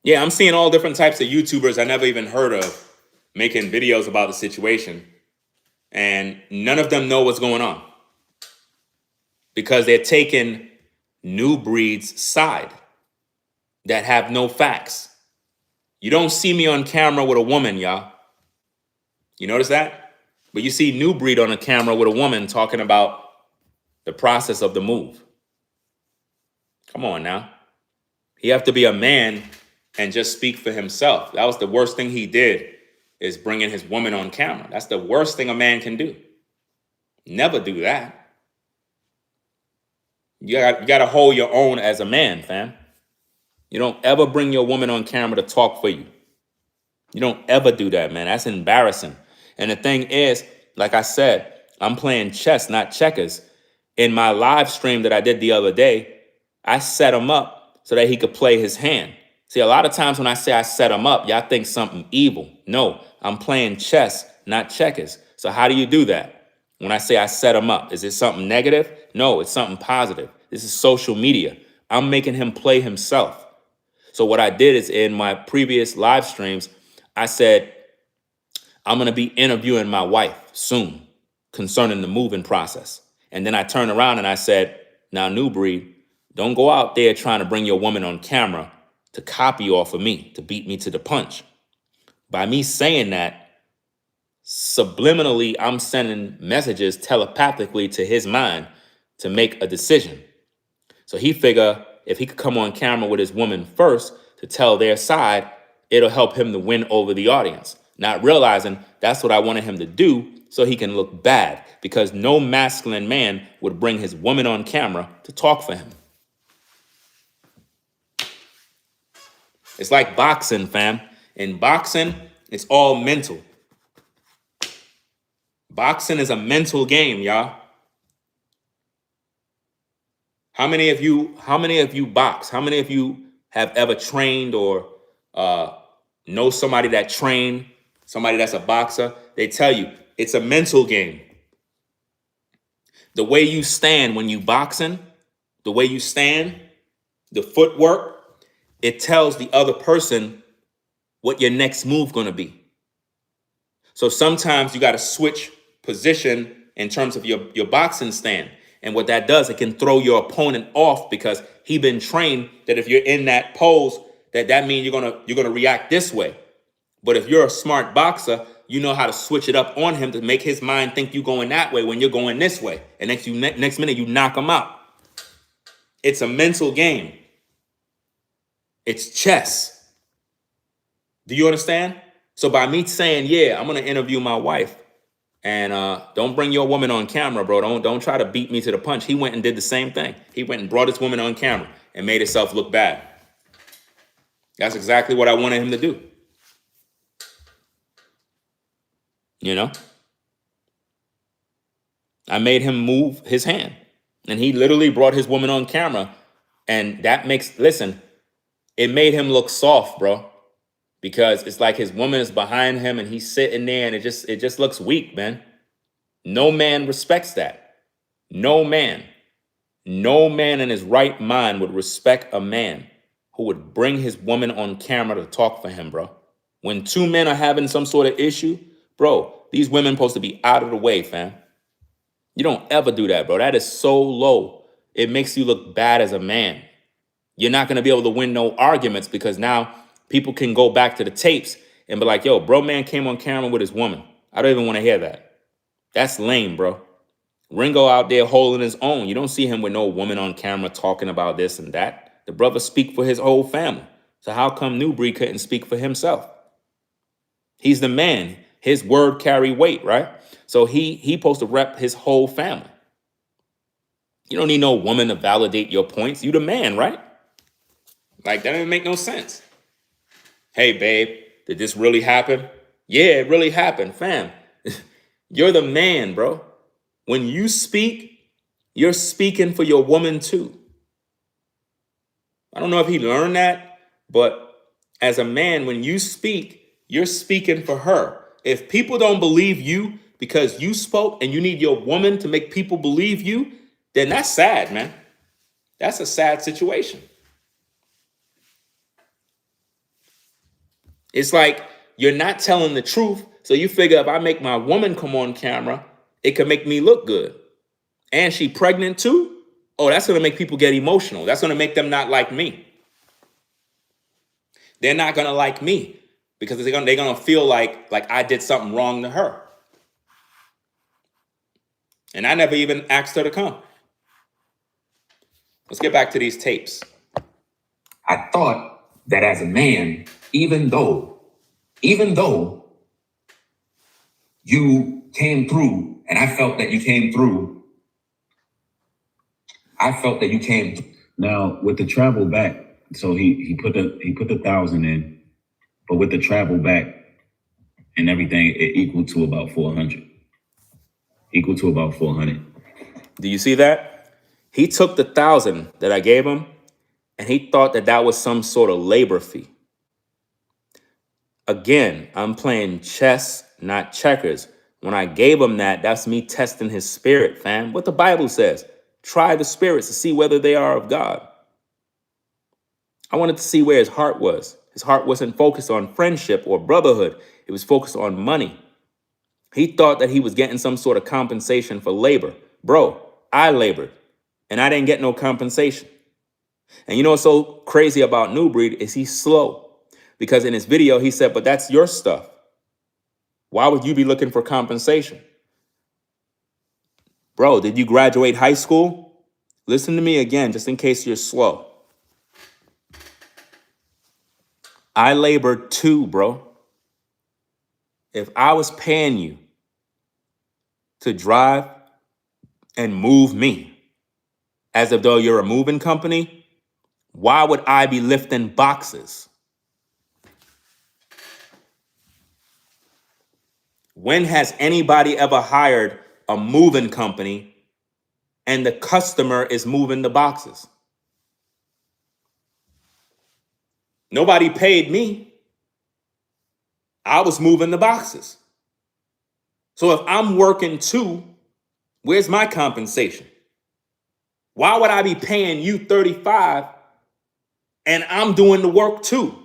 Yeah, I'm seeing all different types of YouTubers I never even heard of making videos about the situation, and none of them know what's going on because they're taking new breeds' side that have no facts. You don't see me on camera with a woman, y'all. You notice that? But you see New Breed on a camera with a woman talking about the process of the move. Come on now. He have to be a man and just speak for himself. That was the worst thing he did, is bringing his woman on camera. That's the worst thing a man can do. Never do that. You got to hold your own as a man, fam. You don't ever bring your woman on camera to talk for you. You don't ever do that, man. That's embarrassing. And the thing is, like I said, I'm playing chess, not checkers. In my live stream that I did the other day, I set him up so that he could play his hand. See, a lot of times when I say I set him up, y'all think something evil. No, I'm playing chess, not checkers. So how do you do that? When I say I set him up, is it something negative? No, it's something positive. This is social media. I'm making him play himself. So what I did is, in my previous live streams, I said, I'm going to be interviewing my wife soon concerning the moving process. And then I turned around and I said, now, New Breed, don't go out there trying to bring your woman on camera to copy off of me, to beat me to the punch. By me saying that, subliminally, I'm sending messages telepathically to his mind to make a decision. So he figure if he could come on camera with his woman first to tell their side, it'll help him to win over the audience. Not realizing that's what I wanted him to do so he can look bad, because no masculine man would bring his woman on camera to talk for him. It's like boxing, fam. In boxing, it's all mental. Boxing is a mental game, y'all. How many of you box? How many of you have ever trained or know somebody that trained, somebody that's a boxer? They tell you it's a mental game. The way you stand when you boxing, the way you stand, the footwork, it tells the other person what your next move gonna be. So sometimes you got to switch position in terms of your boxing stand. And what that does, it can throw your opponent off, because he been trained that if you're in that pose, that means you're gonna react this way. But if you're a smart boxer, you know how to switch it up on him to make his mind think you're going that way when you're going this way. And next minute you knock him out. It's a mental game. It's chess. Do you understand? So by me saying, yeah, I'm gonna interview my wife, and don't bring your woman on camera, bro. Don't try to beat me to the punch. He went and did the same thing. He went and brought his woman on camera and made himself look bad. That's exactly what I wanted him to do. You know? I made him move his hand, and he literally brought his woman on camera, and that makes, listen, it made him look soft, bro. Because it's like his woman is behind him and he's sitting there, and it just looks weak, man. No man respects that. No man in his right mind would respect a man who would bring his woman on camera to talk for him, bro. When two men are having some sort of issue, bro, these women supposed to be out of the way, fam. You don't ever do that, bro. That is so low. It makes you look bad as a man. You're not going to be able to win no arguments, because now people can go back to the tapes and be like, yo, bro, man came on camera with his woman. I don't even want to hear that. That's lame, bro. Ringo out there holding his own. You don't see him with no woman on camera talking about this and that. The brother speak for his whole family. So how come New Breed couldn't speak for himself? He's the man. His word carry weight, right? So he supposed to rep his whole family. You don't need no woman to validate your points. You the man, right? Like, that doesn't make no sense. Hey, babe, did this really happen? Yeah, it really happened, fam. You're the man, bro. When you speak, you're speaking for your woman too. I don't know if he learned that, but as a man, when you speak, you're speaking for her. If people don't believe you because you spoke and you need your woman to make people believe you, then that's sad, man. That's a sad situation. It's like you're not telling the truth. So you figure if I make my woman come on camera, it could make me look good. And she pregnant too? Oh, that's going to make people get emotional. That's going to make them not like me. They're not going to like me because they're going to feel like I did something wrong to her. And I never even asked her to come. Let's get back to these tapes. I thought that as a man, even though you came through, and I felt that you came through, Now with the travel back, so he put the 1,000 in, but with the travel back and everything, it equaled to about 400. Do you see that? He took the 1,000 that I gave him and he thought that that was some sort of labor fee. Again, I'm playing chess, not checkers. When I gave him that, that's me testing his spirit, fam. What the Bible says, try the spirits to see whether they are of God. I wanted to see where his heart was. His heart wasn't focused on friendship or brotherhood. It was focused on money. He thought that he was getting some sort of compensation for labor. Bro, I labored and I didn't get no compensation. And you know what's so crazy about New Breed is he's slow. Because in his video, he said, but that's your stuff. Why would you be looking for compensation? Bro, did you graduate high school? Listen to me again, just in case you're slow. I labored too, bro. If I was paying you to drive and move me, as if though you're a moving company, why would I be lifting boxes? When has anybody ever hired a moving company and the customer is moving the boxes? Nobody paid me. I was moving the boxes. So if I'm working too, where's my compensation? Why would I be paying you 35 and I'm doing the work too?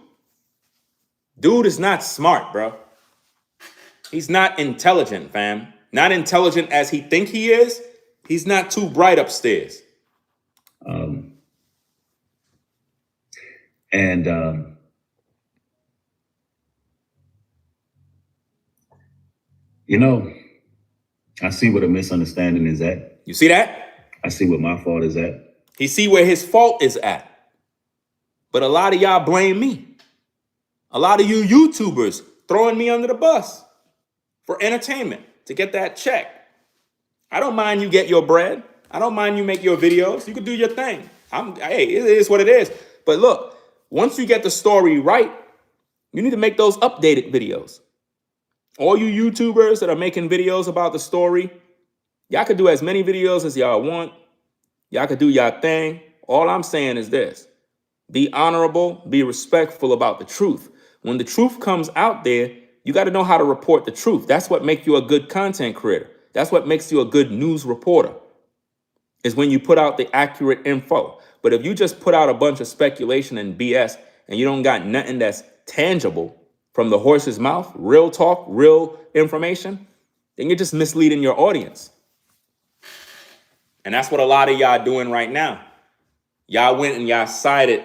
Dude is not smart, bro. He's not intelligent, fam. Not intelligent as he think he is. He's not too bright upstairs. You know, I see what a misunderstanding is at. You see that? I see what my fault is at. He see where his fault is at. But a lot of y'all blame me. A lot of you YouTubers throwing me under the bus for entertainment to get that check. I don't mind you get your bread. I don't mind you make your videos. You can do your thing. Hey, it is what it is. But look, once you get the story right, you need to make those updated videos. All you YouTubers that are making videos about the story, y'all could do as many videos as y'all want. Y'all could do y'all thing. All I'm saying is this. Be honorable, be respectful about the truth. When the truth comes out there, you got to know how to report the truth. That's what makes you a good content creator. That's what makes you a good news reporter, is when you put out the accurate info. But if you just put out a bunch of speculation and BS and you don't got nothing that's tangible from the horse's mouth, real talk, real information, then you're just misleading your audience. And that's what a lot of y'all doing right now. Y'all went and y'all sided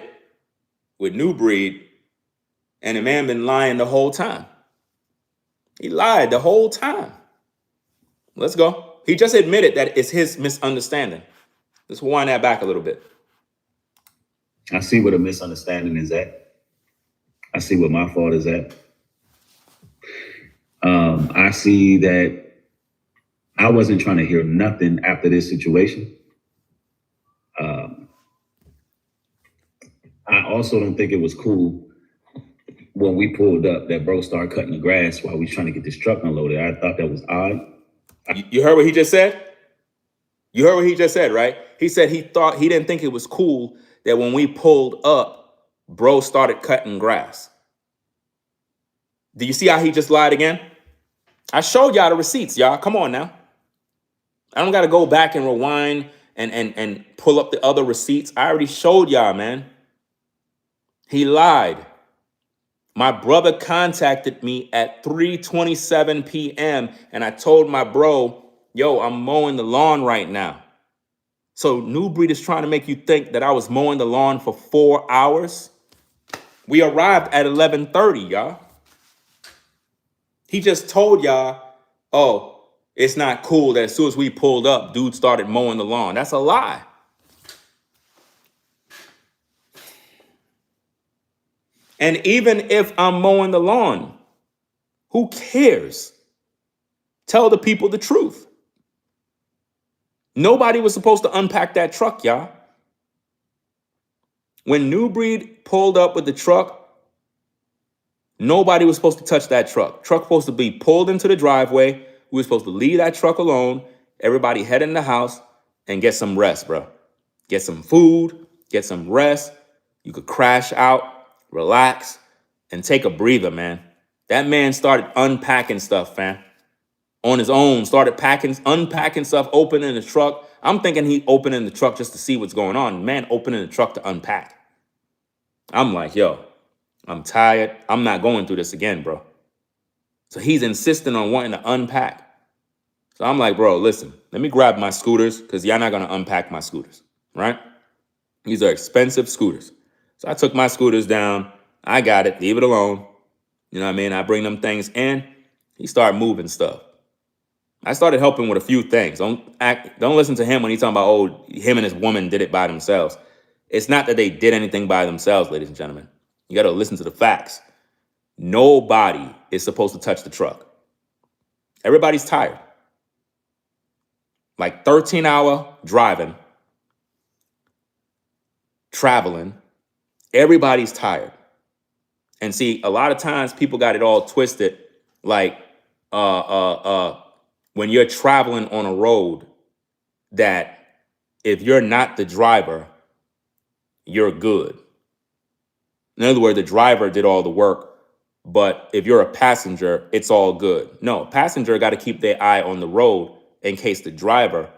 with New Breed, and the man been lying the whole time. He lied the whole time. Let's go. He just admitted that it's his misunderstanding. Let's wind that back a little bit. I see what a misunderstanding is at. I see what my fault is at. I see that I wasn't trying to hear nothing after this situation. I also don't think it was cool when we pulled up that bro started cutting the grass while we was trying to get this truck unloaded. I thought that was odd. You heard what he just said? You heard what he just said, right? He said he didn't think it was cool that when we pulled up, bro started cutting grass. Do you see how he just lied again? I showed y'all the receipts, y'all. Come on now. I don't got to go back and rewind and pull up the other receipts. I already showed y'all, man. He lied. My brother contacted me at 3:27 p.m. and I told my bro, yo, I'm mowing the lawn right now. So New Breed is trying to make you think that I was mowing the lawn for 4 hours. We arrived at 11:30, y'all. He just told y'all, oh, it's not cool that as soon as we pulled up, dude started mowing the lawn. That's a lie. And even if I'm mowing the lawn, who cares? Tell the people the truth. Nobody was supposed to unpack that truck, y'all. When New Breed pulled up with the truck, nobody was supposed to touch that truck. Truck supposed to be pulled into the driveway. We were supposed to leave that truck alone. Everybody head in the house and get some rest, bro. Get some food, get some rest. You could crash out, relax, and take a breather, man. That man started unpacking stuff, man. On his own, started unpacking stuff, opening the truck. I'm thinking he opening the truck just to see what's going on. Man, opening the truck to unpack. I'm like, yo, I'm tired. I'm not going through this again, bro. So he's insisting on wanting to unpack. So I'm like, bro, listen, let me grab my scooters because y'all not going to unpack my scooters, right? These are expensive scooters. So I took my scooters down. I got it. Leave it alone. You know what I mean? I bring them things in. He started moving stuff. I started helping with a few things. Don't listen to him when he's talking about, oh, him and his woman did it by themselves. It's not that they did anything by themselves, ladies and gentlemen. You got to listen to the facts. Nobody is supposed to touch the truck. Everybody's tired. Like 13-hour driving, traveling. Everybody's tired. And see, a lot of times people got it all twisted. Like, when you're traveling on a road, that if you're not the driver, you're good. In other words, the driver did all the work, but if you're a passenger, it's all good. No, passenger got to keep their eye on the road in case the driver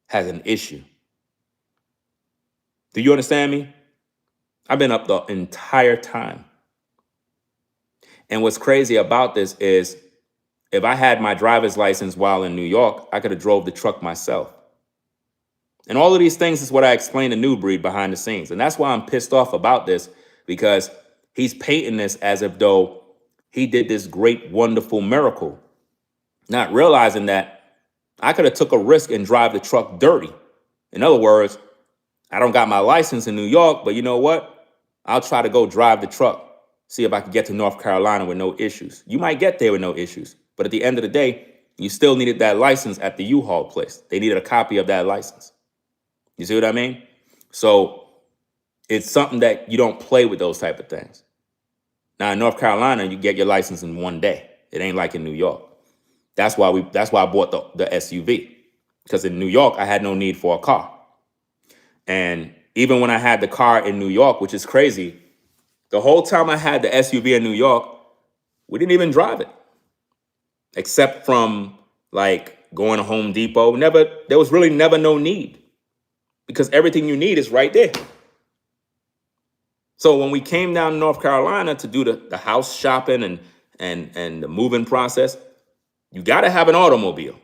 has an issue. Do you understand me? I've been up the entire time. And what's crazy about this is if I had my driver's license while in New York, I could have drove the truck myself. And all of these things is what I explained to New Breed behind the scenes. And that's why I'm pissed off about this, because he's painting this as if though he did this great, wonderful miracle, not realizing that I could have took a risk and drive the truck dirty. In other words, I don't got my license in New York, but you know what? I'll try to go drive the truck, see if I can get to North Carolina with no issues. You might get there with no issues, but at the end of the day, you still needed that license at the U-Haul place. They needed a copy of that license. You see what I mean? So it's something that you don't play with those type of things. Now in North Carolina, you get your license in one day. It ain't like in New York. That's why I bought the SUV, because in New York, I had no need for a car. And even when I had the car in New York, which is crazy, the whole time I had the SUV in New York, we didn't even drive it, except from like going to Home Depot. There was really never no need, because everything you need is right there. So when we came down to North Carolina to do the house shopping and the moving process, you got to have an automobile.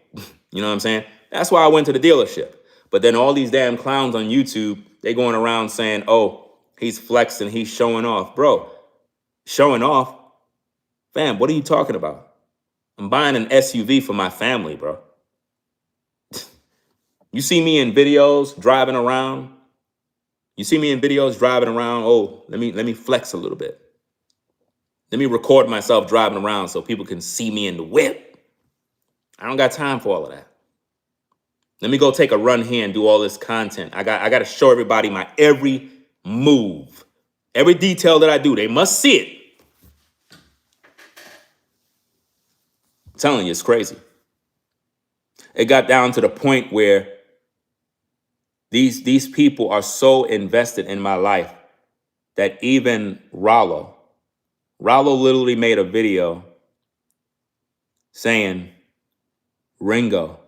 You know what I'm saying? That's why I went to the dealership. But then all these damn clowns on YouTube, they going around saying, oh, he's flexing, he's showing off. Bro, showing off? Fam, what are you talking about? I'm buying an SUV for my family, bro. You see me in videos driving around. Oh, let me flex a little bit. Let me record myself driving around so people can see me in the whip. I don't got time for all of that. Let me go take a run here and do all this content. I got to show everybody my every move, every detail that I do. They must see it. I'm telling you, it's crazy. It got down to the point where these people are so invested in my life that even Rollo literally made a video saying, Ringo,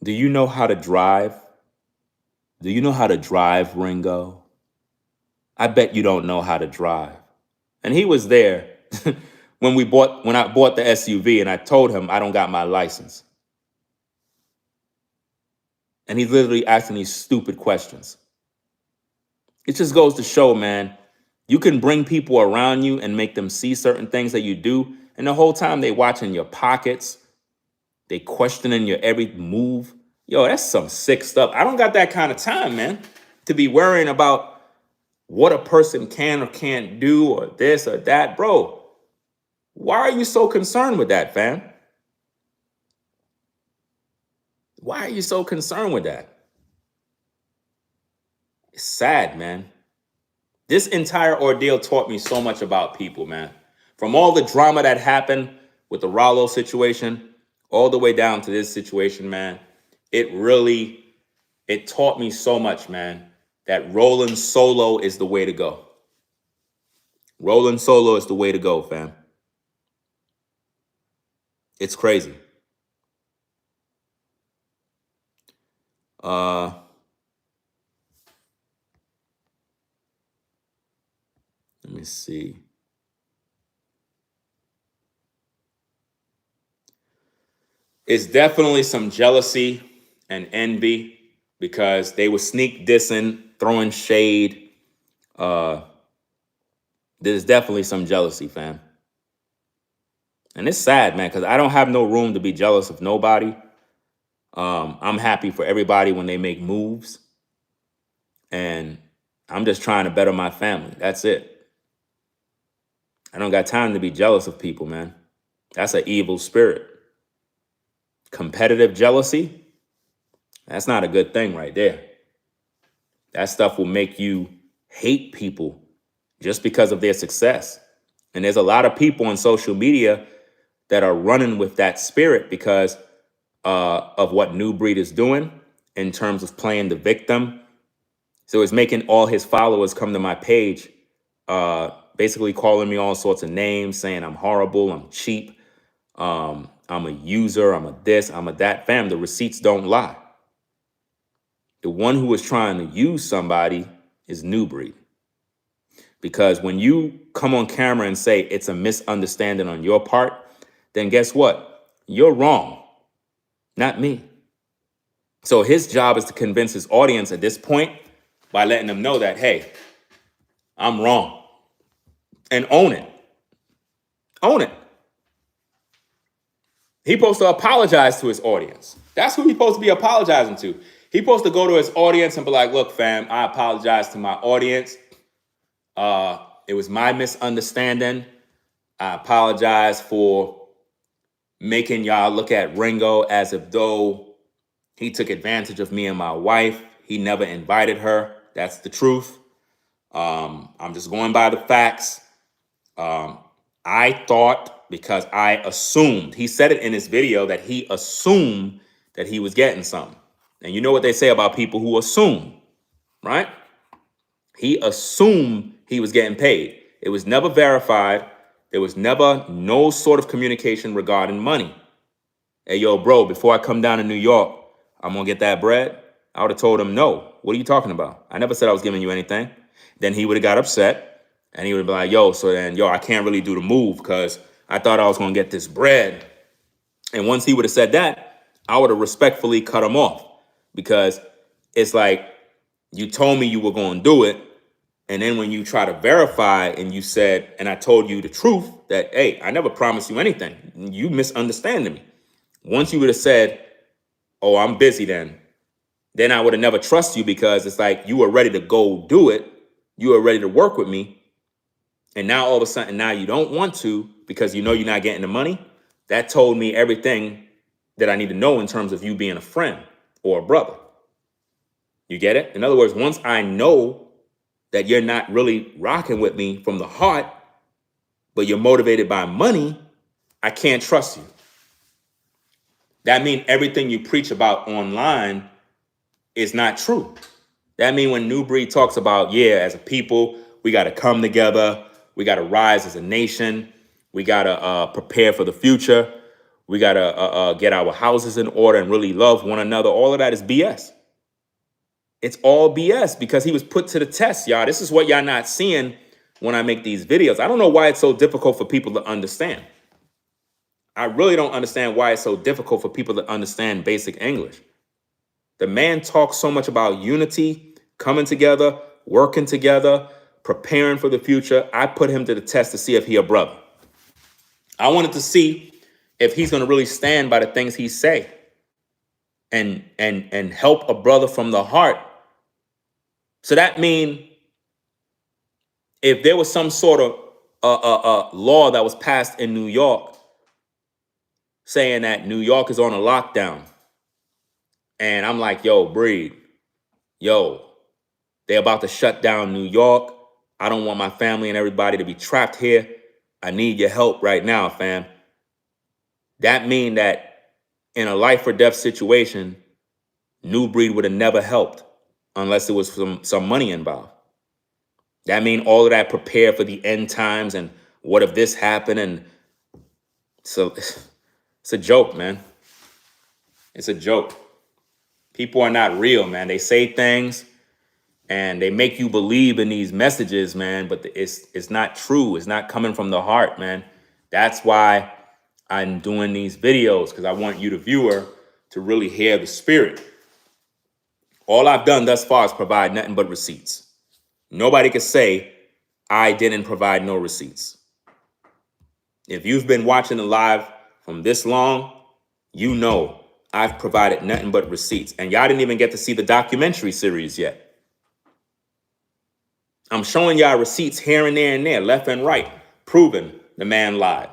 do you know how to drive? Do you know how to drive, Ringo? I bet you don't know how to drive. And he was there when I bought the SUV, and I told him I don't got my license. And he's literally asking these stupid questions. It just goes to show, man, you can bring people around you and make them see certain things that you do, and the whole time they watching your pockets, they questioning your every move. Yo, that's some sick stuff. I don't got that kind of time, man, to be worrying about what a person can or can't do or this or that. Bro, why are you so concerned with that, fam? Why are you so concerned with that? It's sad, man. This entire ordeal taught me so much about people, man. From all the drama that happened with the Rollo situation, all the way down to this situation, man, it taught me so much, man, that rolling solo is the way to go. Rolling solo is the way to go, fam. It's crazy. Let me see. It's definitely some jealousy and envy because they were sneak dissing, throwing shade. There's definitely some jealousy, fam. And it's sad, man, because I don't have no room to be jealous of nobody. I'm happy for everybody when they make moves. And I'm just trying to better my family. That's it. I don't got time to be jealous of people, man. That's an evil spirit. Competitive jealousy, that's not a good thing right there. That stuff will make you hate people just because of their success. And there's a lot of people on social media that are running with that spirit because of what New Breed is doing in terms of playing the victim. So it's making all his followers come to my page, basically calling me all sorts of names, saying I'm horrible, I'm cheap, I'm a user, I'm a this, I'm a that. Fam, the receipts don't lie. The one who is trying to use somebody is New Breed. Because when you come on camera and say it's a misunderstanding on your part, then guess what? You're wrong, not me. So his job is to convince his audience at this point by letting them know that, hey, I'm wrong. And own it. Own it. He's supposed to apologize to his audience. That's who he's supposed to be apologizing to. He's supposed to go to his audience and be like, look, fam, I apologize to my audience. It was my misunderstanding. I apologize for making y'all look at Ringo as if though he took advantage of me and my wife. He never invited her. That's the truth. I'm just going by the facts. I thought, because I assumed, he said it in his video that he assumed that he was getting something. And you know what they say about people who assume, right? He assumed he was getting paid. It was never verified. There was never no sort of communication regarding money. Hey, yo, bro, before I come down to New York, I'm going to get that bread. I would have told him, no. What are you talking about? I never said I was giving you anything. Then he would have got upset and he would have been like, yo, I can't really do the move because I thought I was going to get this bread. And once he would have said that, I would have respectfully cut him off because it's like, you told me you were going to do it. And then when you try to verify and you said, and I told you the truth that, hey, I never promised you anything. You misunderstanding me. Once you would have said, oh, I'm busy then I would have never trusted you because it's like you were ready to go do it. You were ready to work with me. And now all of a sudden, now you don't want to because you know you're not getting the money. That told me everything that I need to know in terms of you being a friend or a brother. You get it? In other words, once I know that you're not really rocking with me from the heart, but you're motivated by money, I can't trust you. That means everything you preach about online is not true. That means when New Breed talks about, yeah, as a people, we got to come together. We got to rise as a nation. We got to prepare for the future. We got to get our houses in order and really love one another. All of that is BS. It's all BS because he was put to the test, y'all. This is what y'all not seeing when I make these videos. I don't know why it's so difficult for people to understand. I really don't understand why it's so difficult for people to understand basic English. The man talks so much about unity, coming together, working together, preparing for the future. I put him to the test to see if he a brother. I wanted to see if he's going to really stand by the things he say and help a brother from the heart. So that means if there was some sort of law that was passed in New York saying that New York is on a lockdown, and I'm like, yo, Breed, yo, they're about to shut down New York. I don't want my family and everybody to be trapped here. I need your help right now, fam. That mean that in a life or death situation, New Breed would have never helped unless there was some money involved. That mean all of that prepare for the end times and what if this happened? And so it's a joke, man. It's a joke. People are not real, man. They say things and they make you believe in these messages, man, but it's not true. It's not coming from the heart, man. That's why I'm doing these videos, because I want you, the viewer, to really hear the spirit. All I've done thus far is provide nothing but receipts. Nobody can say I didn't provide no receipts. If you've been watching the live from this long, you know I've provided nothing but receipts. And y'all didn't even get to see the documentary series yet. I'm showing y'all receipts here and there and there, left and right, proving the man lied.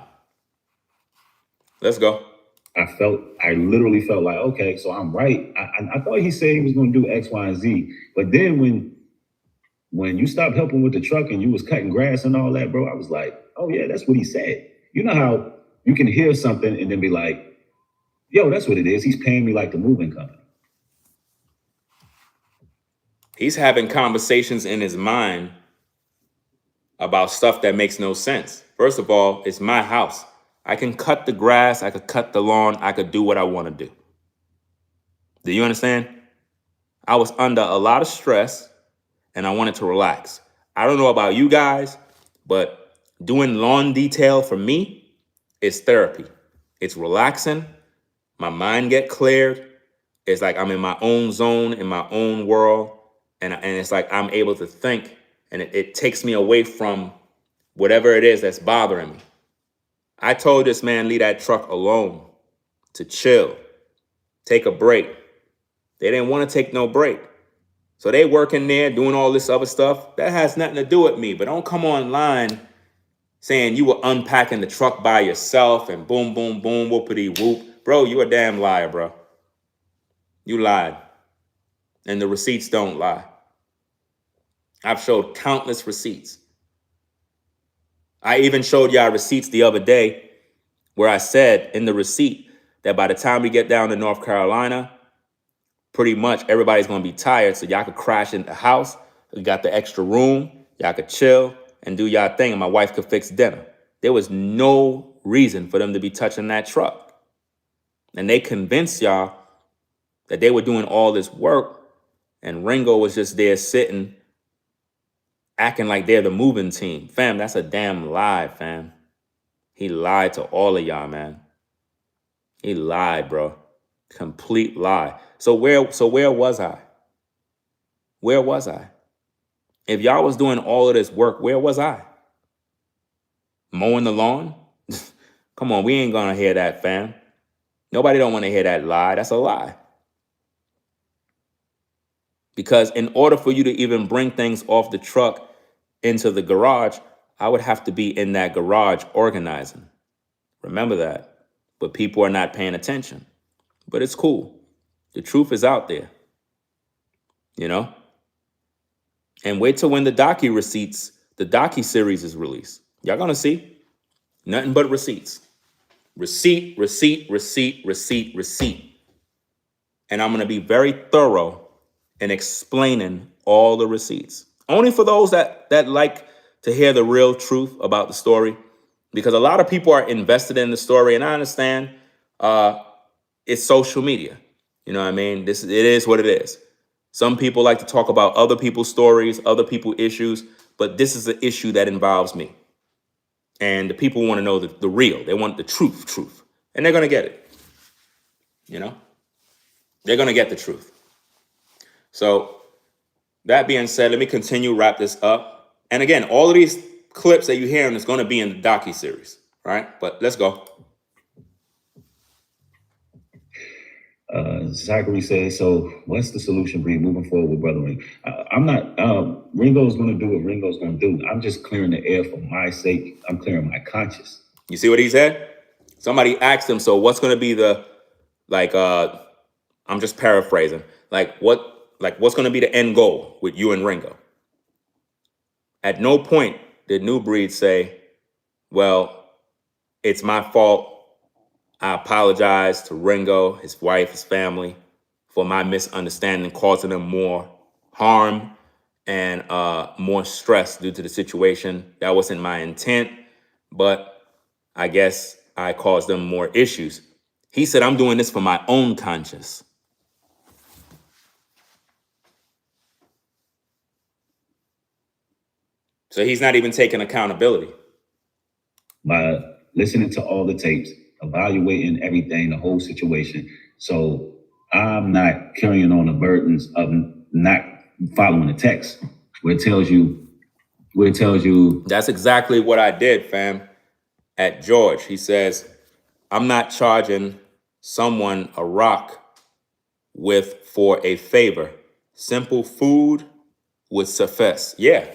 Let's go. I literally felt like, okay, so I'm right. I thought he said he was going to do X, Y, and Z. But then when you stopped helping with the truck and you was cutting grass and all that, bro, I was like, oh yeah, that's what he said. You know how you can hear something and then be like, yo, that's what it is. He's paying me like the moving company. He's having conversations in his mind about stuff that makes no sense. First of all, it's my house. I can cut the grass. I could cut the lawn. I could do what I want to do. Do you understand? I was under a lot of stress and I wanted to relax. I don't know about you guys, but doing lawn detail for me is therapy. It's relaxing. My mind get cleared. It's like I'm in my own zone, in my own world. And it's like I'm able to think, and it takes me away from whatever it is that's bothering me. I told this man, leave that truck alone, to chill, take a break. They didn't want to take no break. So they working there doing all this other stuff. That has nothing to do with me. But don't come online saying you were unpacking the truck by yourself and boom, boom, boom, whoopity whoop. Bro, you a damn liar, bro. You lied. And the receipts don't lie. I've showed countless receipts. I even showed y'all receipts the other day where I said in the receipt that by the time we get down to North Carolina, pretty much everybody's going to be tired. So y'all could crash in the house. We got the extra room. Y'all could chill and do y'all thing. And my wife could fix dinner. There was no reason for them to be touching that truck. And they convinced y'all that they were doing all this work. And Ringo was just there sitting, acting like they're the moving team. Fam, that's a damn lie, fam. He lied to all of y'all, man. He lied, bro. Complete lie. So where was I? Where was I? If y'all was doing all of this work, where was I? Mowing the lawn? Come on, we ain't gonna hear that, fam. Nobody don't want to hear that lie. That's a lie. Because in order for you to even bring things off the truck into the garage, I would have to be in that garage organizing. Remember that. But people are not paying attention. But it's cool. The truth is out there. You know? And wait till when the docu series is released. Y'all gonna see. Nothing but receipts. Receipt, receipt, receipt, receipt, receipt. And I'm gonna be very thorough in explaining all the receipts. Only for those that like to hear the real truth about the story. Because a lot of people are invested in the story, and I understand, it's social media. You know what I mean? It is what it is. Some people like to talk about other people's stories, other people's issues, but this is an issue that involves me. And the people want to know the real. They want the truth. And they're going to get it. You know? They're going to get the truth. So that being said, let me continue, wrap this up. And again, all of these clips that you're hearing is going to be in the docuseries, right? But let's go. Zachary says, so what's the solution, Bree, moving forward with Brother Ring? I'm not, Ringo's going to do what Ringo's going to do. I'm just clearing the air for my sake. I'm clearing my conscience. You see what he said? Somebody asked him, so what's going to be the, like, I'm just paraphrasing, what's going to be the end goal with you and Ringo? At no point did New Breed say, well, it's my fault. I apologize to Ringo, his wife, his family, for my misunderstanding, causing them more harm and more stress due to the situation. That wasn't my intent, but I guess I caused them more issues. He said, I'm doing this for my own conscience. So he's not even taking accountability. By listening to all the tapes, evaluating everything, the whole situation. So I'm not carrying on the burdens of not following the text where it tells you. That's exactly what I did, fam. At George, he says, I'm not charging someone a rock for a favor. Simple food would suffice. Yeah.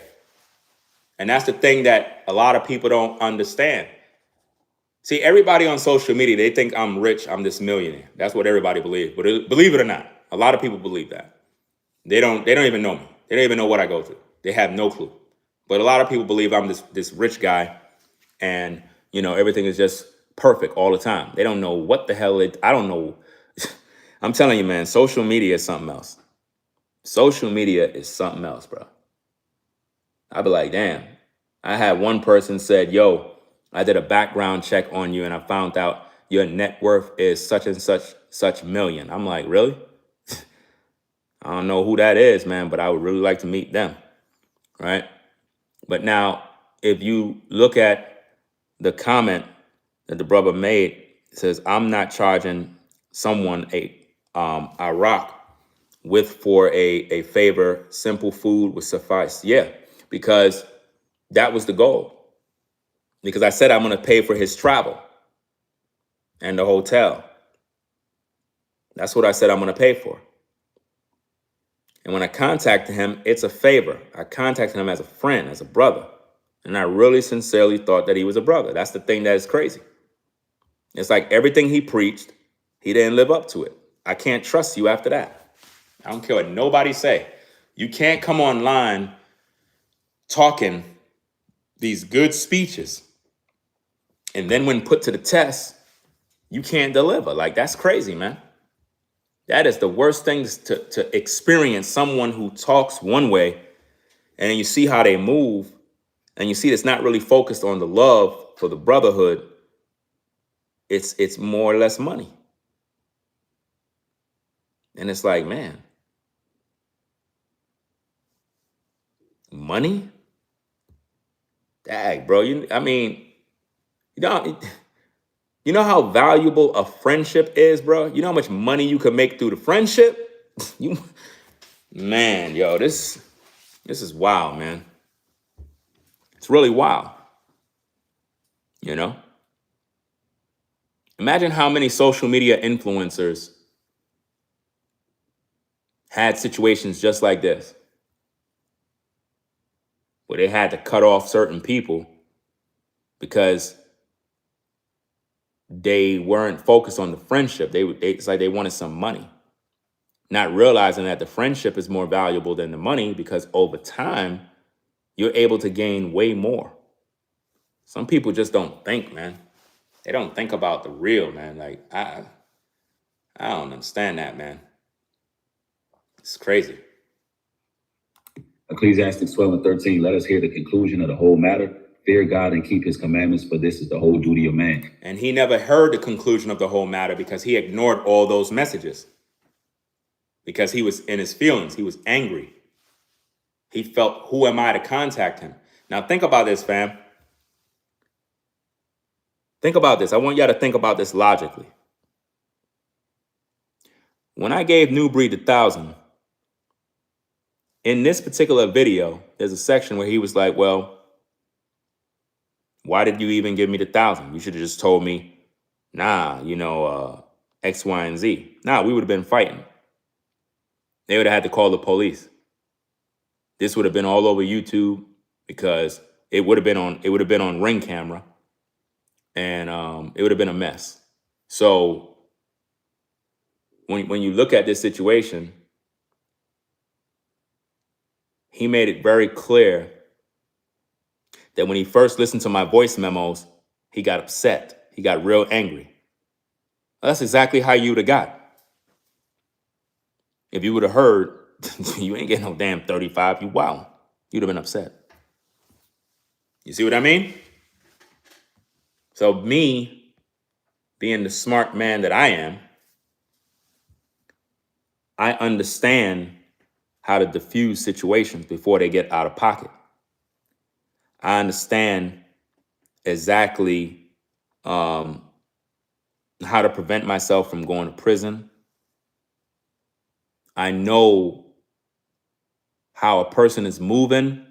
And that's the thing that a lot of people don't understand. See, everybody on social media, they think I'm rich, I'm this millionaire. That's what everybody believes. But believe it or not, a lot of people believe that. They don't even know me. They don't even know what I go through. They have no clue. But a lot of people believe I'm this rich guy and, you know, everything is just perfect all the time. They don't know what the hell I don't know. I'm telling you, man, social media is something else. Social media is something else, bro. I'd be like, damn. I had one person said, yo, I did a background check on you and I found out your net worth is such and such million. I'm like, really? I don't know who that is, man, but I would really like to meet them, right? But now, if you look at the comment that the brother made, it says, I'm not charging someone a rock for a favor. Simple food would suffice. Yeah, because that was the goal. Because I said I'm going to pay for his travel and the hotel. That's what I said I'm going to pay for. And when I contacted him, it's a favor. I contacted him as a friend, as a brother. And I really sincerely thought that he was a brother. That's the thing that is crazy. It's like everything he preached, he didn't live up to it. I can't trust you after that. I don't care what nobody say. You can't come online talking these good speeches, and then when put to the test, you can't deliver. Like, that's crazy, man. That is the worst thing to experience someone who talks one way, and then you see how they move, and you see it's not really focused on the love for the brotherhood. It's more or less money. And it's like, man, money? Dang, bro. You know how valuable a friendship is, bro? You know how much money you can make through the friendship? Man, yo, this is wild, man. It's really wild. You know? Imagine how many social media influencers had situations just like this, where they had to cut off certain people because they weren't focused on the friendship. It's like they wanted some money, not realizing that the friendship is more valuable than the money, because over time, you're able to gain way more. Some people just don't think, man. They don't think about the real, man. Like, I don't understand that, man. It's crazy. Ecclesiastes 12:13, let us hear the conclusion of the whole matter. Fear God and keep his commandments, for this is the whole duty of man. And he never heard the conclusion of the whole matter because he ignored all those messages. Because he was in his feelings. He was angry. He felt, who am I to contact him? Now think about this, fam. Think about this. I want y'all to think about this logically. When I gave New Breed 1,000, in this particular video, there's a section where he was like, well, why did you even give me the 1,000? You should have just told me, nah, X, Y, and Z. Nah, we would have been fighting. They would have had to call the police. This would have been all over YouTube because it would have been on Ring camera, and it would have been a mess. So when you look at this situation, he made it very clear that when he first listened to my voice memos, he got upset. He got real angry. Well, that's exactly how you would have got. If you would have heard, you ain't getting no damn 35, you wow, you'd have been upset. You see what I mean? So me, being the smart man that I am, I understand how to diffuse situations before they get out of pocket. I understand exactly how to prevent myself from going to prison. I know how a person is moving,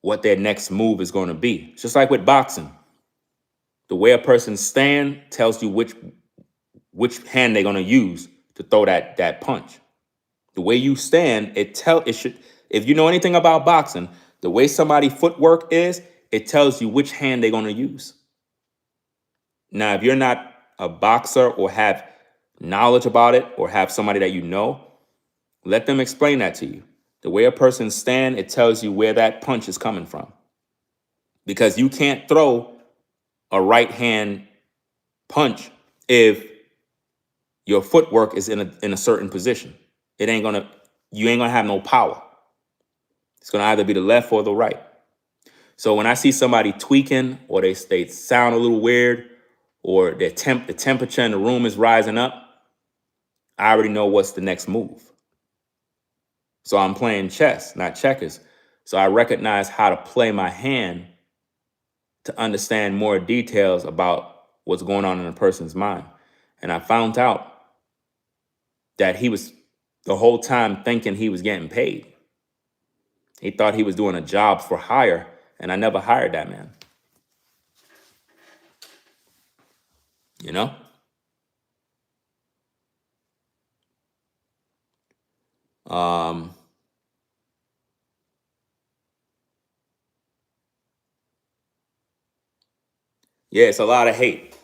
what their next move is going to be. It's just like with boxing. The way a person stands tells you which hand they're going to use to throw that punch. The way you stand, if you know anything about boxing, the way somebody's footwork is, it tells you which hand they're going to use. Now, if you're not a boxer or have knowledge about it or have somebody that you know, let them explain that to you. The way a person stands, it tells you where that punch is coming from. Because you can't throw a right hand punch if your footwork is in a certain position. You ain't gonna have no power. It's gonna either be the left or the right. So when I see somebody tweaking, or they sound a little weird, or the temperature in the room is rising up, I already know what's the next move. So I'm playing chess, not checkers. So I recognize how to play my hand to understand more details about what's going on in a person's mind. And I found out that he was the whole time thinking he was getting paid. He thought he was doing a job for hire, and I never hired that man. You know? Yeah, it's a lot of hate.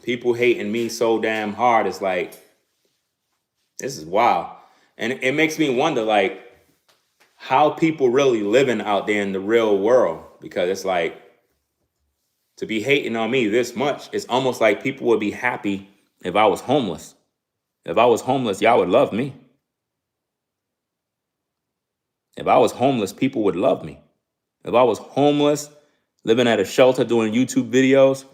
People hating me so damn hard. It's like, this is wild. And it makes me wonder, like, how people really living out there in the real world. Because it's like, to be hating on me this much, it's almost like people would be happy if I was homeless. If I was homeless, y'all would love me. If I was homeless, people would love me. If I was homeless, living at a shelter, doing YouTube videos,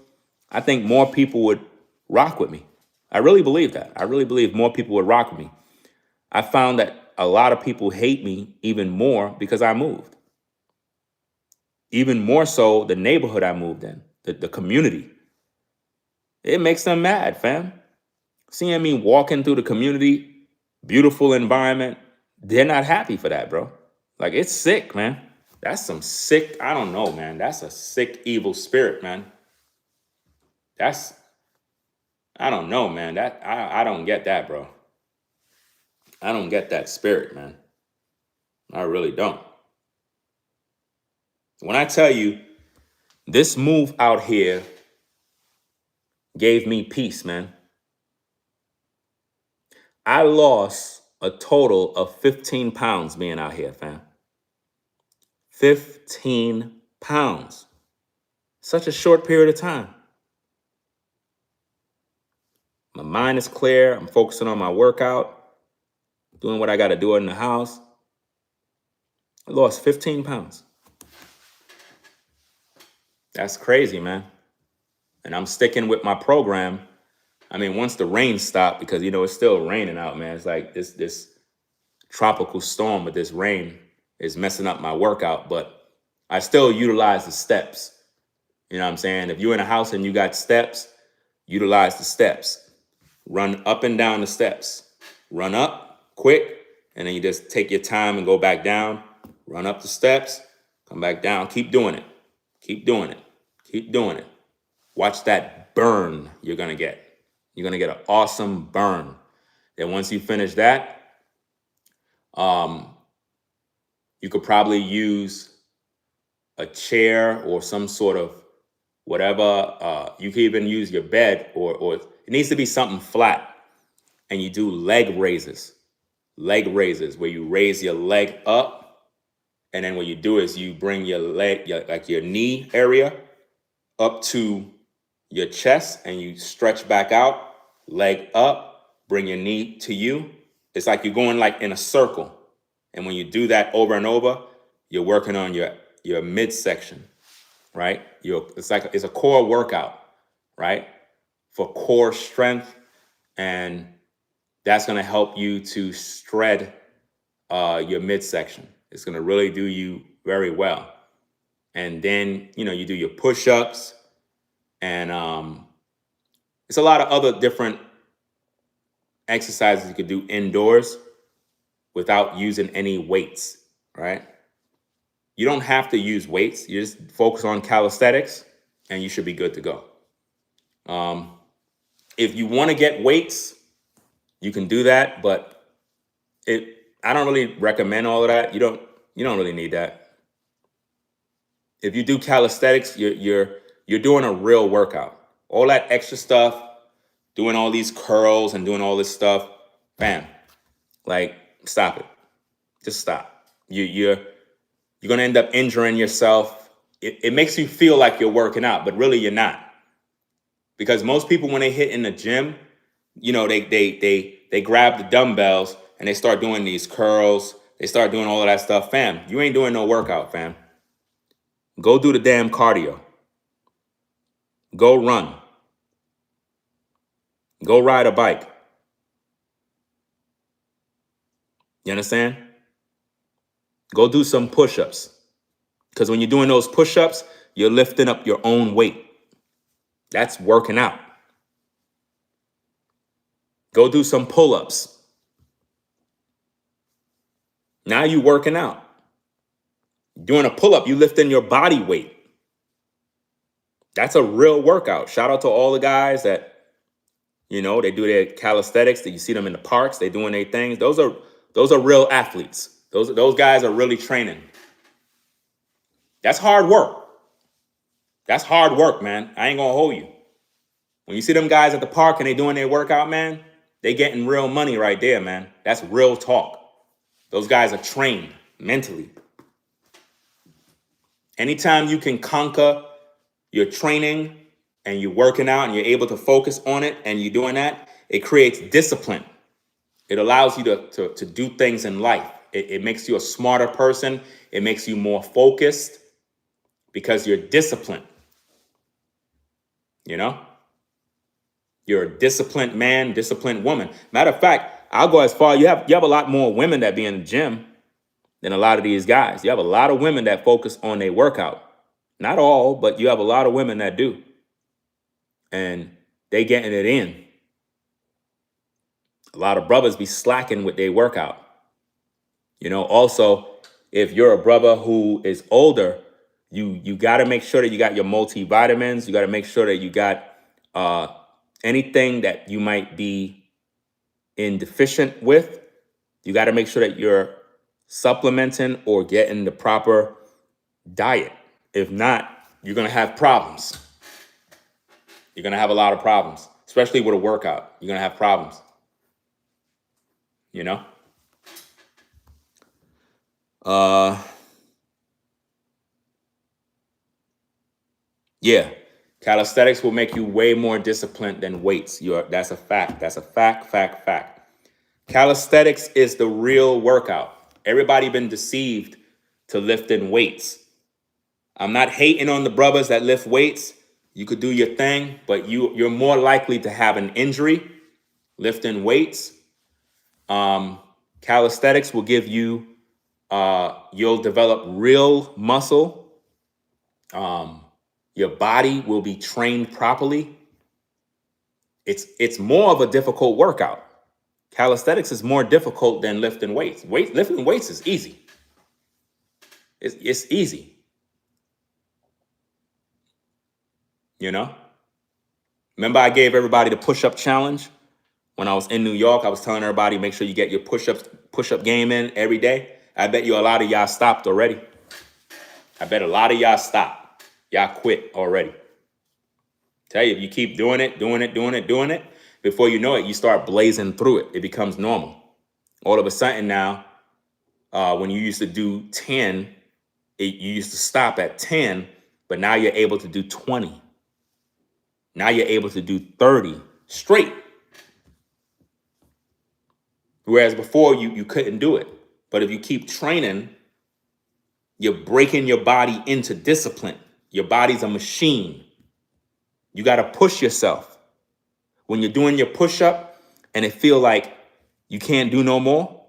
I think more people would rock with me. I really believe that. I really believe more people would rock with me. I found that a lot of people hate me even more because I moved. Even more so the neighborhood I moved in, the community. It makes them mad, fam. Seeing me walking through the community, beautiful environment, they're not happy for that, bro. Like, it's sick, man. That's some sick, I don't know, man. That's a sick, evil spirit, man. I don't know, man. I don't get that, bro. I don't get that spirit, man. I really don't. When I tell you, this move out here gave me peace, man. I lost a total of 15 pounds being out here, fam. 15 pounds. Such a short period of time. My mind is clear. I'm focusing on my workout, doing what I got to do in the house. I lost 15 pounds. That's crazy, man. And I'm sticking with my program. I mean, once the rain stopped, because it's still raining out, man. It's like this tropical storm with this rain is messing up my workout, but I still utilize the steps. You know what I'm saying? If you're in a house and you got steps, utilize the steps. Run up and down the steps. Run up quick, and then you just take your time and go back down. Run up the steps, come back down. Keep doing it. Keep doing it. Keep doing it. Watch that burn you're going to get. You're going to get an awesome burn. Then once you finish that, you could probably use a chair or some sort of whatever. You could even use your bed, or it needs to be something flat. And you do leg raises where you raise your leg up. And then what you do is you bring your leg, your knee area up to your chest, and you stretch back out, leg up, bring your knee to you. It's like you're going like in a circle. And when you do that over and over, you're working on your midsection, right? It's a core workout, right? For core strength. And that's going to help you to shred your midsection. It's going to really do you very well. And then, you do your push-ups, and it's a lot of other different exercises you could do indoors without using any weights, right? You don't have to use weights. You just focus on calisthenics, and you should be good to go. If you want to get weights, you can do that, but I don't really recommend all of that. You don't really need that. If you do calisthenics, you're doing a real workout. All that extra stuff, doing all these curls and doing all this stuff, bam, like stop it. Just stop. You're gonna end up injuring yourself. It makes you feel like you're working out, but really you're not. Because most people, when they hit in the gym, they grab the dumbbells and they start doing these curls. They start doing all of that stuff. Fam, you ain't doing no workout, fam. Go do the damn cardio. Go run. Go ride a bike. You understand? Go do some push-ups. Because when you're doing those push-ups, you're lifting up your own weight. That's working out. Go do some pull-ups. Now you're working out. Doing a pull-up, you lifting your body weight. That's a real workout. Shout out to all the guys that, they do their calisthenics, that you see them in the parks, they doing their things. Those are real athletes. Those guys are really training. That's hard work. That's hard work, man. I ain't gonna hold you. When you see them guys at the park and they doing their workout, man, they getting real money right there, man. That's real talk. Those guys are trained mentally. Anytime you can conquer your training and you're working out and you're able to focus on it and you're doing that, it creates discipline. It allows you to do things in life. It makes you a smarter person. It makes you more focused because you're disciplined. You're a disciplined man, disciplined woman. Matter of fact, I'll go as far. You have a lot more women that be in the gym than a lot of these guys. You have a lot of women that focus on their workout. Not all, but you have a lot of women that do. And they getting it in. A lot of brothers be slacking with their workout. Also, if you're a brother who is older, you got to make sure that you got your multivitamins. You got to make sure that you got anything that you might be deficient with. You got to make sure that you're supplementing or getting the proper diet. If not, you're going to have problems. You're going to have a lot of problems, especially with a workout. You're going to have problems. Yeah. Calisthenics will make you way more disciplined than weights. That's a fact. That's a fact. Calisthenics is the real workout. Everybody been deceived to lifting weights. I'm not hating on the brothers that lift weights. You could do your thing, but you're more likely to have an injury lifting weights. Calisthenics will give you, you'll develop real muscle. Your body will be trained properly. It's more of a difficult workout. Calisthenics is more difficult than lifting weights. Lifting weights is easy. It's easy. You know? Remember I gave everybody the push-up challenge? When I was in New York, I was telling everybody, make sure you get your push-up game in every day. I bet you a lot of y'all stopped already. I bet a lot of y'all stopped. Y'all quit already. Tell you, if you keep doing it, before you know it, you start blazing through it. It becomes normal. All of a sudden now, when you used to do 10, you used to stop at 10, but now you're able to do 20. Now you're able to do 30 straight. Whereas before you couldn't do it. But if you keep training, you're breaking your body into discipline. Your body's a machine. You got to push yourself. When you're doing your push-up and it feel like you can't do no more,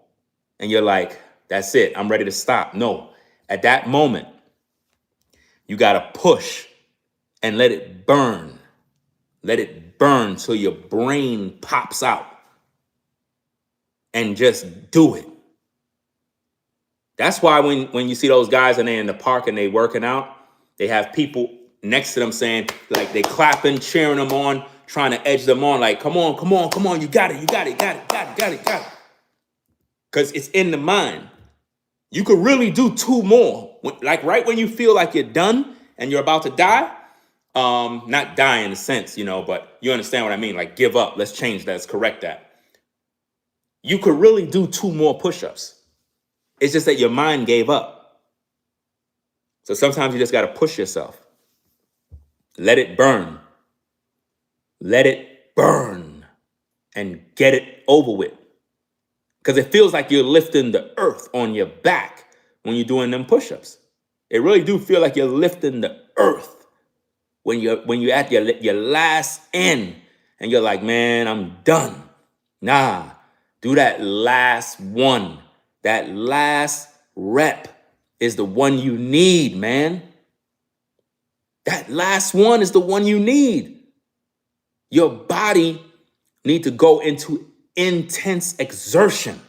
and you're like, that's it, I'm ready to stop. No, at that moment, you got to push and let it burn. Let it burn till your brain pops out. And just do it. That's why when you see those guys and they're in the park and they working out, they have people next to them saying, like, they clapping, cheering them on, trying to edge them on, like, come on, you got it. Because it's in the mind. You could really do 2 more. Like right when you feel like you're done and you're about to die, not die in a sense, but you understand what I mean, like give up. Let's change that. Let's correct that. You could really do 2 more push-ups. It's just that your mind gave up. So sometimes you just got to push yourself. Let it burn. Let it burn and get it over with. Because it feels like you're lifting the earth on your back when you're doing them push-ups. It really do feel like you're lifting the earth when you're at your last end and you're like, man, I'm done. Nah. Do that last one. That last rep is the one you need, man. That last one is the one you need. Your body needs to go into intense exertion.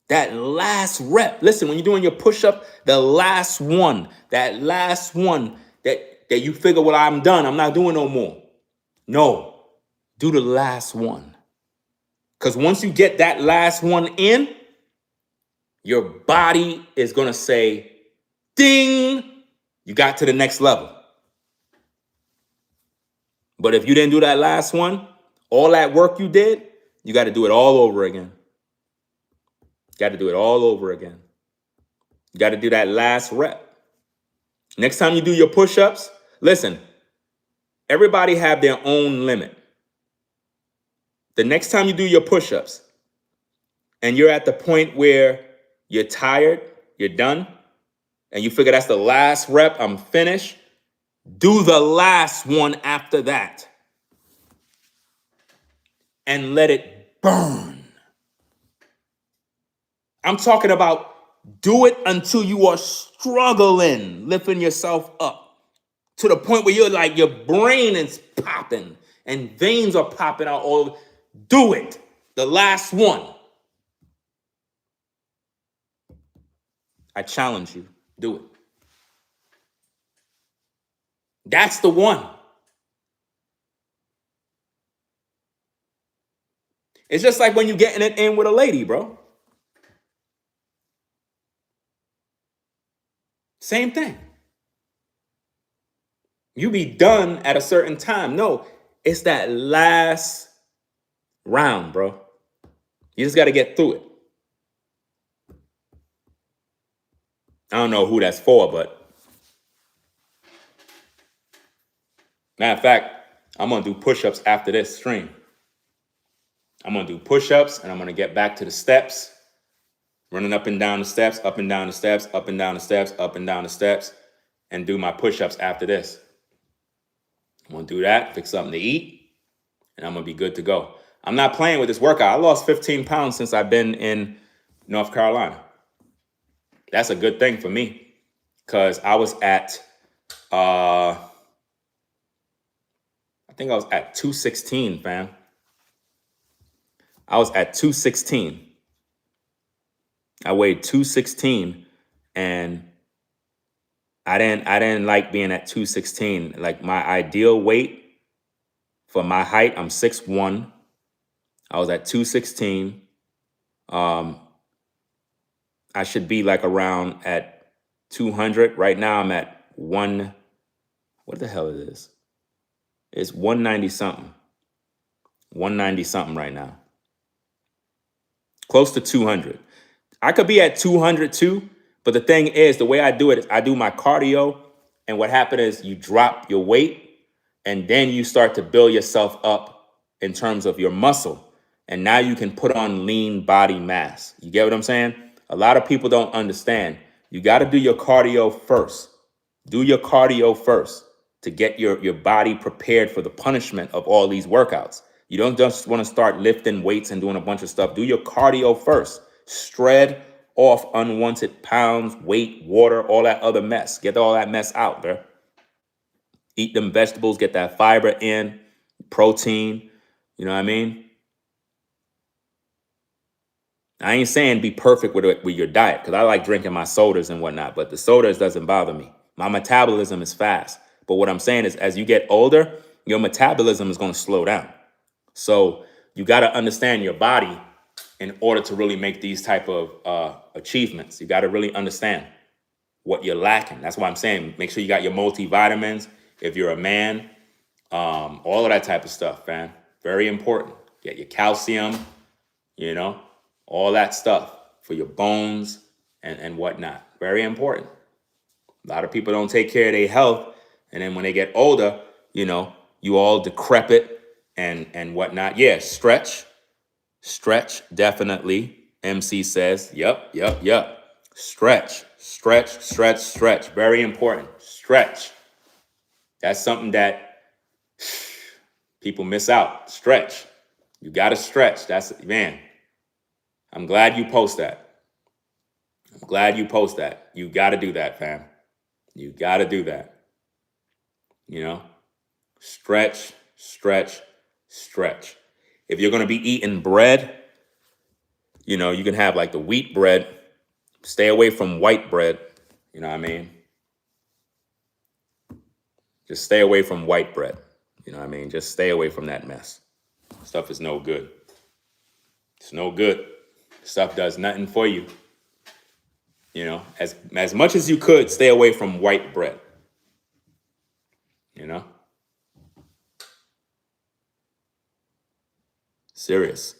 That last rep. Listen, when you're doing your push-up, the last one, that you figure, well, I'm done. I'm not doing no more. No, do the last one. Because once you get that last one in, your body is going to say, ding, you got to the next level. But if you didn't do that last one, all that work you did, you got to do it all over again. You got to do it all over again. You got to do that last rep. Next time you do your push-ups, listen, everybody have their own limit. The next time you do your push-ups and you're at the point where you're tired, you're done, and you figure that's the last rep, I'm finished, do the last one after that. And let it burn. I'm talking about do it until you are struggling, lifting yourself up to the point where you're like, your brain is popping and veins are popping out all over. Do it. The last one. I challenge you. Do it. That's the one. It's just like when you're getting it in with a lady, bro. Same thing. You be done at a certain time. No, it's that last round, bro. You just got to get through it. I don't know who that's for, but matter of fact, I'm going to do push-ups after this stream. I'm going to do push-ups and I'm going to get back to the steps, running up and down the steps, up and down the steps, up and down the steps, up and down the steps. and do my push-ups after this. I'm gonna do that, fix something to eat, and I'm gonna be good to go. I'm not playing with this workout. I lost 15 pounds since I've been in North Carolina. That's a good thing for me, because I was at, I think I was at 216, fam. I was at 216. I weighed 216, and I didn't like being at 216. Like, my ideal weight for my height, I'm 6'1". I was at 216. I should be like around at 200. Right now I'm at what the hell is this? It's 190 something. 190 something right now. Close to 200. I could be at 200 too, but the thing is, the way I do it is I do my cardio, and what happened is you drop your weight, and then you start to build yourself up in terms of your muscle. And now you can put on lean body mass. You get what I'm saying? A lot of people don't understand. You got to do your cardio first. Do your cardio first to get your body prepared for the punishment of all these workouts. You don't just want to start lifting weights and doing a bunch of stuff. Do your cardio first. Shred off unwanted pounds, weight, water, all that other mess. Get all that mess out, bro. Eat them vegetables, get that fiber in, protein. You know what I mean? I ain't saying be perfect with your diet, because I like drinking my sodas and whatnot, but the sodas doesn't bother me. My metabolism is fast. But what I'm saying is, as you get older, your metabolism is going to slow down. So you got to understand your body in order to really make these type of achievements. You got to really understand what you're lacking. That's why I'm saying make sure you got your multivitamins. If you're a man, all of that type of stuff, man. Very important. Get your calcium, all that stuff for your bones and whatnot. Very important. A lot of people don't take care of their health, and then when they get older, you all decrepit and whatnot. Yeah, stretch, definitely. MC says, yep. Stretch. Very important. Stretch. That's something that people miss out. Stretch. You got to stretch. Man, I'm glad you post that. You got to do that, fam. You got to do that. Stretch. If you're going to be eating bread, you can have like the wheat bread. Stay away from white bread. You know what I mean? Just stay away from white bread. You know what I mean? Just stay away from that mess. Stuff is no good. It's no good. Stuff does nothing for you. As much as you could, stay away from white bread. Serious.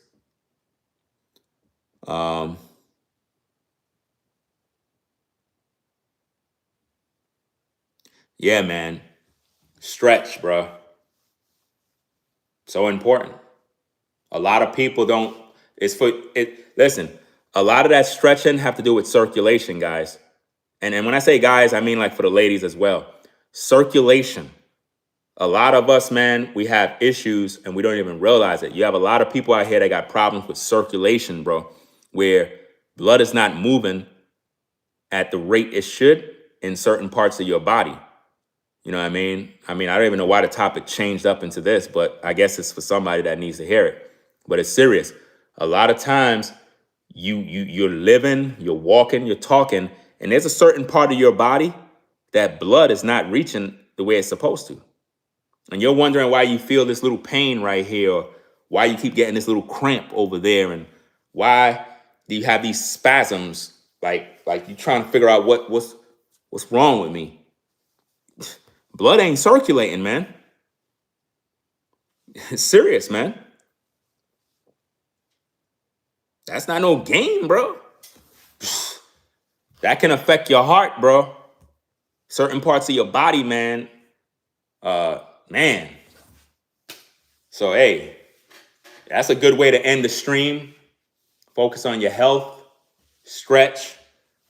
Yeah, man. Stretch, bro. So important. A lot of people don't. Listen, a lot of that stretching have to do with circulation, guys. And when I say guys, I mean like for the ladies as well. Circulation. A lot of us, man, we have issues and we don't even realize it. You have a lot of people out here that got problems with circulation, bro, where blood is not moving at the rate it should in certain parts of your body. You know what I mean? I don't even know why the topic changed up into this, but I guess it's for somebody that needs to hear it. But it's serious. A lot of times you're living, you're walking, you're talking, and there's a certain part of your body that blood is not reaching the way it's supposed to. And you're wondering why you feel this little pain right here, or why you keep getting this little cramp over there, and why do you have these spasms? Like you're trying to figure out what's wrong with me. Blood ain't circulating, man. It's serious, man. That's not no game, bro. That can affect your heart, bro. Certain parts of your body, man. Man. So, hey, that's a good way to end the stream. Focus on your health. Stretch.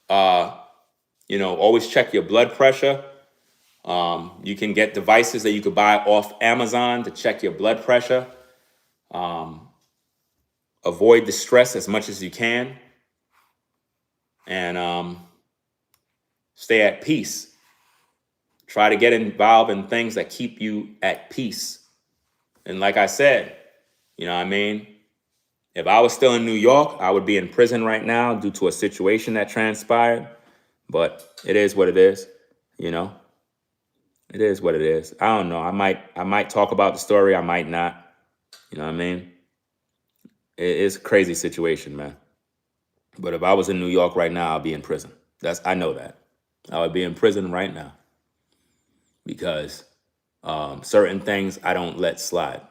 Always check your blood pressure. You can get devices that you could buy off Amazon to check your blood pressure. Avoid the stress as much as you can. And stay at peace. Try to get involved in things that keep you at peace. And like I said, you know what I mean? If I was still in New York, I would be in prison right now due to a situation that transpired. But it is what it is, you know? It is what it is. I don't know. I might talk about the story. I might not. You know what I mean? It's a crazy situation, man. But if I was in New York right now, I'd be in prison. I know that. I would be in prison right now because certain things I don't let slide.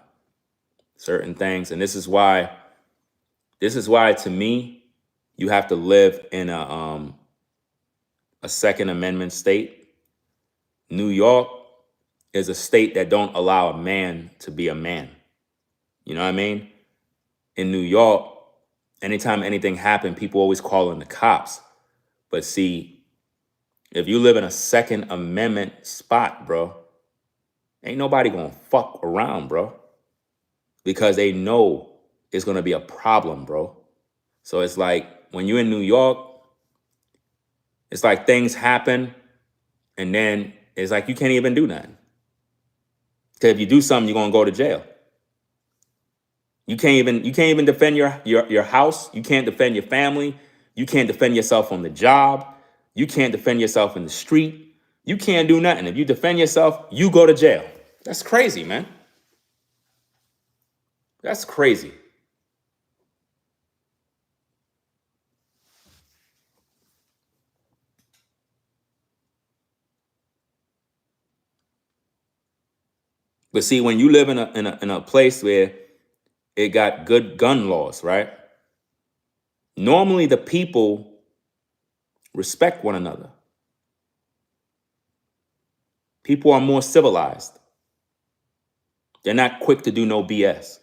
Certain things, and this is why to me, you have to live in a Second Amendment state. New York is a state that don't allow a man to be a man. You know what I mean? In New York, anytime anything happened, people always call in the cops. But see, if you live in a Second Amendment spot, bro, ain't nobody gonna fuck around, bro. Because they know it's gonna be a problem, bro. So it's like when you're in New York, it's like things happen and then it's like you can't even do nothing. Because if you do something, you're gonna go to jail. You can't even defend your house. You can't defend your family. You can't defend yourself on the job. You can't defend yourself in the street. You can't do nothing. If you defend yourself, you go to jail. That's crazy, man. That's crazy. But see, when you live in a place where it got good gun laws, right? Normally the people respect one another. People are more civilized. They're not quick to do no BS.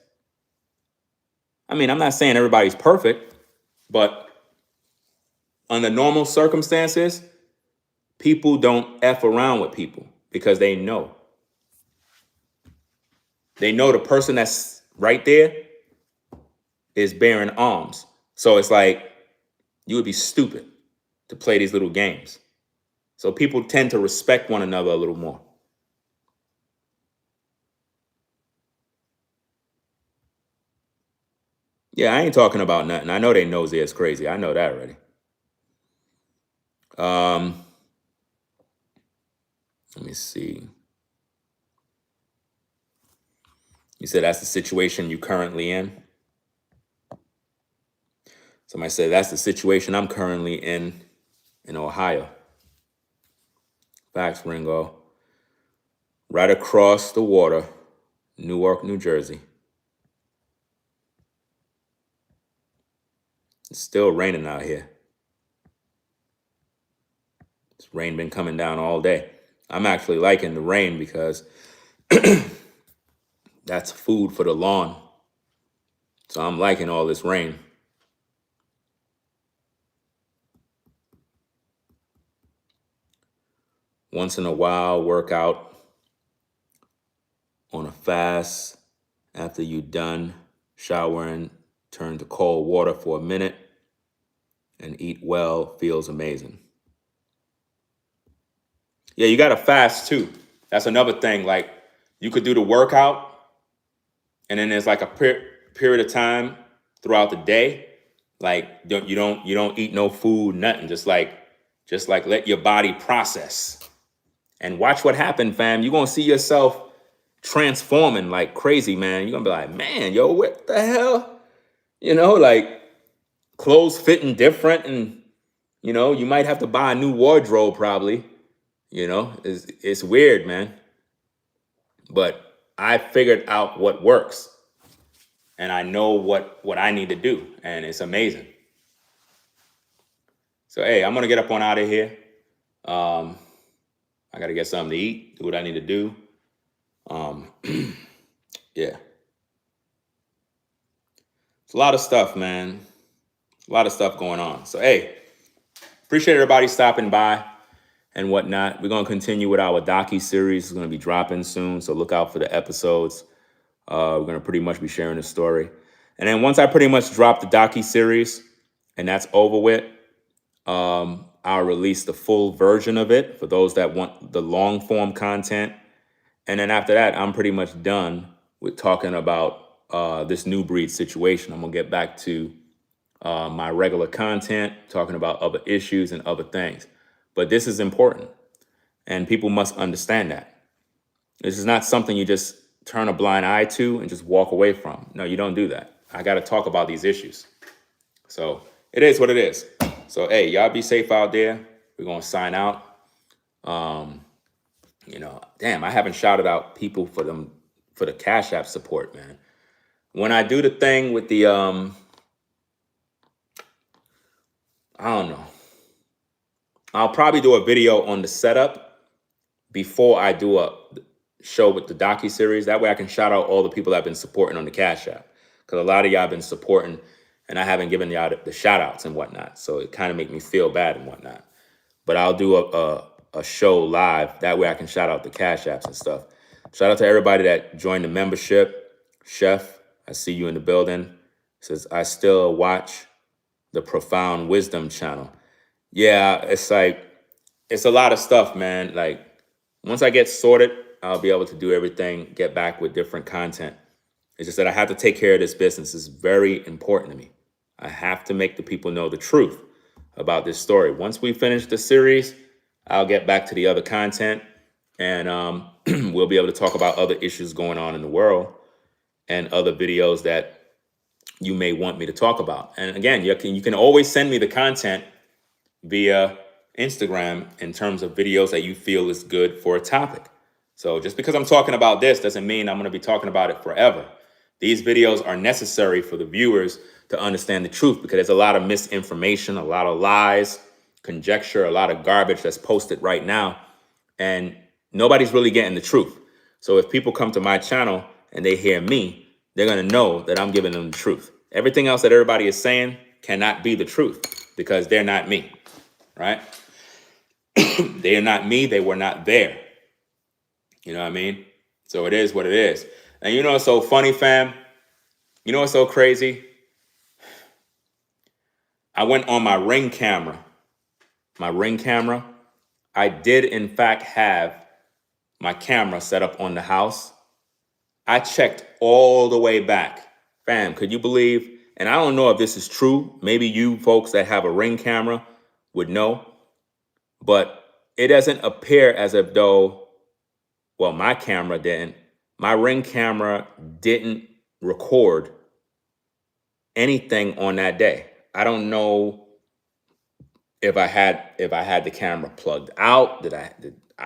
I mean, I'm not saying everybody's perfect, but under normal circumstances, people don't F around with people because they know. They know the person that's right there is bearing arms. So it's like you would be stupid to play these little games. So people tend to respect one another a little more. Yeah, I ain't talking about nothing. I know they nosy as crazy. I know that already. Let me see. You said that's the situation you currently in? Somebody said that's the situation I'm currently in Ohio. Facts, Ringo. Right across the water, Newark, New Jersey. It's still raining out here. This rain been coming down all day. I'm actually liking the rain because that's food for the lawn. So I'm liking all this rain. Once in a while, work out on a fast. After you done showering, turn to cold water for a minute and eat well. Feels amazing. Yeah, you got to fast too. That's another thing. Like you could do the workout and then there's like a period of time throughout the day. Like you don't eat no food, nothing. Just like let your body process and watch what happens, fam. You're going to see yourself transforming like crazy, man. You're going to be like, man, yo, what the hell? You know, like clothes fitting different. And, you know, you might have to buy a new wardrobe probably. You know, it's weird, man. But I figured out what works. And I know what I need to do. And it's amazing. So, hey, I'm going to get up on out of here. I got to get something to eat, do what I need to do. Yeah. It's a lot of stuff, man. A lot of stuff going on. So, hey, appreciate everybody stopping by. and whatnot. We're going to continue with our docu-series. It's going to be dropping soon, so look out for the episodes. We're going to pretty much be sharing the story. And then once I pretty much drop the docu-series and that's over with, I'll release the full version of it for those that want the long form content. And then after that, I'm pretty much done with talking about this new breed situation. I'm going to get back to my regular content, talking about other issues and other things. But this is important, and people must understand that. This is not something you just turn a blind eye to and just walk away from. No, you don't do that. I got to talk about these issues. So it is what it is. So, hey, y'all be safe out there. We're going to sign out. Damn, I haven't shouted out people for the Cash App support, man. When I do the thing with the, I don't know. I'll probably do a video on the setup before I do a show with the docu-series. That way I can shout out all the people that have been supporting on the Cash App. Because a lot of y'all have been supporting and I haven't given y'all the shout outs and whatnot. So it kind of make me feel bad and whatnot. But I'll do a show live. That way I can shout out the Cash Apps and stuff. Shout out to everybody that joined the membership. Chef, I see you in the building. Says, I still watch the Profound Wisdom channel. Yeah, it's like, it's a lot of stuff, man. Like, once I get sorted, I'll be able to do everything, get back with different content. It's just that I have to take care of this business. It's very important to me. I have to make the people know the truth about this story. Once we finish the series, I'll get back to the other content, and we'll be able to talk about other issues going on in the world and other videos that you may want me to talk about. And again, you can always send me the content via Instagram in terms of videos that you feel is good for a topic. So just because I'm talking about this doesn't mean I'm going to be talking about it forever. These videos are necessary for the viewers to understand the truth, because there's a lot of misinformation, a lot of lies, conjecture, a lot of garbage that's posted right now, and nobody's really getting the truth. So if people come to my channel and they hear me, they're going to know that I'm giving them the truth. Everything else that everybody is saying cannot be the truth, because they're not me, right? They are not me. They were not there. You know what I mean? So it is what it is. And you know what's so funny, fam? You know what's so crazy? I went on my Ring camera. My Ring camera. I did, in fact, have my camera set up on the house. I checked all the way back. Fam, could you believe? And I don't know if this is true. Maybe you folks that have a Ring camera would know. But it doesn't appear as if though, well, my camera didn't. My Ring camera didn't record anything on that day. I don't know if I had the camera plugged out.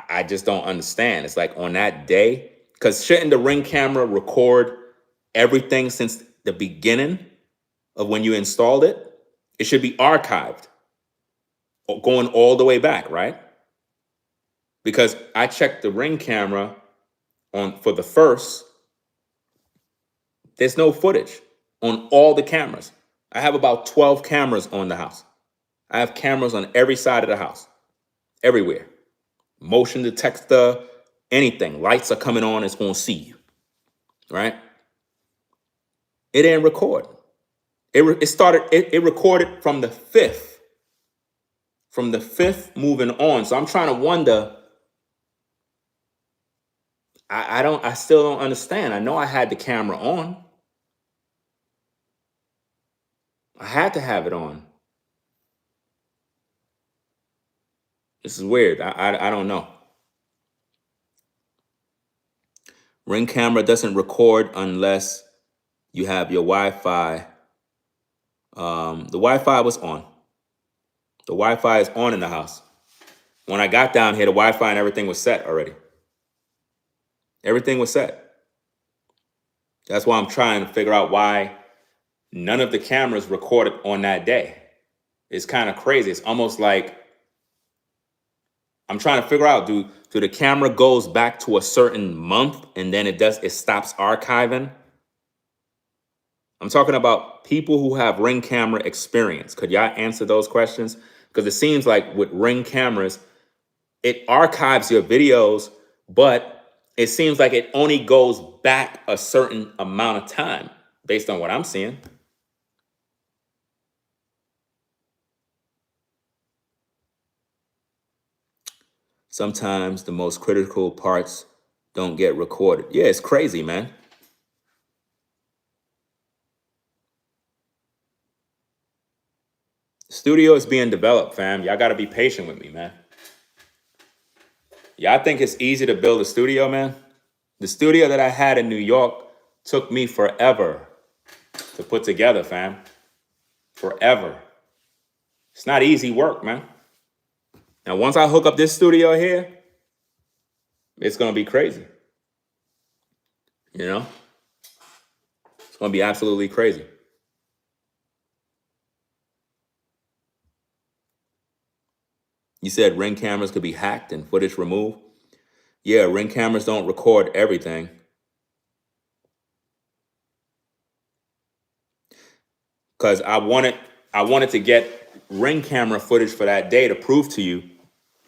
I just don't understand. It's like on that day, because shouldn't the Ring camera record everything since the beginning of when you installed it? It should be archived, going all the way back, right? Because I checked the Ring camera for the first. There's no footage on all the cameras. I have about 12 cameras on the house. I have cameras on every side of the house, everywhere. Motion detector, anything. Lights are coming on, it's going to see you, right? It didn't record. It recorded from the 5th. From the 5th moving on. So I'm trying to wonder. I still don't understand. I know I had the camera on. I had to have it on. This is weird. I don't know. Ring camera doesn't record unless you have your Wi-Fi. The Wi-Fi was on. The Wi-Fi is on in the house. When I got down here, the Wi-Fi and everything was set already. Everything was set. That's why I'm trying to figure out why none of the cameras recorded on that day. It's kind of crazy. It's almost like I'm trying to figure out, do the camera goes back to a certain month and then it stops archiving? I'm talking about people who have Ring camera experience. Could y'all answer those questions? Because it seems like with Ring cameras, it archives your videos, but it seems like it only goes back a certain amount of time based on what I'm seeing. Sometimes the most critical parts don't get recorded. Yeah, it's crazy, man. Studio is being developed, fam. Y'all got to be patient with me, man. Y'all think it's easy to build a studio, man? The studio that I had in New York took me forever to put together, fam. Forever. It's not easy work, man. Now, once I hook up this studio here, it's going to be crazy. You know? It's going to be absolutely crazy. You said Ring cameras could be hacked and footage removed. Yeah, Ring cameras don't record everything. Because I wanted to get Ring camera footage for that day to prove to you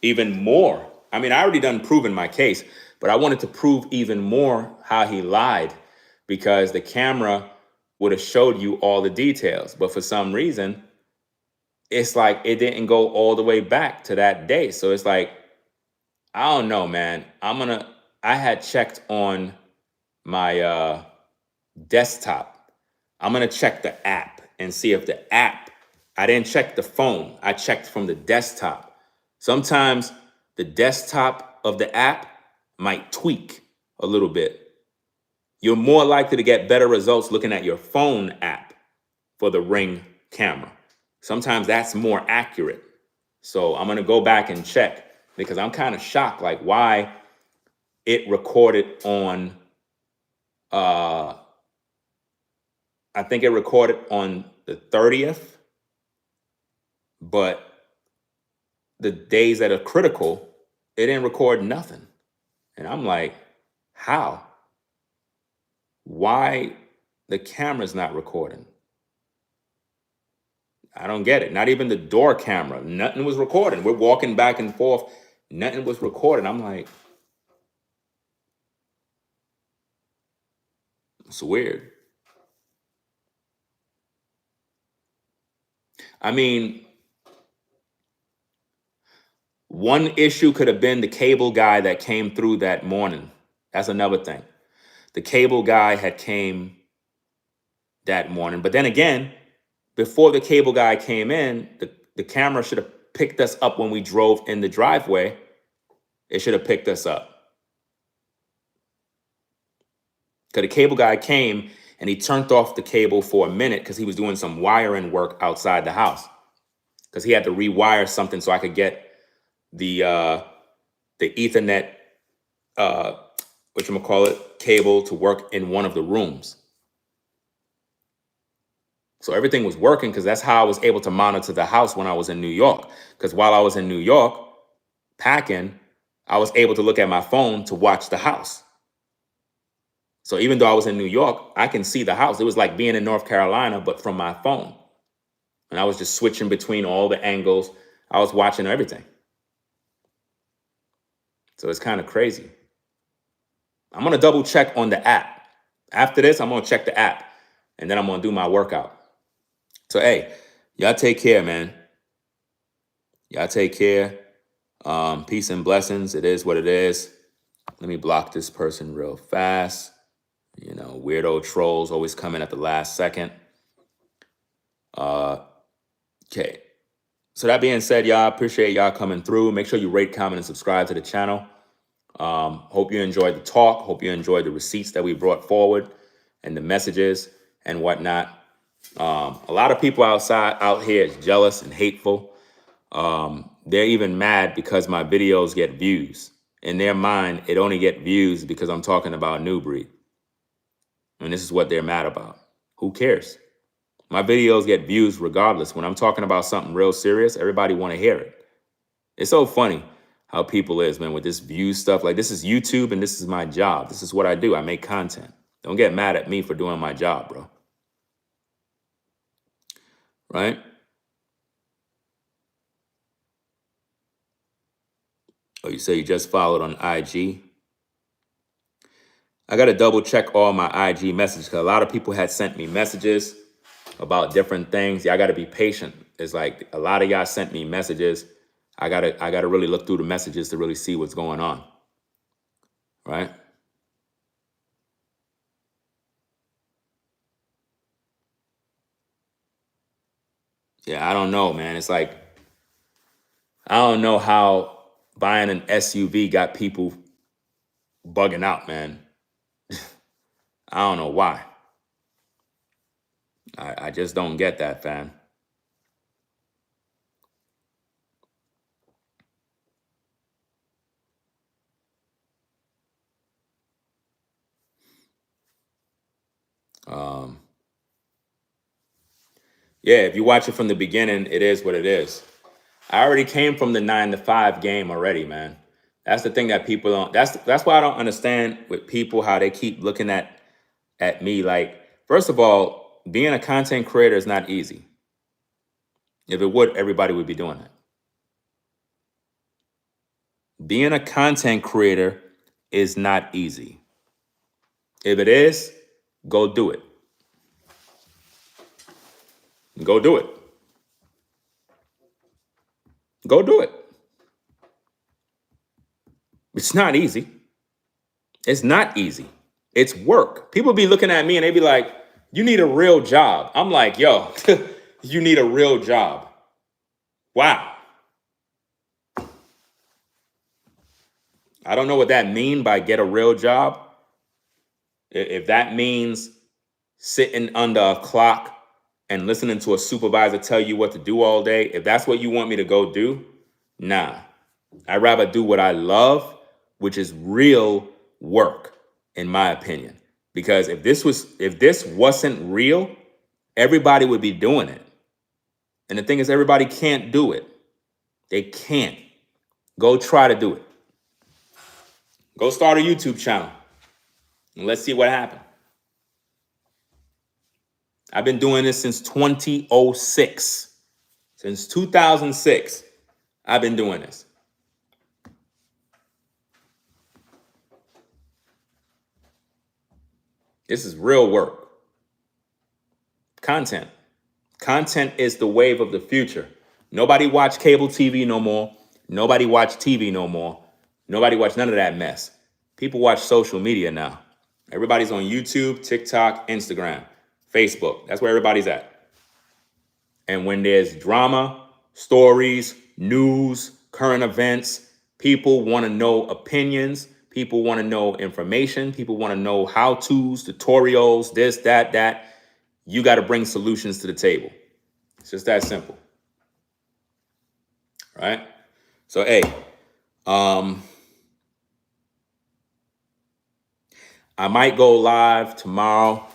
even more. I mean, I already done proven my case, but I wanted to prove even more how he lied, because the camera would have showed you all the details. But for some reason, it's like it didn't go all the way back to that day. So it's like, I don't know, man. I had checked on my desktop. I'm gonna check the app and see if the app, I didn't check the phone. I checked from the desktop. Sometimes the desktop of the app might tweak a little bit. You're more likely to get better results looking at your phone app for the Ring camera. Sometimes that's more accurate. So I'm gonna go back and check, because I'm kind of shocked, like why it recorded on, I think it recorded on the 30th, but the days that are critical, it didn't record nothing. And I'm like, how? Why the camera's not recording? I don't get it. Not even the door camera. Nothing was recording. We're walking back and forth. Nothing was recording. I'm like, it's weird. I mean, one issue could have been the cable guy that came through that morning. That's another thing. The cable guy had came that morning. But then again, before the cable guy came in, the camera should have picked us up when we drove in the driveway. It should have picked us up. Because the cable guy came and he turned off the cable for a minute because he was doing some wiring work outside the house. Because he had to rewire something so I could get the Ethernet, whatchamacallit, cable to work in one of the rooms. So everything was working, because that's how I was able to monitor the house when I was in New York. Because while I was in New York packing, I was able to look at my phone to watch the house. So even though I was in New York, I can see the house. It was like being in North Carolina, but from my phone. And I was just switching between all the angles. I was watching everything. So it's kind of crazy. I'm going to double check on the app. After this, I'm going to check the app, and then I'm going to do my workout. So, hey, y'all take care, man. Y'all take care. Peace and blessings. It is what it is. Let me block this person real fast. You know, weirdo trolls always come in at the last second. Okay. So that being said, y'all, appreciate y'all coming through. Make sure you rate, comment, and subscribe to the channel. Hope you enjoyed the talk. Hope you enjoyed the receipts that we brought forward and the messages and whatnot. A lot of people out here is jealous and hateful. They're even mad because my videos get views. In their mind, it only get views because I'm talking about New Breed. And this is what they're mad about. Who cares? My videos get views regardless. When I'm talking about something real serious, everybody want to hear it. It's so funny how people is, man, with this view stuff. Like, this is YouTube and this is my job. This is what I do. I make content. Don't get mad at me for doing my job, bro. Right? Oh, you say you just followed on IG? I got to double check all my IG messages because a lot of people had sent me messages about different things. Yeah, I got to be patient. It's like a lot of y'all sent me messages. I gotta really look through the messages to really see what's going on, right? Yeah, I don't know, man. It's like I don't know how buying an SUV got people bugging out, man. I don't know why. I just don't get that, fam. Um, yeah, if you watch it from the beginning, it is what it is. I already came from the 9 to 5 game already, man. That's the thing that people don't. That's why I don't understand with people how they keep looking at me. Like, first of all, being a content creator is not easy. If it would, everybody would be doing it. Being a content creator is not easy. If it is, go do it. Go do it. Go do it. It's not easy. It's not easy. It's work. People be looking at me and they be like, you need a real job. I'm like, yo, you need a real job. Wow. I don't know what that mean by get a real job. If that means sitting under a clock and listening to a supervisor tell you what to do all day, if that's what you want me to go do, nah. I'd rather do what I love, which is real work, in my opinion. Because if this wasn't real, everybody would be doing it. And the thing is, everybody can't do it. They can't. Go try to do it. Go start a YouTube channel and let's see what happens. I've been doing this since 2006. Since 2006, I've been doing this. This is real work. Content. Content is the wave of the future. Nobody watch cable TV no more. Nobody watch TV no more. Nobody watch none of that mess. People watch social media now. Everybody's on YouTube, TikTok, Instagram, Facebook. That's where everybody's at. And when there's drama, stories, news, current events, people want to know opinions. People want to know information. People want to know how-tos, tutorials, this, that. You got to bring solutions to the table. It's just that simple. Right? So, hey, I might go live tomorrow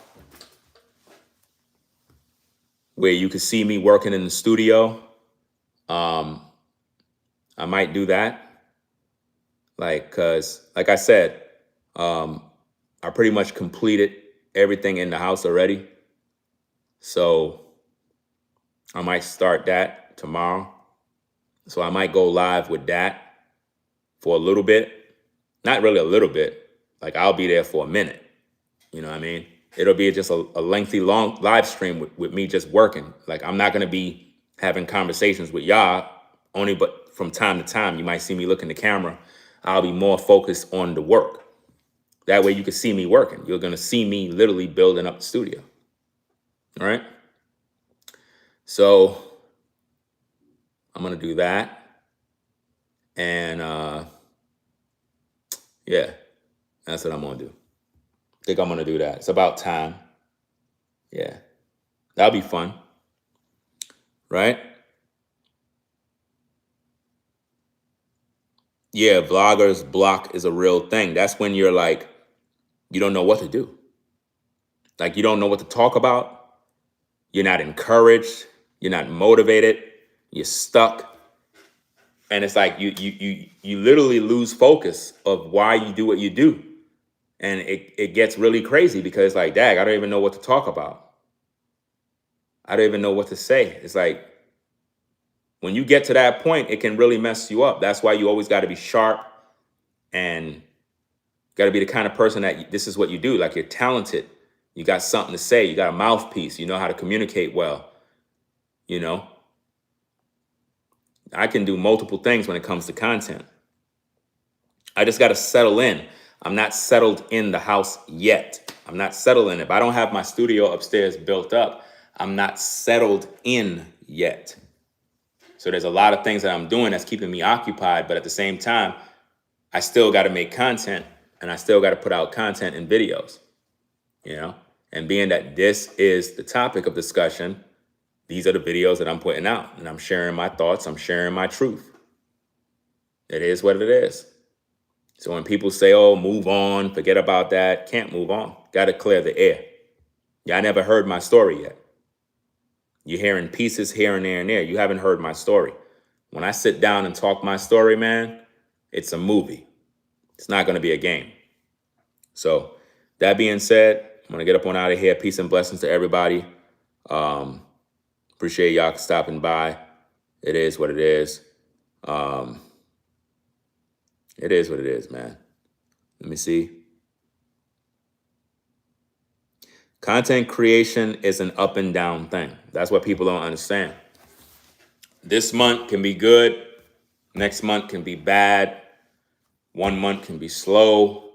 where you can see me working in the studio. I might do that. Cause like I said, I pretty much completed everything in the house already. So I might start that tomorrow. So I might go live with that for a little bit. Not really a little bit. Like I'll be there for a minute. You know what I mean? It'll be just a lengthy, long live stream with me just working. Like I'm not going to be having conversations with y'all only, but from time to time, you might see me look in the camera. I'll be more focused on the work. That way you can see me working. You're going to see me literally building up the studio. All right. So I'm going to do that. And yeah, that's what I'm going to do. I think I'm going to do that. It's about time. Yeah, that'll be fun. Right? Yeah, vloggers block is a real thing. That's when you're like, you don't know what to do. Like you don't know what to talk about. You're not encouraged. You're not motivated. You're stuck. And it's like you literally lose focus of why you do what you do. And it gets really crazy because like, dag, I don't even know what to talk about. I don't even know what to say. It's like when you get to that point, it can really mess you up. That's why you always got to be sharp and got to be the kind of person that this is what you do. Like, you're talented. You got something to say. You got a mouthpiece. You know how to communicate well. You know, I can do multiple things when it comes to content. I just got to settle in. I'm not settled in the house yet. I'm not settled in. If I don't have my studio upstairs built up, I'm not settled in yet. So there's a lot of things that I'm doing that's keeping me occupied. But at the same time, I still got to make content, and I still got to put out content and videos, you know, and being that this is the topic of discussion, these are the videos that I'm putting out, and I'm sharing my thoughts. I'm sharing my truth. It is what it is. So when people say, oh, move on, forget about that, can't move on. Got to clear the air. Y'all never heard my story yet. You're hearing pieces here and there and there. You haven't heard my story. When I sit down and talk my story, man, it's a movie. It's not going to be a game. So that being said, I'm going to get up on out of here. Peace and blessings to everybody. Appreciate y'all stopping by. It is what it is. It is what it is, man. Let me see. Content creation is an up and down thing. That's what people don't understand. This month can be good. Next month can be bad. 1 month can be slow.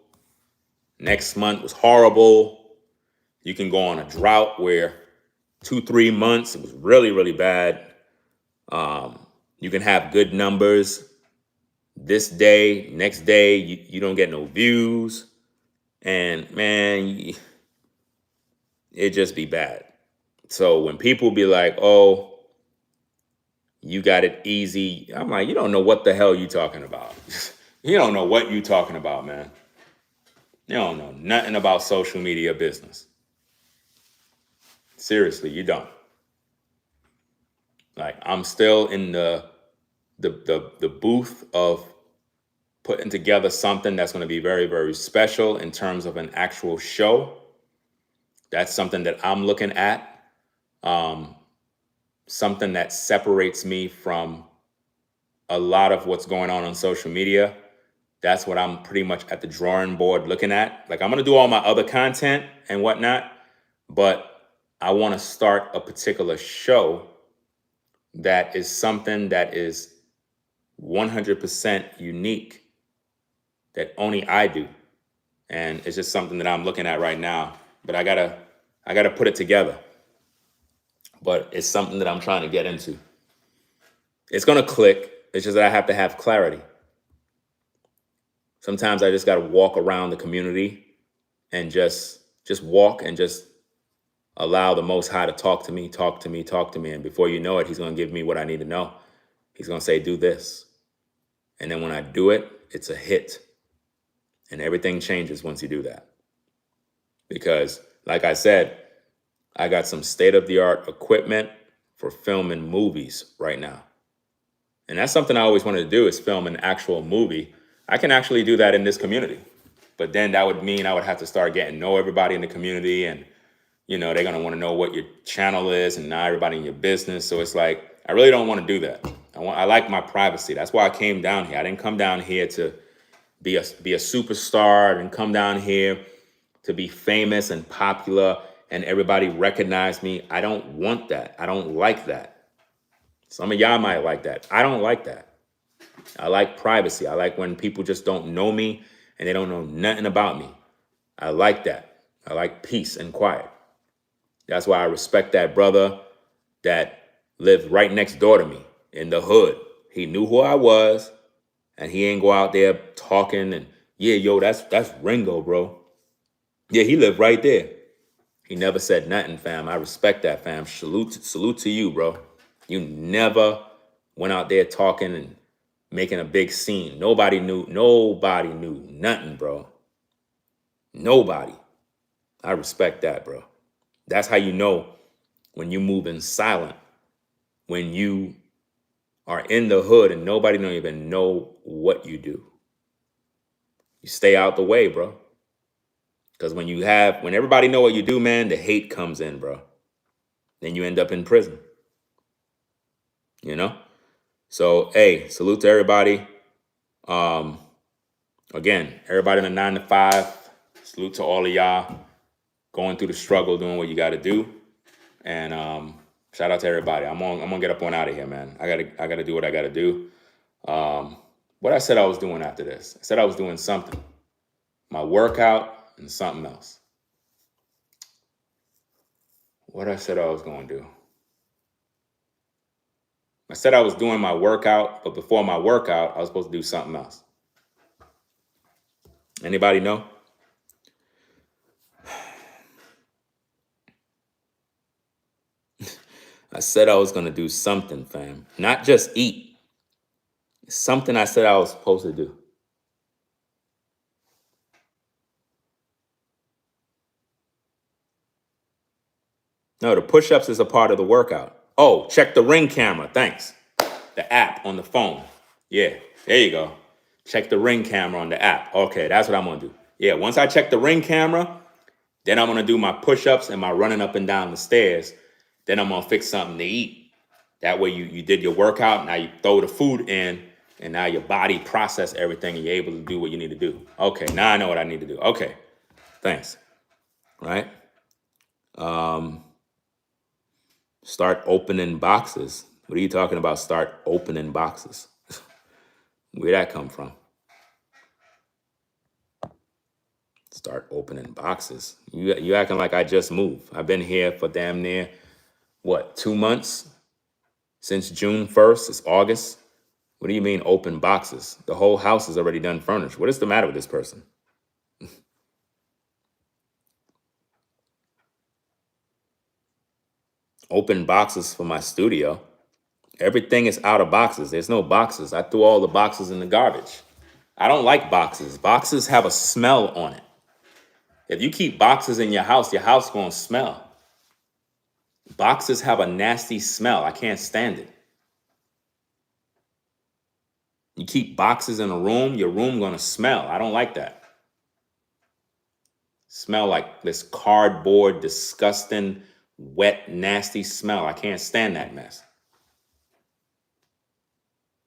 Next month was horrible. You can go on a drought where 2-3 months it was really, really bad. You can have good numbers. This day, next day, you don't get no views. And man, it just be bad. So when people be like, oh, you got it easy, I'm like, you don't know what the hell you talking about. You don't know what you talking about, man. You don't know nothing about social media business. Seriously, you don't. Like, I'm still in the booth of putting together something that's going to be very, very special in terms of an actual show. That's something that I'm looking at. Something that separates me from a lot of what's going on social media. That's what I'm pretty much at the drawing board looking at. Like, I'm going to do all my other content and whatnot, but I want to start a particular show that is something that is 100% unique, that only I do. And it's just something that I'm looking at right now, but I gotta put it together. But it's something that I'm trying to get into. It's going to click. It's just that I have to have clarity. Sometimes I just got to walk around the community and just walk and just allow the Most High to talk to me. And before you know it, he's going to give me what I need to know. He's going to say, do this. And then when I do it, it's a hit. And everything changes once you do that. Because, like I said, I got some state-of-the-art equipment for filming movies right now. And that's something I always wanted to do, is film an actual movie. I can actually do that in this community. But then that would mean I would have to start getting to know everybody in the community. And, you know, they're going to want to know what your channel is and not everybody in your business. So it's like, I really don't want to do that. I like my privacy. That's why I came down here. I didn't come down here to be a superstar. I didn't come down here to be famous and popular and everybody recognize me. I don't want that. I don't like that. Some of y'all might like that. I don't like that. I like privacy. I like when people just don't know me and they don't know nothing about me. I like that. I like peace and quiet. That's why I respect that brother that lived right next door to me in the hood. He knew who I was, and he ain't go out there talking and, yeah, yo, that's Ringo, bro. Yeah, he lived right there. He never said nothing, fam. I respect that, fam. Salute to you, bro. You never went out there talking and making a big scene. Nobody knew nothing, bro. Nobody. I respect that, bro. That's how you know when you move in silent, when you are in the hood and nobody don't even know what you do. You stay out the way, bro. Because when everybody know what you do, man, the hate comes in, bro. Then you end up in prison. You know? So, hey, salute to everybody. Again, everybody in the 9 to 5, salute to all of y'all going through the struggle, doing what you got to do. And shout out to everybody. I'm gonna get up on out of here, man. I gotta do what I gotta do. What I said I was doing after this, I said I was doing something, my workout and something else. What I said I was gonna do. I said I was doing my workout, but before my workout, I was supposed to do something else. Anybody know? I said I was gonna do something, fam. Not just eat. Something I said I was supposed to do. No, the push-ups is a part of the workout. Oh, check the Ring camera. Thanks. The app on the phone. Yeah, there you go. Check the Ring camera on the app. Okay, that's what I'm going to do. Yeah, once I check the Ring camera, then I'm going to do my push-ups and my running up and down the stairs. Then I'm going to fix something to eat. That way you did your workout. Now you throw the food in, and now your body process everything, and you're able to do what you need to do. Okay, now I know what I need to do. Okay, thanks. Right? Start opening boxes. What are you talking about? Start opening boxes. Where'd that come from? Start opening boxes. You acting like I just moved. I've been here for damn near, 2 months? Since June 1st, it's August. What do you mean open boxes? The whole house is already done furnished. What is the matter with this person? Open boxes for my studio. Everything is out of boxes. There's no boxes. I threw all the boxes in the garbage. I don't like boxes. Boxes have a smell on it. If you keep boxes in your house gonna smell. Boxes have a nasty smell. I can't stand it. You keep boxes in a room, your room gonna smell. I don't like that. Smell like this cardboard, disgusting, wet, nasty smell. I can't stand that mess.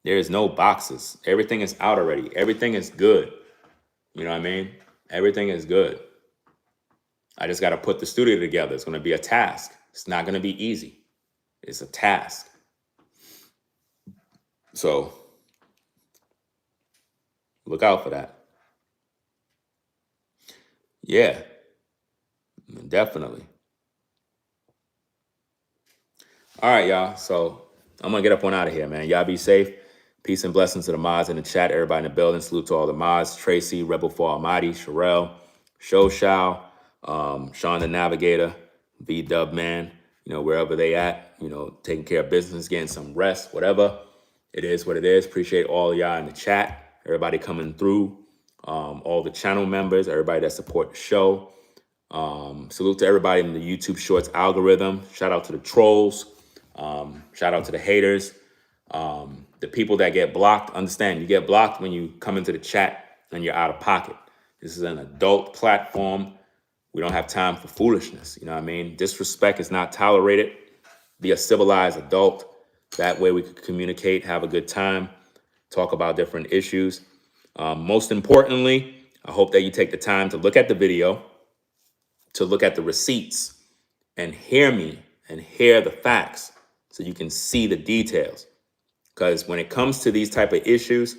There is no boxes. Everything is out already. Everything is good. You know what I mean? Everything is good. I just got to put the studio together. It's going to be a task. It's not going to be easy. It's a task. So look out for that. Yeah, definitely. All right, y'all. So I'm going to get up on out of here, man. Y'all be safe. Peace and blessings to the mods in the chat. Everybody in the building. Salute to all the mods. Tracy, Rebel for Almighty, Sherelle, Show Shao, Sean the Navigator, V-Dub Man, wherever they at, taking care of business, getting some rest, whatever. It is what it is. Appreciate all y'all in the chat. Everybody coming through. All the channel members, everybody that support the show. Salute to everybody in the YouTube Shorts algorithm. Shout out to the trolls. Shout out to the haters. The people that get blocked, understand you get blocked when you come into the chat and you're out of pocket. This is an adult platform. We don't have time for foolishness. You know what I mean? Disrespect is not tolerated. Be a civilized adult. That way we could communicate, have a good time, talk about different issues. Most importantly, I hope that you take the time to look at the video, to look at the receipts and hear me and hear the facts so you can see the details. Because when it comes to these type of issues,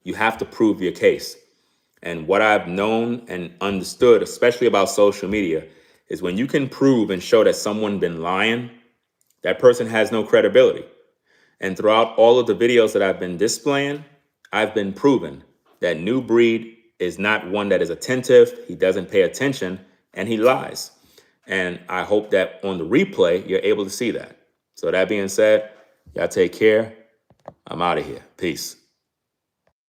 you have to prove your case. And what I've known and understood, especially about social media, is when you can prove and show that someone been lying, that person has no credibility. And throughout all of the videos that I've been displaying, I've been proven that New Breed is not one that is attentive, he doesn't pay attention, and he lies. And I hope that on the replay, you're able to see that. So that being said, y'all take care. I'm out of here. Peace.